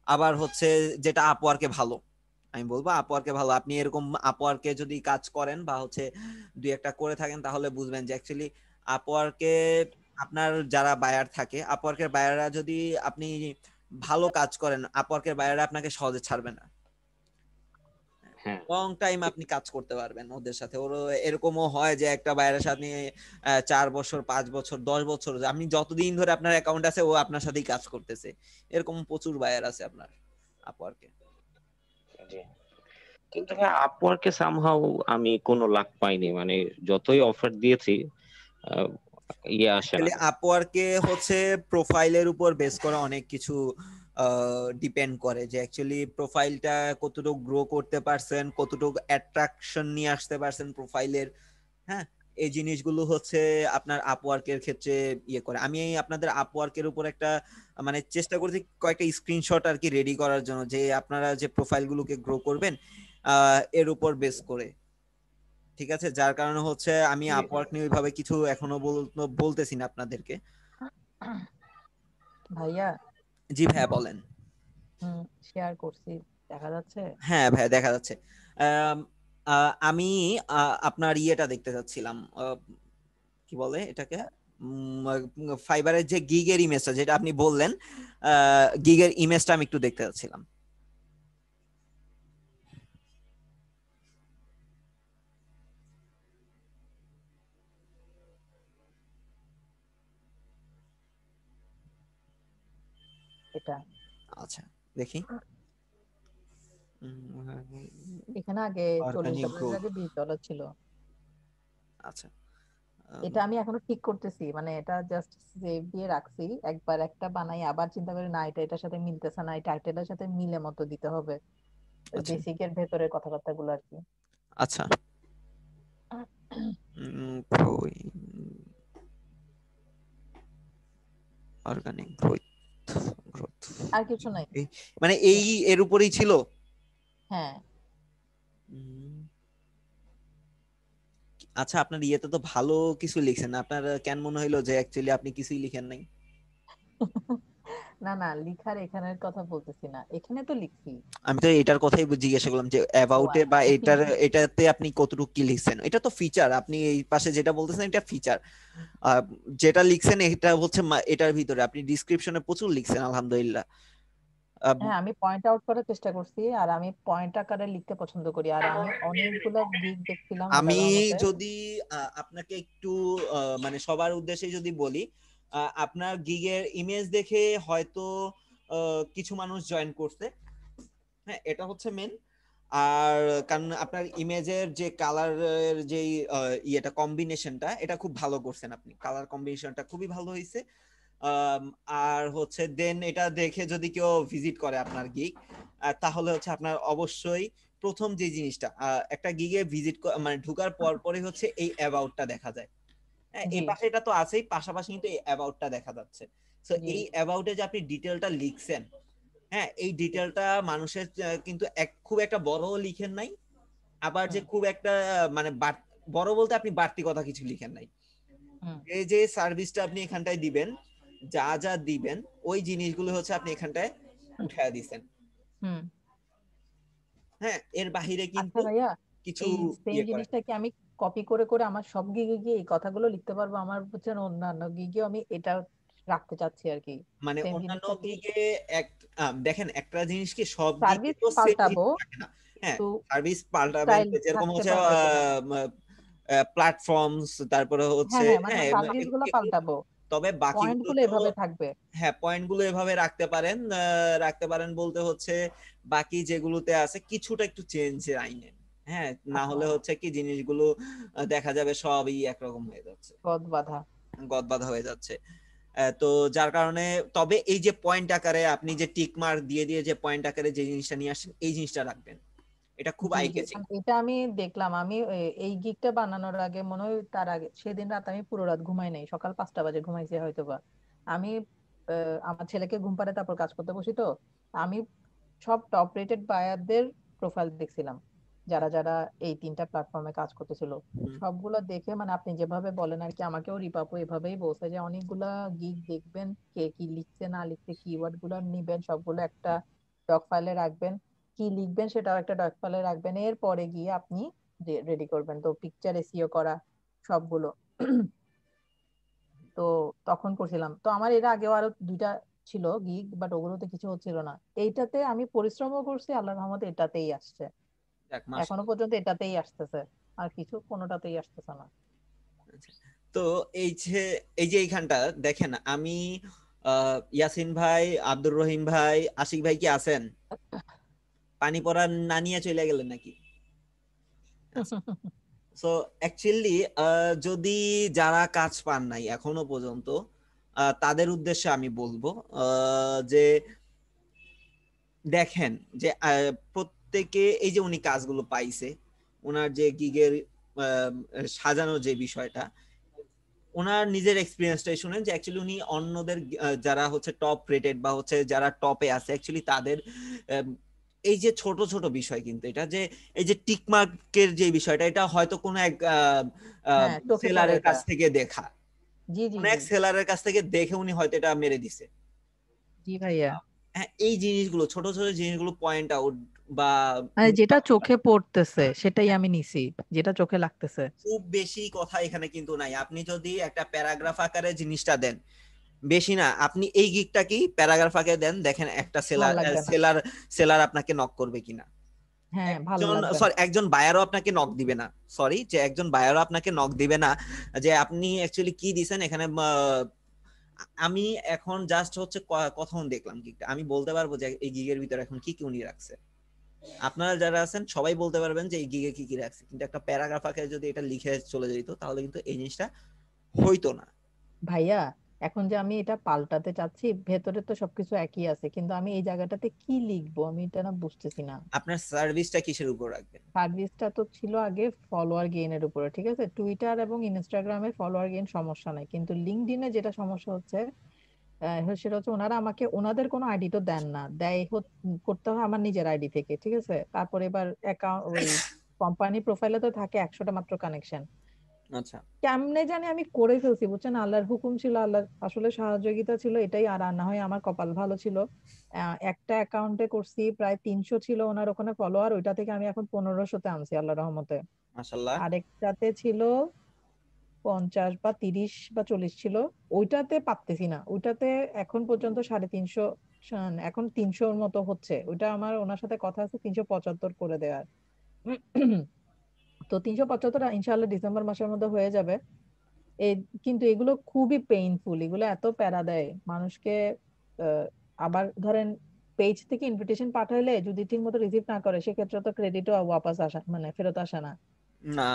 আবার হচ্ছে যেটা আপওয়ার্কে ভালো, আমি বলবো আপওয়ার্কে ভালো। আপনি এরকম আপওয়ার্কে যদি কাজ করেন বা হচ্ছে দুই একটা করে থাকেন তাহলে বুঝবেন যে অ্যাকচুয়ালি আপওয়ার্কে আপনার যারা বায়ার থাকে, আপওয়ার্কের বায়াররা যদি আপনি ভালো কাজ করেন, আপওয়ার্কের বায়াররা আপনাকে সহজে ছাড়বে না। হ্যাঁ লং টাইম আপনি কাজ করতে পারবেন ওদের সাথে। ওর এরকমও হয় যে একটা বাইরের সাথে 4 বছর 5 বছর 10 বছর আপনি যতদিন ধরে আপনার অ্যাকাউন্ট আছে ও আপনার সাথেই কাজ করতেছে, এরকম প্রচুর বায়ার আছে আপনার আপওয়ার্কে। জি। কিন্তু হ্যাঁ আপওয়ার্কে সামহাউ আমি কোনো লাভ পাইনি, মানে যতই অফার দিয়েছি আহ, ইয়ে আসে না। আপওয়ার্কে হচ্ছে প্রোফাইলের উপর বেস করে অনেক কিছু ডিপেন্ড করে, যে অ্যাকচুয়ালি প্রোফাইলটা কতটুকু গ্রো করতে পারছেন, কতটুকু অ্যাট্রাকশন নিয়ে আসতে পারছেন প্রোফাইলের। হ্যাঁ, এই জিনিসগুলো হচ্ছে আপনার আপওয়ার্কের ক্ষেত্রে ইয়ে করে। আমি আপনাদের আপওয়ার্কের উপর একটা মানে চেষ্টা করছি কয়েকটা স্ক্রিনশট আর কি রেডি করার জন্য, যে আপনারা যে প্রোফাইলগুলোকে গ্রো করবেন এর উপর বেস করে। ঠিক আছে, যার কারণে হচ্ছে আমি আপওয়ার্ক নিয়ে ওইভাবে কিছু এখনো বলতেছি না আপনাদেরকে। ভাইয়া জি ভাইয়া বলেন। শেয়ার করছি, দেখা যাচ্ছে? হ্যাঁ ভাইয়া দেখা যাচ্ছে। আমি আপনার ইয়েটা দেখতে চাচ্ছিলাম, কি বলে এটাকে, ফাইবারের যে গিগের ইমেজটা যেটা আপনি বললেন, গিগের ইমেজটা আমি একটু দেখতে চাচ্ছিলাম। এটা আচ্ছা দেখি। এখানে আগে অর্গানিক $40 গ্রোথ। আগে $20 ছিল। আচ্ছা এটা আমি এখনো ঠিক করতেছি, মানে এটা জাস্ট সেভ দিয়ে রাখছি। একবার একটা বানাই আবার চিন্তা করি না এটা এটার সাথে মিলতেছে না, এই টাইটেলের সাথে মিলে মতো দিতে হবে, আচ্ছা বেসিকের ভেতরের কথাবার্তাগুলো আর কি। আচ্ছা অর্গানিক গ্রোথ গ্রোথ আর কিছু নাই। মানে এই এর উপরেই ছিল। হ্যাঁ আচ্ছা, আপনার ইয়েতে তো ভালো কিছু লিখছেন, আপনার কেন মনে হইলো যে অ্যাকচুয়ালি আপনি কিছুই লিখেন নাই? না না, লিখার এখানের কথা বলতেছি না, এখানে তো লিখছি। আমি তো এটার কথাই জিজ্ঞাসা করলাম যে অ্যাবাউটে বা এটাতে আপনি কতটুকু কি লিখছেন। এটা তো ফিচার, আপনি এই পাশে যেটা বলতেছেন এটা ফিচার। যেটা লিখছেন এটা হচ্ছে এটার ভিতরে আপনি ডিসক্রিপশনে প্রচুর লিখছেন আলহামদুলিল্লাহ। হ্যাঁ, আমি পয়েন্ট আউট করার চেষ্টা করছি, আর আমি পয়েন্ট আকারে লিখতে পছন্দ করি, আর আমি অনেকগুলা গিগ দেখছিলাম আমি আল্লাহর রহমতে। যদি আপনাকে একটু মানে সবার উদ্দেশ্যে যদি বলি, আপনার গিগের ইমেজ দেখে হয়তো কিছু মানুষ জয়েন করছে, হ্যাঁ এটা হচ্ছে মেন। আর কারণ আপনার ইমেজের যে কালারের যে ইয়েটা কম্বিনেশনটা এটা খুব ভালো করছেন আপনি, কালার কম্বিনেশনটা খুবই ভালো হয়েছে। আর হচ্ছে দেন এটা দেখে যদি কেউ ভিজিট করে আপনার গিগ, তাহলে হচ্ছে আপনার অবশ্যই প্রথম যে জিনিসটা একটা গিগে ভিজিট মানে ঢোকার পর পরে হচ্ছে এই অ্যাবাউটটা দেখা যায়। হ্যাঁ, এই পাশে এটা তো আছেই, পাশাপাশি কিন্তু এই অ্যাবাউটটা দেখা যাচ্ছে। সো এই অ্যাবাউটে যে আপনি ডিটেলটা লিখছেন, হ্যাঁ এই ডিটেলটা মানুষের কিন্তু খুব একটা বড় লিখেন নাই, আবার যে খুব একটা মানে বড় বলতে আপনি বাড়তি কথা কিছু লিখেন নাই। এই যে সার্ভিসটা আপনি এখানটায় দিবেন, যা যা দিবেন ওই জিনিসগুলো হচ্ছে আপনি এখানটায় উঠায় দিবেন। হ্যাঁ, এর বাহিরে কিন্তু ভাইয়া কিছু এই সেম জিনিসটা কি আমি কপি করে করে আমার সব গিগে গিয়ে এই কথাগুলো লিখতে পারবো? আমার বুঝছেন অন্যান্য গিগেও আমি এটা রাখতে চাচ্ছি আর কি। মানে সেম অন্যান্য জিনিসটা কি গিগে দেখেন একটা জিনিস কি সব গিগে সার্ভিস তো সেম পাল্টাবো, থাকে না। হ্যাঁ, কিন্তু সার্ভিস পাল্টাবেন স্টাইল যেরকম থাকতে হচ্ছে পারবে কিনা। প্ল্যাটফর্মস, তারপরে হচ্ছে হ্যাঁ হ্যাঁ, মানে হ্যাঁ সার্ভিস গুলো পাল্টাবো, তবে পয়েন্ট বাকিগুলো গুলো তো এভাবে থাকবে। হ্যাঁ পয়েন্ট গুলো এভাবে রাখতে পারেন বলতে হচ্ছে বাকি যেগুলোতে আছে কিছুটা একটু চেঞ্জ আইনেন। হ্যাঁ, না হলে হচ্ছে কি জিনিসগুলো দেখা যাবে সবই একরকম হয়ে যাচ্ছে, গদবাঁধা হয়ে যাচ্ছে। তো যার কারণে তবে এই যে পয়েন্ট আকারে আপনি যে টিক মার্ক দিয়ে দিয়ে যে পয়েন্ট আকারে যে জিনিসটা নিয়ে আসেন এই জিনিসটা রাখবেন, এটা খুব আই ক্যাচিং। এটা আমি দেখলাম, আমি এই গিগটা বানানোর আগে মনে হয় তার আগে সেদিন রাত আমি পুরো রাত ঘুমাই নাই, সকাল 5টা বাজে ঘুমাইছি হয়তোবা। আমি আমার ছেলেকে ঘুম পাড়ে তারপর কাজ করতে বসি, তো আমি সব টপ রেটেড বায়ারদের প্রোফাইল দেখছিলাম, যারা যারা এই 3টা প্ল্যাটফর্মে কাজ করতেছিল। সবগুলো দেখে মানে আপনি যেভাবে বলেন আর কি, আমাকেও রিপাপো এভাবেই বলছে যে অনেকগুলা গিগ দেখবেন, কে কি লিখছে না লিখছে, কিওয়ার্ড গুলো নিবেন, সবগুলো একটা ডক ফাইলে রাখবেন, কি লিখবেন সেটাও একটা ডক ফাইলে রাখবেন, এরপরে গিয়ে আপনি রেডি করবেন। তো পিকচার এসইও করা সবগুলো তো তখন করছিলাম। তো আমার এর আগেও আরো 2টা ছিল গিগ, বাট ওগুলোতে কিছু হচ্ছিল না। এইটাতে আমি পরিশ্রমও করছি, আল্লাহর রহমতে এটাতেই আসছে। যাক, এখনো মাশাআল্লাহ। পর্যন্ত এটাতেই আসতেছে, আর কিছু কোনোটাতেই আসতেছে না। আচ্ছা। তো এই যে এইখানটা দেখেন, আমি ইয়াসিন ভাই, আব্দুর রহিম ভাই, আশিক ভাই কি আছেন? পানি পড়া না নিয়ে চলে গেলেন নাকি? সো অ্যাকচুয়ালি যদি যারা কাজ পান নাই এখনো পর্যন্ত, তাদের উদ্দেশ্যে আমি বলবো যে দেখেন যে প্রত্যেকে এই যে উনি কাজগুলো পাইছে, ওনার যে গিগের সাজানো যে বিষয়টা, ওনার নিজের এক্সপিরিয়েন্সটাই শুনেন যে অ্যাকচুয়ালি উনি অন্যদের যারা হচ্ছে টপ রেটেড বা হচ্ছে যারা টপে আছে অ্যাকচুয়ালি তাদের এই যে ছোট ছোট বিষয়, কিন্তু এটা যে এই যে টিক মার্কের যে বিষয়টা, এটা হয়তো কোনো এক হ্যাঁ, চোখে পড়ে সেলারের এটা। কাছ থেকে দেখা, জি জি কোনো এক জি সেলারের কাছ থেকে দেখে উনি হয়তো এটা মেরে দিছে। জি ভাইয়া, হ্যাঁ, এই জিনিসগুলো, ছোট ছোট জিনিসগুলো পয়েন্ট আউট বা মানে যেটা চোখে পড়তেছে সেটাই আমি নিছি, যেটা চোখে লাগতেছে। খুব বেশি কথা এখানে কিন্তু নাই। আপনি যদি একটা প্যারাগ্রাফ আকারে জিনিসটা দেন, বেশি না, আপনি এই গিগটা কি প্যারাগ্রাফ আকারে দেন, দেখেন একটা ভাল সেলার লাগবে না। সেলার সেলার আপনাকে নক করবে কিনা। হ্যাঁ, ভালো একজন লাগবে না। সরি একজন বায়ারও আপনাকে নক দিবে না, সরি যে একজন বায়ারও আপনাকে নক দিবে না যে আপনি অ্যাকচুয়ালি কি দিছেন এখানে। আমি এখন জাস্ট হচ্ছে কখন দেখলাম গিগটা, আমি বলতে পারবো যে এই গিগের ভিতরে এখন কি কি উনি রাখছে। আপনারা যারা আছেন সবাই বলতে পারবেন যে এই গিগে কি কি রাখছে, কিন্তু একটা প্যারাগ্রাফ আকারে যদি এটা লিখে চলে যেত তাহলে কিন্তু এই জিনিসটা হইতো না। ভাইয়া, এখন যে আমি এটা পাল্টাতে চাচ্ছি, ভেতরে তো সবকিছু একই আছে, কিন্তু আমি এই জায়গাটাতে কি লিখবো আমি এটা না বুঝতেছি না। আপনার সার্ভিসটা কিসের উপর রাখবেন? সার্ভিসটা তো ছিল আগে ফলোয়ার গেইনের উপরে, ঠিক আছে, টুইটার এবং ইনস্টাগ্রামে ফলোয়ার গেইন সমস্যা নাই, কিন্তু লিঙ্কডইনে যেটা সমস্যা হচ্ছে সেটা হচ্ছে ওনারা আমাকে ওনাদের কোনো আইডি তো দেন না, করতে হয় আমার নিজের আইডি থেকে, ঠিক আছে। তারপরে এবার অ্যাকাউন্ট ওই কোম্পানি প্রোফাইলে তো থাকে 100টা মাত্র কানেকশন। আচ্ছা, কেমনে জানি আমি করে ফেলছি বুঝছেন, আল্লাহর হুকুম ছিল, আল্লাহর আসলে সহযোগিতা ছিল এটাই, আর না হয় আমার কপাল ভালো ছিল। একটা অ্যাকাউন্টে করছি প্রায় 300 ছিল ওনার ওখানে ফলোয়ার, ওইটা থেকে আমি এখন 1500-তে আনছি আল্লাহর রহমতে। মাশাআল্লাহ। আরেকটাতে ছিল 50 বা 30 বা 40 ছিল, ওইটাতে পারতেছি না, ওইটাতে এখন পর্যন্ত 350, এখন 300-র মতো হচ্ছে, ওইটা আমার ওনার সাথে কথা আছে 375 করে দেওয়ার। তো 375 ইনশাআল্লাহ ডিসেম্বর মাসের মধ্যে হয়ে যাবে। এই কিন্তু এগুলো খুবই পেইনফুল, এগুলো এত প্যারা দেয় মানুষকে। আহ, আবার ধরেন পেজ থেকে ইনভিটেশন পাঠাইলে যদি ঠিক মতো রিসিভ না করে সেক্ষেত্রে তো ক্রেডিটও ওয়াপাস আসা মানে ফেরত আসে না, না,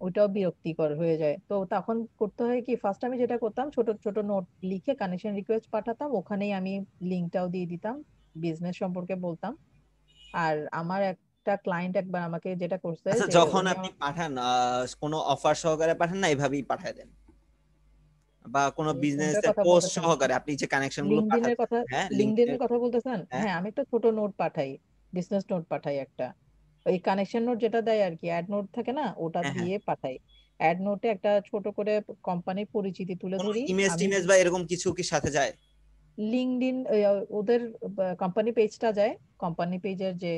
ওইটাও বিরক্তিকর হয়ে যায়। তো তখন করতে হয় কি, ফার্স্ট আমি যেটা করতাম ছোট ছোট নোট লিখে কানেকশন রিকোয়েস্ট পাঠাতাম, ওখানেই আমি লিঙ্কটাও দিয়ে দিতাম, বিজনেস সম্পর্কে বলতাম। আর আমার একটা ক্লায়েন্ট একবার আমাকে যেটা করছে আচ্ছা, যে যখন উনি আপনি পাঠান কোনো অফার সহকারে পাঠান না, এভাবেই পাঠায় দেন, বা কোনো কোনটার বিজনেসের কথা পোস্ট বলতেছেন, সহকারে আপনি যে কানেকশন গুলো লিঙ্কডইনের পাঠাচ্ছেন, কথা, হ্যাঁ লিঙ্কডইনের লিংকডইন, কথা বলতেছেন? হ্যাঁ হ্যাঁ, আমি একটা ছোট নোট পাঠাই, বিজনেস নোট পাঠাই একটা, ওই কানেকশন নোট যেটা দেয় আর কি, অ্যাড নোট থাকে না, ওটা হ্যাঁ হ্যাঁ, দিয়ে পাঠাই। অ্যাড নোটে একটা ছোট করে কোম্পানির পরিচিতি তুলে কোনো ধরি ইমেজ আমি। টিমেজ বা এরকম কিছু কি সাথে যায়? লিঙ্কডইন ওদের কোম্পানি পেজটা যায়, কোম্পানি পেজের যে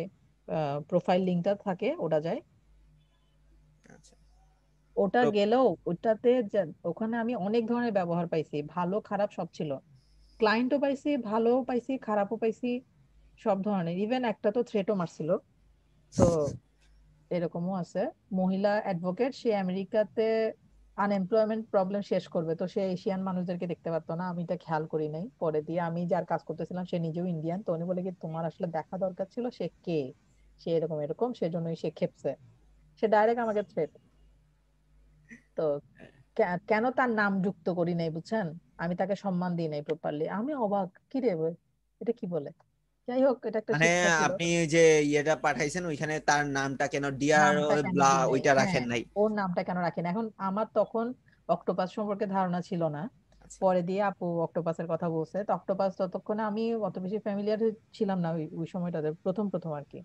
প্রোফাইল লিঙ্কটা থাকে ওটা যায়। আচ্ছা, ওটা তো গেলেও ওটাতে ওখানে আমি অনেক ধরনের ব্যবহার পাইছি, ভালো খারাপ সব ছিল, ক্লায়েন্টও পাইছি, ভালোও পাইছি, খারাপও পাইছি, সব ধরনের, ইভেন একটা তো থ্রেটও মারছিল। তো এরকমও আছে, মহিলা অ্যাডভোকেট, সে আমেরিকাতে আনএমপ্লয়মেন্ট প্রবলেম শেষ করবে, তো সে এশিয়ান মানুষদেরকে দেখতে পারতো না, আমি এটা খেয়াল করি নাই, পরে দিয়ে আমি যার কাজ করতেছিলাম সে নিজেও ইন্ডিয়ান, তো উনি বলে কি তোমার আসলে দেখা দরকার ছিল সে কে, সে এরকম এরকম, সেজন্যই সে খেপছে, সে ডাইরেক্ট আমাকে থ্রেট। তো কেন তার নাম যুক্ত করি নাই বুঝছেন, আমি তাকে সম্মান দিই নাই প্রপারলি, আমি অবাক, কি রে ভাই, এটা কি বলে। যাই হোক, এটা একটা মানে শিক্ষা ছিল। আপনি যে ইয়েটা পাঠাইছেন ওইখানে তার নামটা কেন ডিয়ার নামটা কেন ব্লা দিই নাই, ওইটা হ্যাঁ, রাখেন নাই? ওর নামটা কেন রাখেন, এখন আমার তখন অক্টোপাস সম্পর্কে ধারণা ছিল না, আচ্ছা, পরে দিয়ে আপু অক্টোপাসের কথা বলছে, তো অক্টোপাস ততক্ষণে আমি অত বেশি ফ্যামিলিয়ার ছিলাম না ওই ওই সময়টাতে, প্রথম প্রথম আর কি।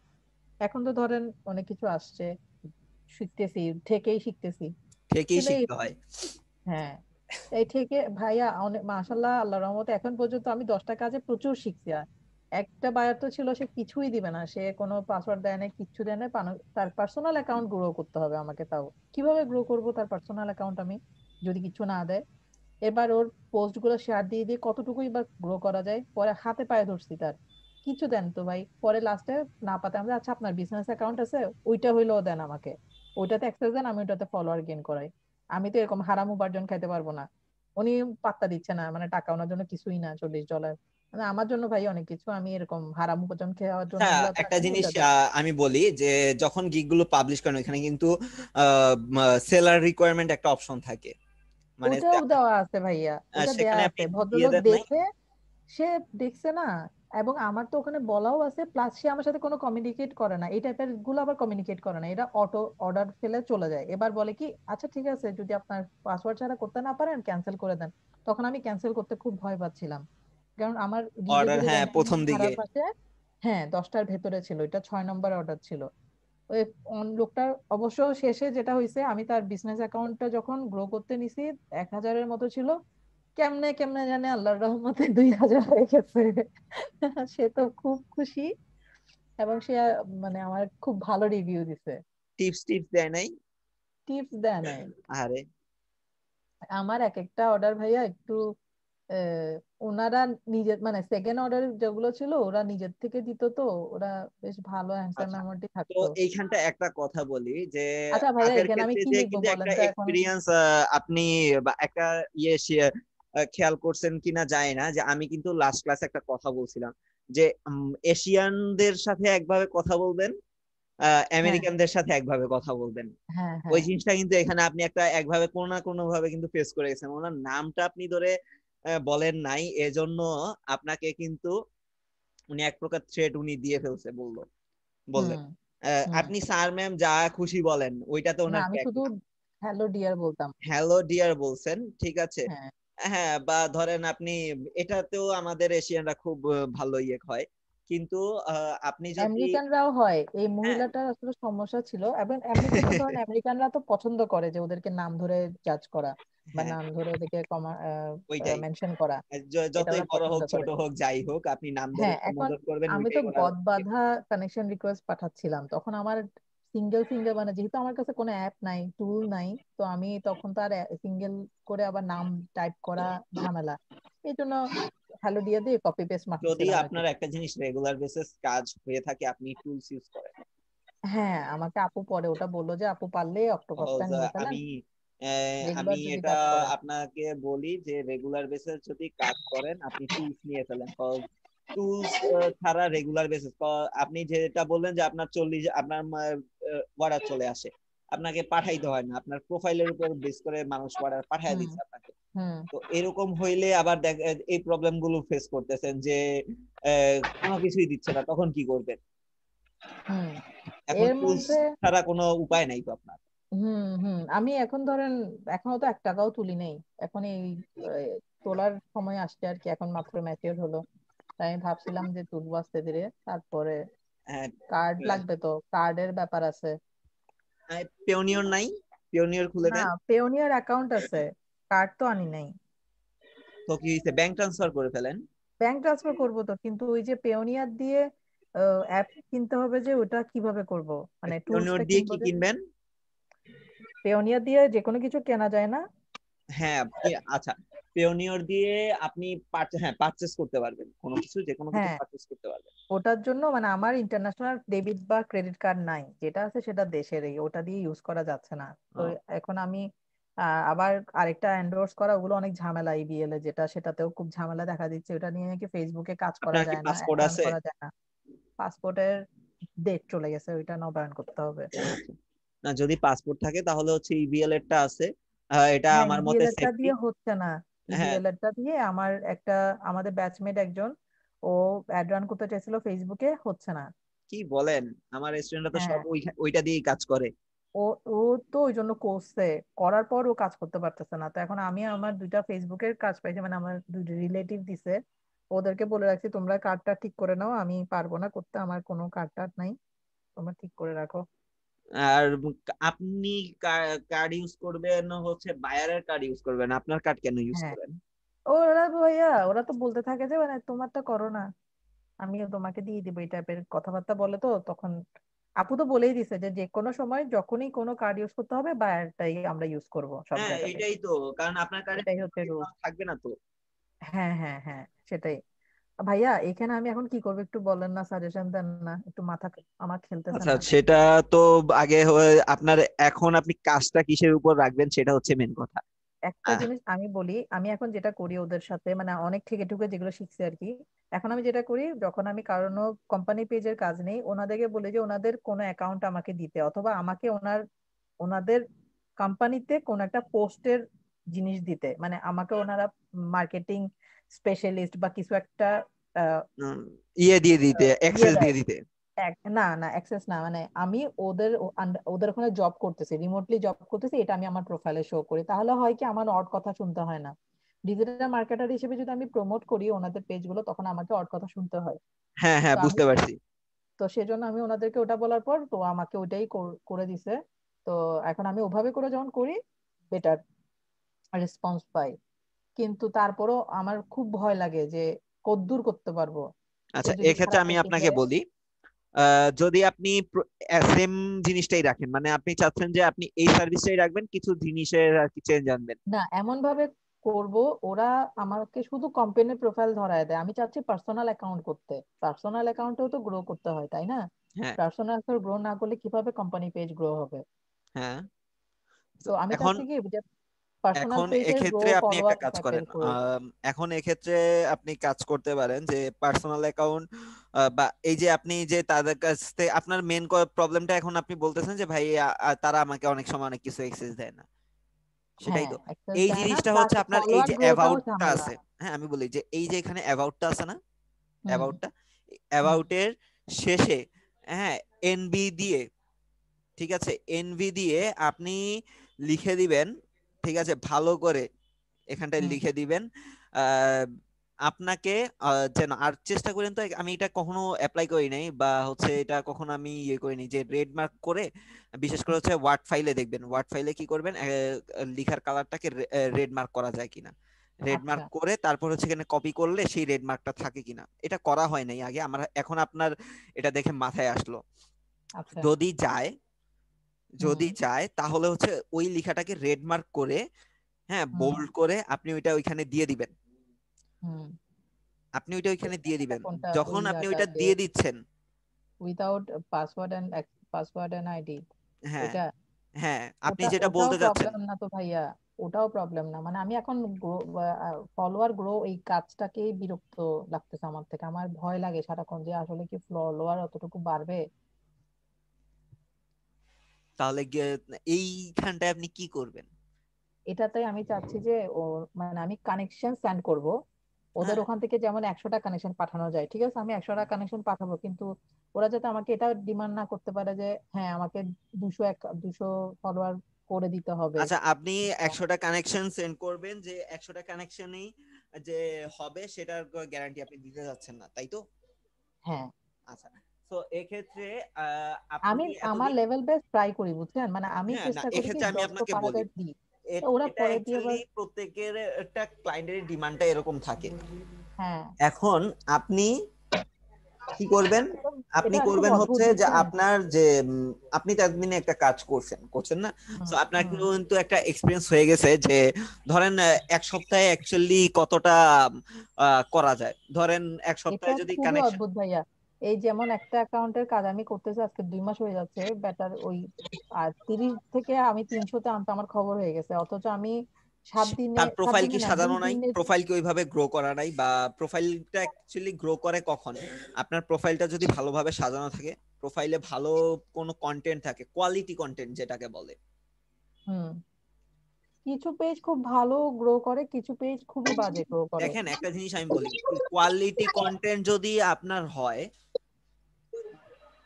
এখন তো ধরেন অনেক কিছু আসছে, শিখতেছি, থেকেই শিখতেছি। থেকেই আসলে শিখতে হয়। হ্যাঁ, এই থেকে ভাইয়া অনেক মাশাল্লাহ আল্লাহর রহমতে এখন পর্যন্ত আমি 10টা কাজে প্রচুর শিখছি। আর একটা বায়ার তো ছিল সে কিছুই দিবে না, সে কোনো পাসওয়ার্ড দেয় না, কিচ্ছু দেয় না, তার পার্সোনাল অ্যাকাউন্ট গ্রো করতে হবে আমাকে, তাও কিভাবে গ্রো করব তার পার্সোনাল অ্যাকাউন্ট আমি, যদি কিছু না দেয়। এবার ওর পোস্ট গুলো শেয়ার দিয়ে দিয়ে কতটুকুই বা গ্রো করা যায়, পরে হাতে পায়ে ধরছি তার, কিছু দেন তো ভাই। পরে লাস্টে না পাতে আমরা, আচ্ছা আপনার বিজনেস অ্যাকাউন্ট আছে, ওইটা হইলেও দেন আমাকে, ওইটাতে অ্যাক্সেস দেন, আমি ওইটাতে ফলোয়ার গেইন করাই। আমি তো এরকম হারাম উপার্জন খাইতে পারবো না। উনি পাত্তা দিচ্ছে না, মানে টাকা ওনার জন্য কিছুই না, $40। মানে আমার জন্য ভাই অনেক কিছু, আমি এরকম হারাম উপার্জন খাওয়ার জন্য আচ্ছা, এগুলো একটা জিনিস এটা দেয়। আমি বলি যে যখন গিগ গুলো পাবলিশ করেন এখানে কিন্তু সেলার রিকোয়ারমেন্ট একটা অপশন থাকে, মানে ওটাও দেওয়া আছে ভাইয়া, ওটা দেয়া সেখানে আপনি আছে, দিয়ে ভদ্রলোক দেন নাই? দেখে, সে দেখছে না। এবং আমার তো ওখানে বলাও আছে, প্লাস সে আমার সাথে কোনো কমিউনিকেট করে না, এই টাইপের গুলো আবার কমিউনিকেট করে না, এটা অটো অর্ডার ফেলে চলে যায়। এবার বলে কি, আচ্ছা ঠিক আছে, যদি আপনার পাসওয়ার্ড ছাড়া করতে না পারেন ক্যান্সেল করে দেন। তখন আমি ক্যান্সেল করতে খুব ভয় পাচ্ছিলাম, কারণ আমার গিগে অর্ডার, যদি হ্যাঁ, র্যাঙ্কিং প্রথম দিকে। খারাপ আসে। হ্যাঁ, 10টার ভেতরে ছিল, এটা 6 নম্বর অর্ডার ছিল। ওই লোকটার অবশ্য শেষে যেটা হয়েছে, আমি তার বিজনেস অ্যাকাউন্টটা যখন গ্রো করতে নিছি, 1000-এর মতো ছিল, কেমনে কেমনে জানে আল্লাহর রহমতে 2000 হয়ে গেছে। সে তো খুব খুশি, এবং সে মানে আমার খুব ভালো রিভিউ দিছে। টিপস টিপস দেয় নাই? টিপস দেয় নাই। আরে আমার এক একটা অর্ডার ভাইয়া একটু ওনারা নিজের, মানে সেকেন্ড অর্ডার যেগুলো ছিল ওরা নিজের থেকে দিত, তো ওরা বেশ ভালো অ্যান্সার আচ্ছা, মেমোরি তো থাকতো। এইখানটা একটা কথা বলি যে আচ্ছা ভাইয়া, কাজের এখানে আমি ক্ষেত্রে কি যে লিখবো কিন্তু বলেন একটা তো এখন? এক্সপিরিয়েন্স আপনি বা একটা খেয়াল করছেন কিনা যায় না, যে আমি কিন্তু লাস্ট ক্লাসে একটা কথা বলছিলাম যে এশিয়ানদের সাথে একভাবে কথা বলবেন, হ্যাঁ আমেরিকানদের সাথে একভাবে কথা বলবেন। হ্যাঁ ওই হ্যাঁ জিনিসটা কিন্তু এখানে আপনি একটা একভাবে কোনো না কোনো ভাবে কিন্তু ফেস করে গেছেন। ওনার নামটা আপনি ধরে বলেন নাই, এজন্য আপনাকে কিন্তু উনি এক প্রকার থ্রেট উনি দিয়ে ফেলছে, বললেন হুম হুম। আপনি স্যার ম্যাম যা খুশি বলেন, ওইটাতে না, ওনার আমি ট্যাগ শুধু হ্যালো ডিয়ার বলতাম। হ্যালো ডিয়ার বলছেন, ঠিক আছে। হ্যাঁ, হ্যাঁ, বা ধরেন আপনি এটাতেও আমাদের এশিয়ানরা খুব ভালো ইয়ে হয়, কিন্তু আপনি যদি আমেরিকানরাও হয়। এই হ্যাঁ মহিলাটার আসলে সমস্যা ছিল, এবং এমনিতে তো ধরেন আমেরিকানরা তো পছন্দ করে যে ওদেরকে নাম ধরে জাজ করা, বা হ্যাঁ নাম ধরে ওদেরকে ওইটাই, মেনশন করা, এটা যতই ওরা বড় পছন্দ হোক ছোট করে। হোক যাই হোক, আপনি নাম ধরে হ্যাঁ, এখন সম্বোধন করবেন, আমি তো ওইটাই ওরা গদ বাঁধা কানেকশন রিকোয়েস্ট পাঠাচ্ছিলাম, তখন আমার সিঙ্গেল সিঙ্গেল, মানে যেহেতু আমার কাছে কোনো অ্যাপ নাই, টুল নাই, তো আমি তখন তার সিঙ্গেল করে আবার নাম টাইপ করা ঝামেলা, এই জন্য হ্যালো দিয়ে দিয়ে কপি পেস্ট যদি মারতেছিলাম আর কি। আপনার একটা জিনিস রেগুলার বেসিস কাজ হয়ে থাকে, আপনি টুলস ইউজ করেন। হ্যাঁ, আমাকে আপু পরে ওটা বললো যে আপু পারলে অক্টোপাসটা Suppose, নিয়ে ফেলেন, আমি রেগুলার যদি এটা কাজ করেন। আপনাকে বলি যে রেগুলার বেসিস যদি কাজ করেন, আপনি টুলস নিয়ে ফেলেন। টুলস ছাড়া রেগুলার বেসিস, আপনি যেটা বললেন যে আপনার 40 আপনার অর্ডার চলে আসে, আপনাকে পাঠাইতে হয় না, আপনার প্রোফাইলের উপর বেস করে মানুষ অর্ডার পাঠিয়ে হুম দিচ্ছে আপনাকে। হুম তো এরকম হইলে আবার এই প্রবলেম গুলো ফেস করতেছেন যে কোনো কিছুই দিচ্ছে না, তখন কি করবেন? হুম। এখন এর টুলস মধ্যে ছাড়া কোনো উপায় নাই তো আপনার। হুম হুম, আমি এখন ধরেন এখনো তো 1 টাকাও তুলি নেই, এখন এই তোলার সময় আসছে আর কি, এখন মাত্র ম্যাচিওর হলো, তাই আমি ভাবছিলাম যে তুলবো আস্তে ধীরে। তারপরে কার্ড লাগবে, তো কার্ডের ব্যাপার আছে। পেওনিয়র নাই? পেওনিয়র খুলে না, দেন। পেওনিয়ার অ্যাকাউন্ট আছে, কার্ড তো আনি নাই। তো কি হয়েছে, ব্যাংক ট্রান্সফার করে ফেলেন। ব্যাংক ট্রান্সফার করবো তো, কিন্তু ওই যে পেওনিয়ার দিয়ে অ্যাপ কিনতে হবে, যে ওটা কিভাবে করব, মানে পেওনিয়র টুলসটা দিয়ে কিনবো কি যে। কিনবেন? পেওনিয়ার দিয়ে যে কোনো কিছু কেনা যায় না? হ্যাঁ, আচ্ছা, পেওনিয়র দিয়ে আপনি হ্যাঁ পারচেস করতে পারবেন, কোনো কিছু যে কোনো কিছু হ্যাঁ, পারচেস করতে পারবেন। ওটার জন্য মানে আমার ইন্টারন্যাশনাল ডেবিট বা ক্রেডিট কার্ড নাই, যেটা আছে সেটা দেশের, ওটা দিয়ে ইউজ করা যাচ্ছে না। তো এখন আমি আবার আরেকটা এন্ডোর্স করা, ওগুলো অনেক ঝামেলা, ইবিএল এ যেটা, সেটাতেও খুব ঝামেলা দেখা দিচ্ছে, ওটা নিয়ে নাকি ফেসবুকে কাজ করা আপনার কি যায় না, পাসপোর্ট অ্যাড রান আছে? করা যায় না। পাসপোর্টের ডেট চলে গেছে, ওইটা নবায়ন করতে হবে। আচ্ছা, না যদি পাসপোর্ট থাকে তাহলে হচ্ছে ইবিএল এরটা আছে, এটা হ্যাঁ, আমার মতে ইবিএল এরটা সেফটি। দিয়ে হচ্ছে না। হ্যাঁ, ইবিএল এরটা দিয়ে আমার একটা, আমাদের ব্যাচমেট একজন, ও অ্যাড রান করতে চাইছিল ফেসবুকে, হচ্ছে না। কি বলেন, আমার স্টুডেন্টরা তো সব হ্যাঁ, ওইটা দিয়েই কাজ করে। ও ও তো ওই জন্য করছে, করার পর ও কাজ করতে পারতেছে না। তো এখন আমি আমার 2টা ফেসবুকের কাজ পাইছি, মানে আমার 2 রিলেটিভ দিছে, ওদেরকে বলে রাখছি তোমরা কার্ডটা ঠিক করে নাও, আমি পারবো না করতে, আমার কোনো কার্ড টার্ড নাই, তোমরা ঠিক করে রাখো। আর আপনি কার্ড ইউজ করবেন হচ্ছে বায়ারের কার্ড ইউজ করবেন, আপনার কার্ড কেন ইউজ হ্যাঁ, করেন? ওরা ভাইয়া, ওরা তো বলতে থাকে যে মানে তোমারটা করো না, আমিও তোমাকে দিয়ে দিবো, এই টাইপের কথাবার্তা বলে। তো তখন আপু তো বলেই দিছে যে যে কোনো সময় যখনই কোনো কার্ড ইউজ করতে হবে, বায়ারটাই আমরা ইউজ করব সব হ্যাঁ, জায়গাতে, এটাই তো, কারণ আপনার কার্ডে এটাই হচ্ছে রুল। থাকবে না তো। হ্যাঁ হ্যাঁ হ্যাঁ, সেটাই। ভাইয়া এখানে আমি এখন কি করবো একটু বলেন না, সাজেশন দেন না, একটু মাথা আমার খেলতেছে আচ্ছা, না। সেটা তো আগে আপনার এখন আপনি কাজটা কিসের উপর রাখবেন সেটা হচ্ছে মেন কথা। একটা আহ, জিনিস আমি বলি, আমি এখন যেটা করি ওদের সাথে, মানে অনেক থেকে ঠুকে যেগুলো শিখছি আর কি। এখন আমি যেটা করি, যখন আমি কারো কোম্পানি পেজের কাজ নেই, ওনাদেরকে বলি যে ওনাদের কোনো অ্যাকাউন্ট আমাকে দিতে, অথবা আমাকে ওনাদের কোম্পানিতে কোনো একটা পোস্টের জিনিস দিতে, মানে আমাকে ওনারা মার্কেটিং স্পেশালিস্ট বা কিছু একটা আহ, উম, ইয়ে দিয়ে দিতে, দিয়ে অ্যাক্সেস দেয়। দিয়ে দিতে। না না, অ্যাক্সেস না, মানে আমি ওদের ওখানে জব করতেছি, রিমোটলি জব করতেছি, এটা আমি আমার প্রোফাইলে শো করি। তাহলে হয় কি, আমার অড কথা শুনতে হয় না। ডিজিটাল মার্কেটার হিসেবে যদি আমি প্রমোট করি ওনাদের পেজগুলো, তখন আমাকে অড কথা শুনতে হয়। হ্যাঁ হ্যাঁ, তো আমি বুঝতে পারছি। তো সেজন্য আমি ওনাদেরকে ওটা বলার পর তো আমাকে ওইটাই করে দিছে। তো এখন আমি ওভাবে করে যখন করি, বেটার রেসপন্স পাই। কিন্তু তারপরও আমার খুব ভয় লাগে যে কদ্দূর করতে পারবো, কেউ আচ্ছা, যদি এক্ষেত্রে খারাপ আমি রেটিং আপনাকে দেয়। বলি, যদি আপনি সেম জিনিসটাই রাখেন, মানে আপনি চাচ্ছেন যে আপনি এই সার্ভিসটাই রাখবেন, কিছু জিনিসের আর কি চেঞ্জ আনবেন। না, এমন ভাবে করব, ওরা আমাকে শুধু কোম্পানির প্রোফাইল ধরায় দেয়। আমি চাচ্ছি পার্সোনাল অ্যাকাউন্ট করতে। পার্সোনাল অ্যাকাউন্টেও তো গ্রো করতে হয়, তাই না? হ্যাঁ পার্সোনাল অ্যাকাউন্ট গ্রো না করলে কিভাবে কোম্পানি পেজ গ্রো হবে? হ্যাঁ। তো তো আমি এখন চাচ্ছি কি যে পার্সোনাল এখন পেজের গ্রো এক্ষেত্রে আপনি একটা ফলোয়ার কাজ ট্যাকেল করেন, করে দিই। এখন এক্ষেত্রে আপনি কাজ করতে পারেন যে পার্সোনাল অ্যাকাউন্ট, বা এই যে আপনি যে তাদের কাছ থেকে আপনার মেন প্রবলেমটা এখন আপনি বলতেছেন যে ভাই তারা আমাকে অনেক সময় অনেক কিছু অ্যাক্সেস দেয় না, সেটাই হ্যাঁ, তো। অ্যাক্সেস এই দেয় না, জিনিসটা প্লাস হচ্ছে আপনার এই ফলোয়ার যে গ্রোটাও অ্যাবাউটটা ঝামেলা। আছে, হ্যাঁ আমি বলি যে এই যে এখানে অ্যাবাউটটা আছে না, হুম অ্যাবাউটটা, হুম অ্যাবাউটের শেষে, হ্যাঁ, এনবি দিয়ে, ঠিক আছে, এনভি দিয়ে আপনি লিখে দিবেন, ঠিক আছে, ভালো করে এখানটায় হুম লিখে দিবেন আহ, আপনাকে যেন, আর চেষ্টা করেন তো, আমি এটা কখনো অ্যাপ্লাই করি নাই, বা হচ্ছে এটা কখনো আমি ইয়ে করিনি যে রেড মার্ক করে, বিশেষ করে হুম। হচ্ছে ওয়ার্ড ফাইলে দেখবেন, ওয়ার্ড ফাইলে কি করবেন, লিখার কালারটাকে রেড মার্ক করা যায় কিনা, রেড আচ্ছা মার্ক করে তারপর হচ্ছে এখানে কপি করলে সেই রেড মার্কটা থাকে কিনা। এটা করা হয় নাই আগে আমার, এখন আপনার এটা দেখে মাথায় আসলো। আচ্ছা। যদি যায়, হুম যদি চায় তাহলে হচ্ছে ওই লেখাটাকে রেড মার্ক করে, হ্যাঁ, হুম বোল্ড করে আপনি ওইটা ওইখানে দিয়ে দিবেন, হুম। আপনি ওইটা ওইখানে দিয়ে এটা দিবেন। কোনটা, ওই যখন আপনি ইয়াটা ওইটা যে দিয়ে দিচ্ছেন, উইদাউট পাসওয়ার্ড এন্ড আইডি, হ্যাঁ ওইটা? হ্যাঁ, আপনি ওটা যেটা ওটাও বলতে চাচ্ছেন, প্রবলেম না তো ভাইয়া? ওটাও প্রবলেম না, মানে আমি এখন ফলোয়ার গ্রো এই কাজটাকেই বিরক্ত লাগতেছে আমার থেকে। আমার ভয় লাগে সারাক্ষণ যে আসলে কি ফলোয়ার অতটুকু বাড়বে। তাহলে এইখানটায় আপনি কি করবেন? এটাতে আমি চাচ্ছি যে মানে আমি কানেকশন সেন্ড করব ওদের হ্যাঁ, ওখান থেকে, যেমন 100টা কানেকশন পাঠানো যায়, ঠিক আছে, আমি 100টা কানেকশন পাঠাবো, কিন্তু ওরা যাতে আমাকে এটা ডিমান্ড না করতে পারে যে হ্যাঁ আমাকে 200 ফলোয়ার করে দিতে হবে। আচ্ছা, আপনি 100টা কানেকশন সেন্ড করবেন, যে 100টা কানেকশনই যে হবে সেটার গ্যারান্টি আপনি দিতে যাচ্ছেন না, তাই তো? হ্যাঁ, আচ্ছা, তো এক্ষেত্রে আপনি আমি আমার এতদিন, লেভেল বেস্ট ট্রাই করি, বুঝছেন, মানে আমি হ্যাঁ না, চেষ্টা করি কি এক্ষেত্রে আমি 10 আপনাকে বলি, পাঠাতে দিই। তো ওরা এটা পরে দিয়ে অ্যাকচুয়ালি আবার। প্রত্যেকের একটা ক্লায়েন্টের ডিমান্ডটা এরকম থাকে। হ্যাঁ, এখন আপনি কি করবেন, এটা আপনি এটা খুব করবেন অদ্ভুত, হচ্ছে যে বুঝছেন। আপনার যে আপনি তো এতদিনে একটা কাজ করছেন করছেন না, হুম তো আপনার হুম। কিন্তু একটা এক্সপিরিয়েন্স হয়ে গেছে যে ধরেন এক সপ্তাহে অ্যাকচুয়ালি কতটা করা যায়, ধরেন এক এটা সপ্তাহে যদি খুবই কানেকশন, অদ্ভুত ভাইয়া। এই যেমন একটা অ্যাকাউন্টের কাজ আমি করতেছি আজকে 2 মাস হয়ে যাচ্ছে, বেটার ওই আর 30 থেকে আমি 300-তে আনতে আমার খবর হয়ে গেছে, অথচ আমি সাত দিনে তার সাত প্রোফাইল দিনে কি না দুই সাজানো নাই, দিনে প্রোফাইল কি ওইভাবে গ্রো করা নাই, বা প্রোফাইলটা অ্যাকচুয়ালি গ্রো করে কখন, আপনার প্রোফাইলটা যদি ভালোভাবে সাজানো থাকে, প্রোফাইলে ভালো কোনো কন্টেন্ট থাকে, কোয়ালিটি কন্টেন্ট যেটাকে বলে। হুম, কিছু পেজ খুব ভালো গ্রো করে, কিছু পেজ খুবই বাজে গ্রো করে। দেখেন একটা জিনিস আমি বলি, কোয়ালিটি কন্টেন্ট যদি আপনার হয়,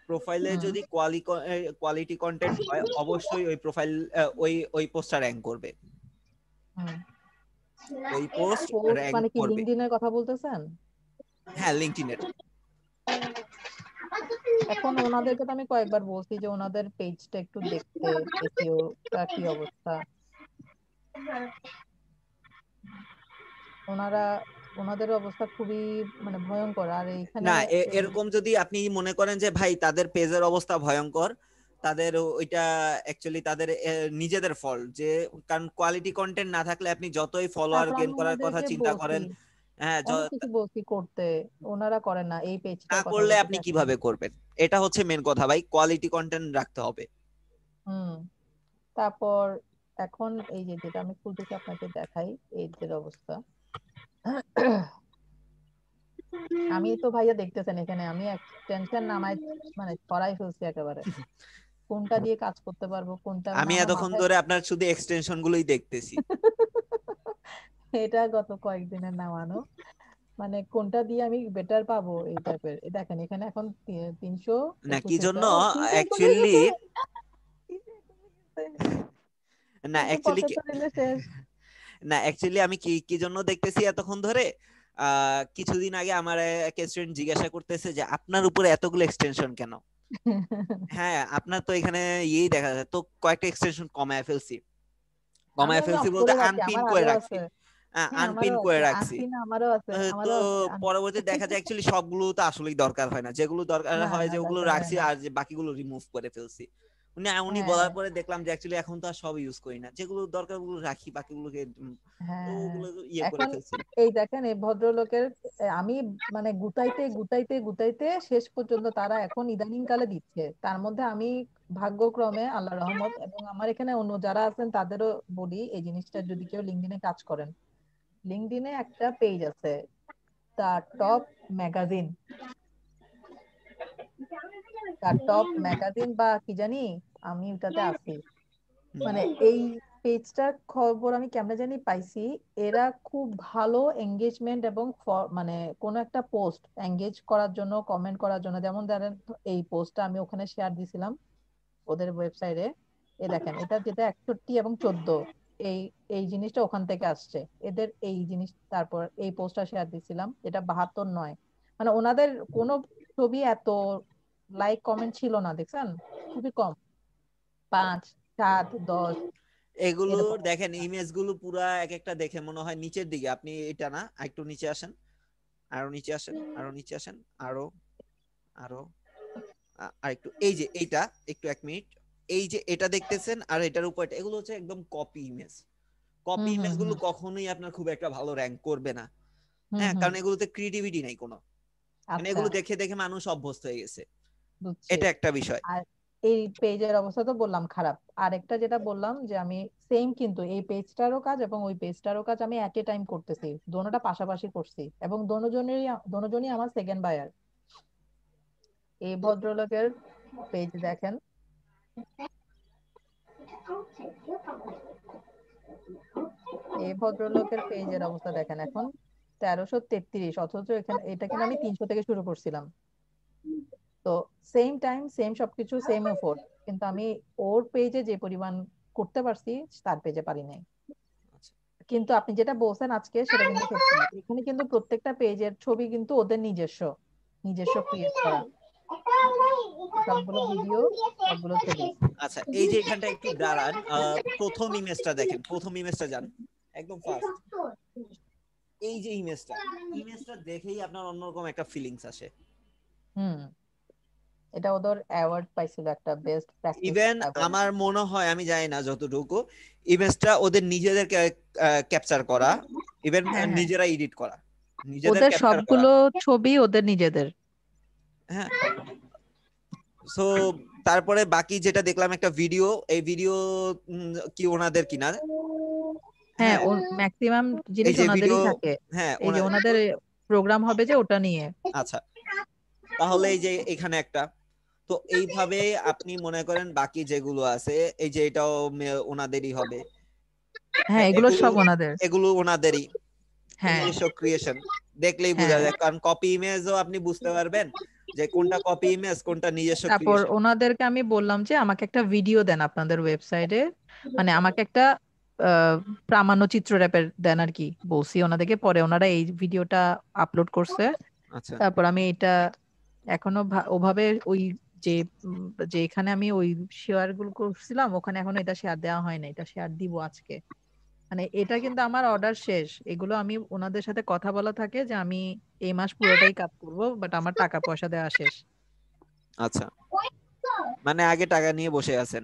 প্রোফাইলে হুম। যদি কোয়ালিটি কন্টেন্ট হয়, অবশ্যই ওই প্রোফাইল, ওই পোস্টটা র্যাঙ্ক করবে, হুম। ওই পোস্ট পোস্ট র্যাঙ্ক মানে কি করবে। লিঙ্কডইনের কথা বলতেছেন? হ্যাঁ, লিঙ্কডইনের। এখন ওনাদেরকে তো আমি কয়েকবার বলছি যে ওনাদের পেজটা একটু দেখতে, এসইওটা কি অবস্থা। ওনারা ওনাদের অবস্থা খুবই মানে ভয়ঙ্কর। আর এইখানে না, এরকম যদি আপনি মনে করেন যে ভাই তাদের পেজের অবস্থা ভয়ঙ্কর, তাদের ওইটা অ্যাকচুয়ালি তাদের নিজেদের ফল্ট, যে কারণ কোয়ালিটি কন্টেন্ট না থাকলে আপনি যতই ফলোয়ার তারপর গেইন আমি করার কথা ওনাদেরকে চিন্তা বলছি, করেন, হ্যাঁ অনেক কিছু বলছি করতে, ওনারা করেন না। এই না পেজটার কথা করলে বলতে আপনি চাচ্ছি। কিভাবে করবেন? এটা হচ্ছে মেন কথা ভাই, কোয়ালিটি কন্টেন্ট রাখতে হবে। তারপর এখন এই যে যেটা আমি খুলতেছি আপনাকে দেখাই, এই যে অবস্থা। আমি তো ভাইয়া দেখতেছেন এখানে আমি এক্সটেনশন নামাই মানে ছড়াই ফেলছি একেবারে, কোনটা দিয়ে কাজ করতে পারবো কোনটা, মানে আমি আমার এতক্ষণ মাথায় ধরে আপনার শুধু এক্সটেনশন গুলোই দেখতেছি। এটা গত কয়েকদিনের নামানো, মানে কোনটা দিয়ে আমি বেটার পাবো এই টাইপের। দেখেন এখানে এখন 321 না কি হয়েছে। জন্য ও 321 হয়ে অ্যাকচুয়ালি, গেছে, না 375 দিলে শেষ। আমি কি কি জন্য দেখতেছি এতক্ষণ ধরে, কিছুদিন আগে আমার এক স্টুডেন্ট জিজ্ঞাসা করতেছে যে আপনার উপরে এতগুলো এক্সটেনশন কেন। হ্যাঁ আপনার তো এখানে ইয়েই দেখা যায়, তো কয়েকটা এক্সটেনশন কমায় ফেলছি। আমি কমায় এমনি ফেলছি অফ বলতে করে রাখছি, আনপিন আমার করে আরো রাখছি। আছে। হ্যাঁ আনপিন আমারও করে আছে, রাখছি। আনপিন আমারও আছে, তো আমারও আছে পরবর্তী দেখা যায় অ্যাকচুয়ালি সবগুলো তো আসলেই দরকার হয় না, যেগুলো দরকার না হয় না যেগুলো দরকার হয় রাখছি, না। আর যে বাকিগুলো রিমুভ করে ফেলছি। উনি হ্যাঁ বলার পরে দেখলাম যে অ্যাকচুয়ালি এখন তো আর সব ইউজ করি না, যেগুলো দরকার ওগুলো রাখি, বাকিগুলোকে তো হ্যাঁ ওগুলো ইয়ে করে এখন ফেলছি। এই দেখেন এই ভদ্রলোকের আমি মানে গুতাইতে গুতাইতে গুতাইতে শেষ পর্যন্ত তারা এখন ইদানিং কালে দিচ্ছে। তার মধ্যে আমি ভাগ্যক্রমে আল্লাহ রহমত এবং আমার এখানে অন্য যারা আছেন তাদেরও বলি এই জিনিসটা, যদি কেউ লিঙ্কডইনে কাজ করেন, লিঙ্কডইনে একটা পেজ আছে the top magazine, the top magazine বা কি জানি, আমি ওটাতে আছি। মানে এই পেজটার খবর আমি কেমনে জানি পাইছি, এরা খুব ভালো এঙ্গেজমেন্ট এবং মানে কোন একটা পোস্ট এঙ্গেজ করার জন্য, কমেন্ট করার জন্য, যেমন ধরেন এই পোস্টটা আমি ওখানে শেয়ার দিছিলাম ওদের ওয়েবসাইটে, এ দেখেন এটা যেটা 61 এবং 14, এই এই জিনিসটা ওখান থেকে আসছে এদের এই জিনিস। তারপর এই পোস্টটা শেয়ার দিছিলাম এটা 72 নয়, মানে ওনাদের কোনো ছবি এত লাইক কমেন্ট ছিল না, দেখছেন খুবই কম, 5 7 10 এগুলোর এরকম। দেখেন ইমেজ গুলো পুরা এক একটা দেখে মনে হয় নিচের দিকে, আপনি এটা না একটু নিচে আসেন, আরো নিচে আসেন, আরো নিচে আসেন, আরো আরো আর একটু, এই যে এইটা একটু 1 মিনিট, এই যে এটা দেখতেছেন আর এটার উপর এগুলো হচ্ছে একদম কপি ইমেজ। কপি হুম ইমেজ হুম গুলো হুম কখনোই আপনার খুব একটা ভালো র্যাঙ্ক করবে না। হুম হ্যাঁ হুম কারণ এগুলোতে ক্রিয়েটিভিটি নাই কোনো, মানে আচ্ছা এগুলো দেখে দেখে মানুষ অভ্যস্ত হয়ে গেছে, বুঝছি। এটা একটা বিষয়। আর এই পেজের অবস্থা তো বললাম খারাপ, আরেকটা যেটা বললাম যে আমি সেম কিন্তু এই পেজটারও কাজ এবং ওই পেজটারও কাজ আমি এট এ টাইম করতেছি, দোনোটা পাশাপাশি করছি এবং দোনোজনই আমার সেকেন্ড বায়ার। এই ভদ্রলোকের পেজ দেখেন, এই ভদ্রলোকের পেজের অবস্থা দেখেন এখন 1333, অথচ এখানে এটা কিন্তু আমি 300 থেকে শুরু করছিলাম। তো সেম টাইম সেম সবকিছু সেম এফোর্ট, কিন্তু আমি ওর পেজে যে পরিমাণ করতে পারছি তার পেজে পারি নাই। কিন্তু আপনি যেটা বলছেন আজকে সেটা কিন্তু সত্যি, এখানে কিন্তু প্রত্যেকটা পেজের ছবি কিন্তু ওদের নিজস্ব নিজস্ব ক্রিয়েট করা, সবগুলো ভিডিও সবগুলো ছবি। আচ্ছা এই যে এখানটা একটু দাঁড়ান, প্রথম ইমেজটা দেখেন, প্রথম ইমেজটা যান একদম ফার্স্ট, এই যে ইমেজটা দেখেই আপনার অন্যরকম একটা ফিলিংস আসে। হুম এটা ওদের অ্যাওয়ার্ড পাইছিল একটা বেস্ট প্র্যাকটিস ইভেন অ্যাওয়ার্ড। আমার মনে হয়, আমি জানি না যতটুকু, ইমেজটা ওদের নিজেদের ক্যাপচার করা, ইভেন হ্যাঁ হ্যাঁ নিজেরা এডিট করা, নিজেদের ওদের ক্যাপচার করা। সবগুলো ছবি ওদের নিজেদের। হ্যাঁ সো তারপরে বাকি যেটা দেখলাম একটা ভিডিও, এই ভিডিও কি ওনাদের কিনা? হ্যাঁ হ্যাঁ ওর ম্যাক্সিমাম এই জিনিস যে ভিডিও, ওনাদেরই থাকে, হ্যাঁ এই যে ওনাদের প্রোগ্রাম হবে যে ওটা নিয়ে। আচ্ছা তাহলে এই যে এখানে একটা, তো এইভাবে আপনি মনে করেন বাকি যেগুলো আছে, এই যে এটাও ওনাদেরই হবে। হ্যাঁ এগুলো এগুলো সব ওনাদের। এগুলো ওনাদেরই হ্যাঁ নিজস্ব ক্রিয়েশন, দেখলেই বোঝা হ্যাঁ যায়, কারণ কপি ইমেজও আপনি বুঝতে পারবেন যে কোনটা কপি ইমেজ কোনটা নিজস্ব তারপর ক্রিয়েশন। ওনাদেরকে আমি বললাম যে আমাকে একটা ভিডিও দেন আপনাদের ওয়েবসাইটে, মানে আমাকে একটা প্রামাণ্যচিত্র টাইপের দেন আর কি, বলছি ওনাদেরকে, পরে ওনারা এই ভিডিওটা আপলোড করছে। আচ্ছা তারপর আমি এটা এখনো ওভাবে ওই যে যে এখানে আমি ওই শেয়ার গুলো করছিলাম ওখানে এখনো এটা শেয়ার দেওয়া হয় না, এটা শেয়ার দিব আজকে। মানে এটা কিন্তু আমার অর্ডার শেষ, এগুলো আমি ওনাদের সাথে কথা বলা থাকে যে আমি এই মাস পুরোটাই কাজ করব, বাট আমার টাকা পয়সা দেওয়া শেষ। আচ্ছা, মানে আগে টাকা নিয়ে বসে আছেন।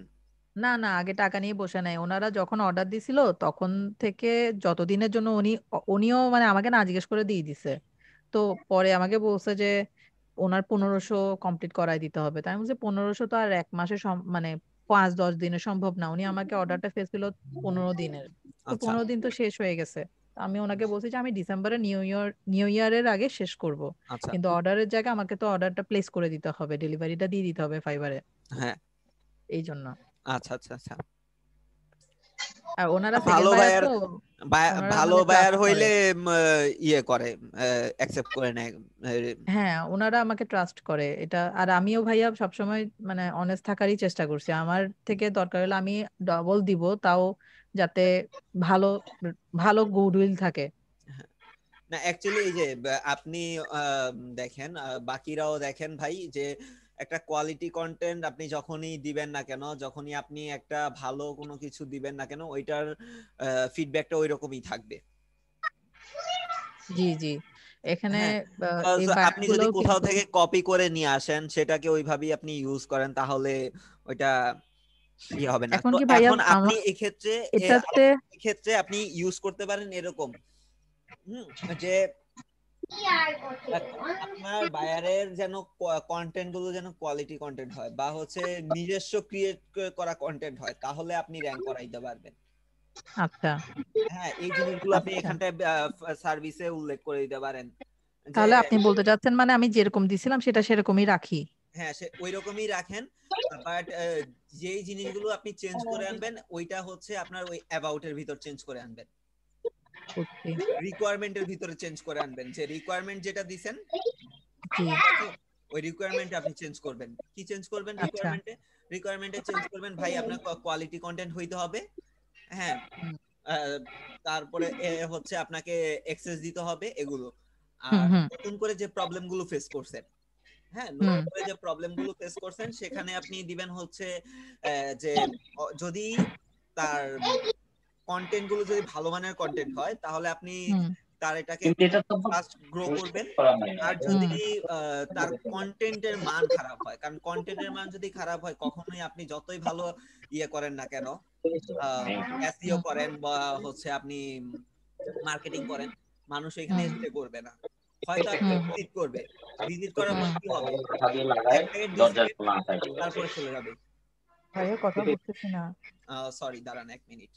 না না, আগে টাকা নিয়ে বসে নাই। ওনারা যখন অর্ডার দিছিল তখন থেকে যতদিনের জন্য উনিও মানে আমাকে না জিজ্ঞেস করে দিয়ে দিছে। তো পরে আমাকে বলছে যে ওনার 1500 কমপ্লিট করাই দিতে হবে। তাই আমি বলছি 1500 তো আর এক মাসে মানে 5-10 দিনে সম্ভব না। উনি আমাকে অর্ডারটা ফেলছিল 15 দিনের। তো আচ্ছা 15 দিন তো শেষ হয়ে গেছে। তো আমি ওনাকে বলছি যে আমি ডিসেম্বরে নিউ ইয়ারের আগে শেষ করব। আচ্ছা কিন্তু অর্ডারের জায়গায় আমাকে তো অর্ডারটা প্লেস করে দিতে হবে, ডেলিভারিটা দিয়ে দিতে হবে ফাইবারে, হ্যাঁ এই জন্য। আচ্ছা আচ্ছা আচ্ছা আর ওনারা ভালো সেকেন্ড বায়ার বায়ার তো, ওনারা ভালো মানে বায়ার ট্রাস্ট করে। হইলে ইয়ে করে অ্যাকসেপ্ট করে নেয় হ্যাঁ, ওনারা আমাকে ট্রাস্ট করে এটা। আর আমিও ভাইয়া সবসময় মানে অনেস্ট থাকারই চেষ্টা করছি। আমার থেকে দরকার হলে আমি ডবল দিব, তাও যাতে ভালো ভালো গুডউইল থাকে। না অ্যাকচুয়ালি এই যে আপনি দেখেন বাকিরাও দেখেন ভাই যে একটা কোয়ালিটি কন্টেন্ট আপনি যখনই দিবেন না কেন, যখনই আপনি একটা ভালো কোনো কিছু দিবেন না কেন, ওইটার ফিডব্যাকটা ওই রকমই থাকবে। জি জি, এখানে হ্যাঁ এই আপনি যদি বায়ারগুলোও কোথাও কিন্তু থেকে কপি করে নিয়ে আসেন, সেটাকে ওইভাবেই আপনি ইউজ করেন, তাহলে ওইটা ইয়ে হবে না। এখন তো কি ভাইয়া এখন আপনি আমার এক্ষেত্রে এটাতে এক্ষেত্রে আপনি ইউজ করতে পারেন এরকম যে আপনার বায়ারের যেন কন্টেন্ট গুলো যেন কোয়ালিটি কন্টেন্ট হয়, বা হচ্ছে নিজস্ব ক্রিয়েট করা কন্টেন্ট হয়, তাহলে আপনি র‍্যাঙ্ক করাইতে পারবেন। আচ্ছা হ্যাঁ এই জিনিসগুলো আপনি আচ্ছা, এখানটায় সার্ভিসে উল্লেখ করে দিতে পারেন যে তাহলে আপনি বলতে চাচ্ছেন মানে আমি যেরকম দিছিলাম সেটা সেরকমই রাখি। হ্যাঁ সে ওই রকমই রাখেন, বাট যেই জিনিসগুলো আপনি চেঞ্জ করে আনবেন ওইটা হচ্ছে আপনার ওই অ্যাবাউটের ভিতর চেঞ্জ করে আনবেন, বুঝছি। রিকোয়ারমেন্টের ভিতরে চেঞ্জ করে আনবেন। যে রিকোয়ারমেন্ট যেটা দিবেন জি ওই রিকোয়ারমেন্টে আপনি চেঞ্জ করবেন। কি চেঞ্জ করবেন আচ্ছা। রিকোয়ারমেন্টে চেঞ্জ করবেন ভাই আপনার কোয়ালিটি কন্টেন্ট হইতে হবে। হ্যাঁ হুম তারপরে হচ্ছে আপনাকে এক্সেস দিতে হবে এগুলো। হুম আর হুম নতুন করে যে প্রবলেমগুলো ফেস করছেন, হ্যাঁ হুম নতুন করে যে প্রবলেমগুলো ফেস করছেন সেখানে আপনি দিবেন হচ্ছে যে যদি তার কন্টেন্ট গুলো যদি ভালো মানের কন্টেন্ট হয় তাহলে আপনি হুম তার এটাকে ফাস্ট গ্রো করবেন। আর হুম যদি তার কন্টেন্টের মান খারাপ হয়, কারণ কন্টেন্টের মান যদি খারাপ হয় কখনোই আপনি যতই ভালো ইয়ে করেন না কেন, এসইও হুম করেন বা হচ্ছে আপনি মার্কেটিং করেন, মানুষ এখানে হুম স্টে করবে না। হয়তো আপনি হুম ভিজিট করবে, ভিজিট করার পর কি হবে, 1 সেকেন্ড 2 সেকেন্ড তারপরে চলে যাবে। ভাইয়া কথা বুঝতেছি না। সরি দাঁড়ান 1 মিনিট।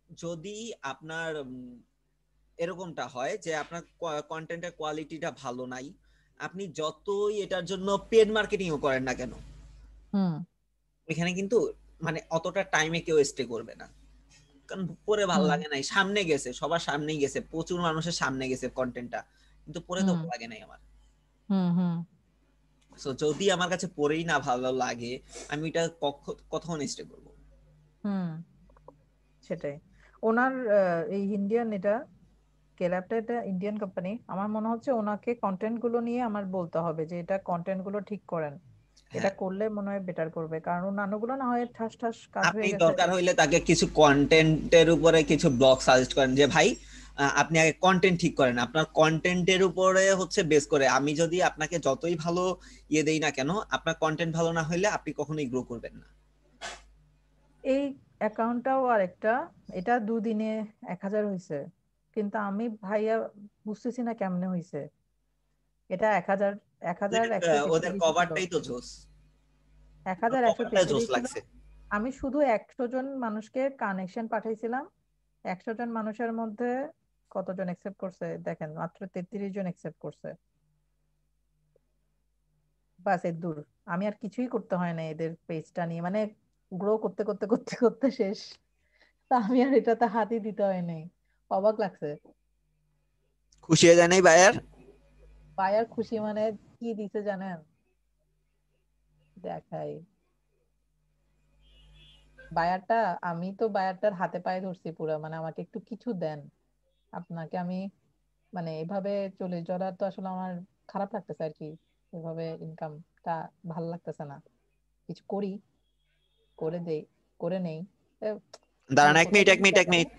যদি আপনার এরকমটা হয় যে আপনার কন্টেন্টের কোয়ালিটিটা ভালো নাই, আপনি যতই এটার জন্য পেড মার্কেটিংও করেন না কেন, হুম এখানে কিন্তু মানে অতটা টাইমে কেউ স্টে করবে না। কারণ পরে ভালো হুম লাগে নাই, সামনে গেছে, সবার সামনেই গেছে, প্রচুর মানুষের সামনে গেছে কন্টেন্টটা, কিন্তু পরে তো হুম ভালো লাগে নাই আমার। হুম হুম সো যদি আমার কাছে পরেই না ভালো লাগে, আমি এটা কতক্ষণ স্টে করবো? হুম সেটাই। ওনার এই ইন্ডিয়ান এটা কেলাবটা এটা ইন্ডিয়ান কোম্পানি। আমার মনে হচ্ছে ওনাকে কন্টেন্ট গুলো নিয়ে আমার বলতে হবে যে এটা কন্টেন্ট গুলো ঠিক করেন। এটা হ্যাঁ করলে মনে হয় বেটার করবে, কারণ অন্যান্যগুলো না হয় ঠাস ঠাস কাজ আপনি হয়ে গেছে। দরকার হইলে তাকে কিছু কন্টেন্টের উপরে কিছু ব্লগ সাজেস্ট করেন যে ভাই আপনি আগে কন্টেন্ট ঠিক করেন, আপনার কন্টেন্টের উপরে হচ্ছে বেস করে আমি যদি আপনাকে যতই ভালো ইয়ে দেই না কেন, আপনার কন্টেন্ট ভালো না হইলে আপনি কখনোই গ্রো করবেন না। এই অ্যাকাউন্টটাও আরেকটা, এটা দুদিনে 1000 হয়েছে, কিন্তু আমি ভাইয়া বুঝতেছি না কেমনে হয়েছে। এটা 1133 ওদের ছিল, কভারটাই তো জোস, কভারটা জোস 1133 ছিল। লাগছে। আমি শুধু 100 জন মানুষকে কানেকশন পাঠাইছিলাম, 100 জন মানুষের মধ্যে কতজন অ্যাকসেপ্ট করছে দেখেন, মাত্র 33 জন অ্যাকসেপ্ট করছে। বাস এর দূর। আমি আর কিছুই করতে হয় না এদের পেজটা নিয়ে, মানে গ্রো করতে করতে করতে করতে শেষ। তা আমি আর এটাতে হাতই দিতে হয় নাই। অবাক লাগছে। খুশি হয়ে যায় নাই বায়ার? বায়ার খুশি মানে কি দিছে জানেন? দেখাই বায়ারটা, আমি তো বায়ারটার হাতে পায়ে ধরছি পুরো, মানে আমাকে একটু কিছু দেন। আপনাকে আমি মানে এভাবে চলে যাওয়ার তো আসলে আমার খারাপ লাগতেছে আর কি। এভাবে ইনকামটা ভালো লাগতেছে না। কিছু করি, করে দেই, করে নেই। এ, দাঁড়ান মানে 1 কোথাও মিনিট 1 যেন মিনিট 1 দেখা মিনিট।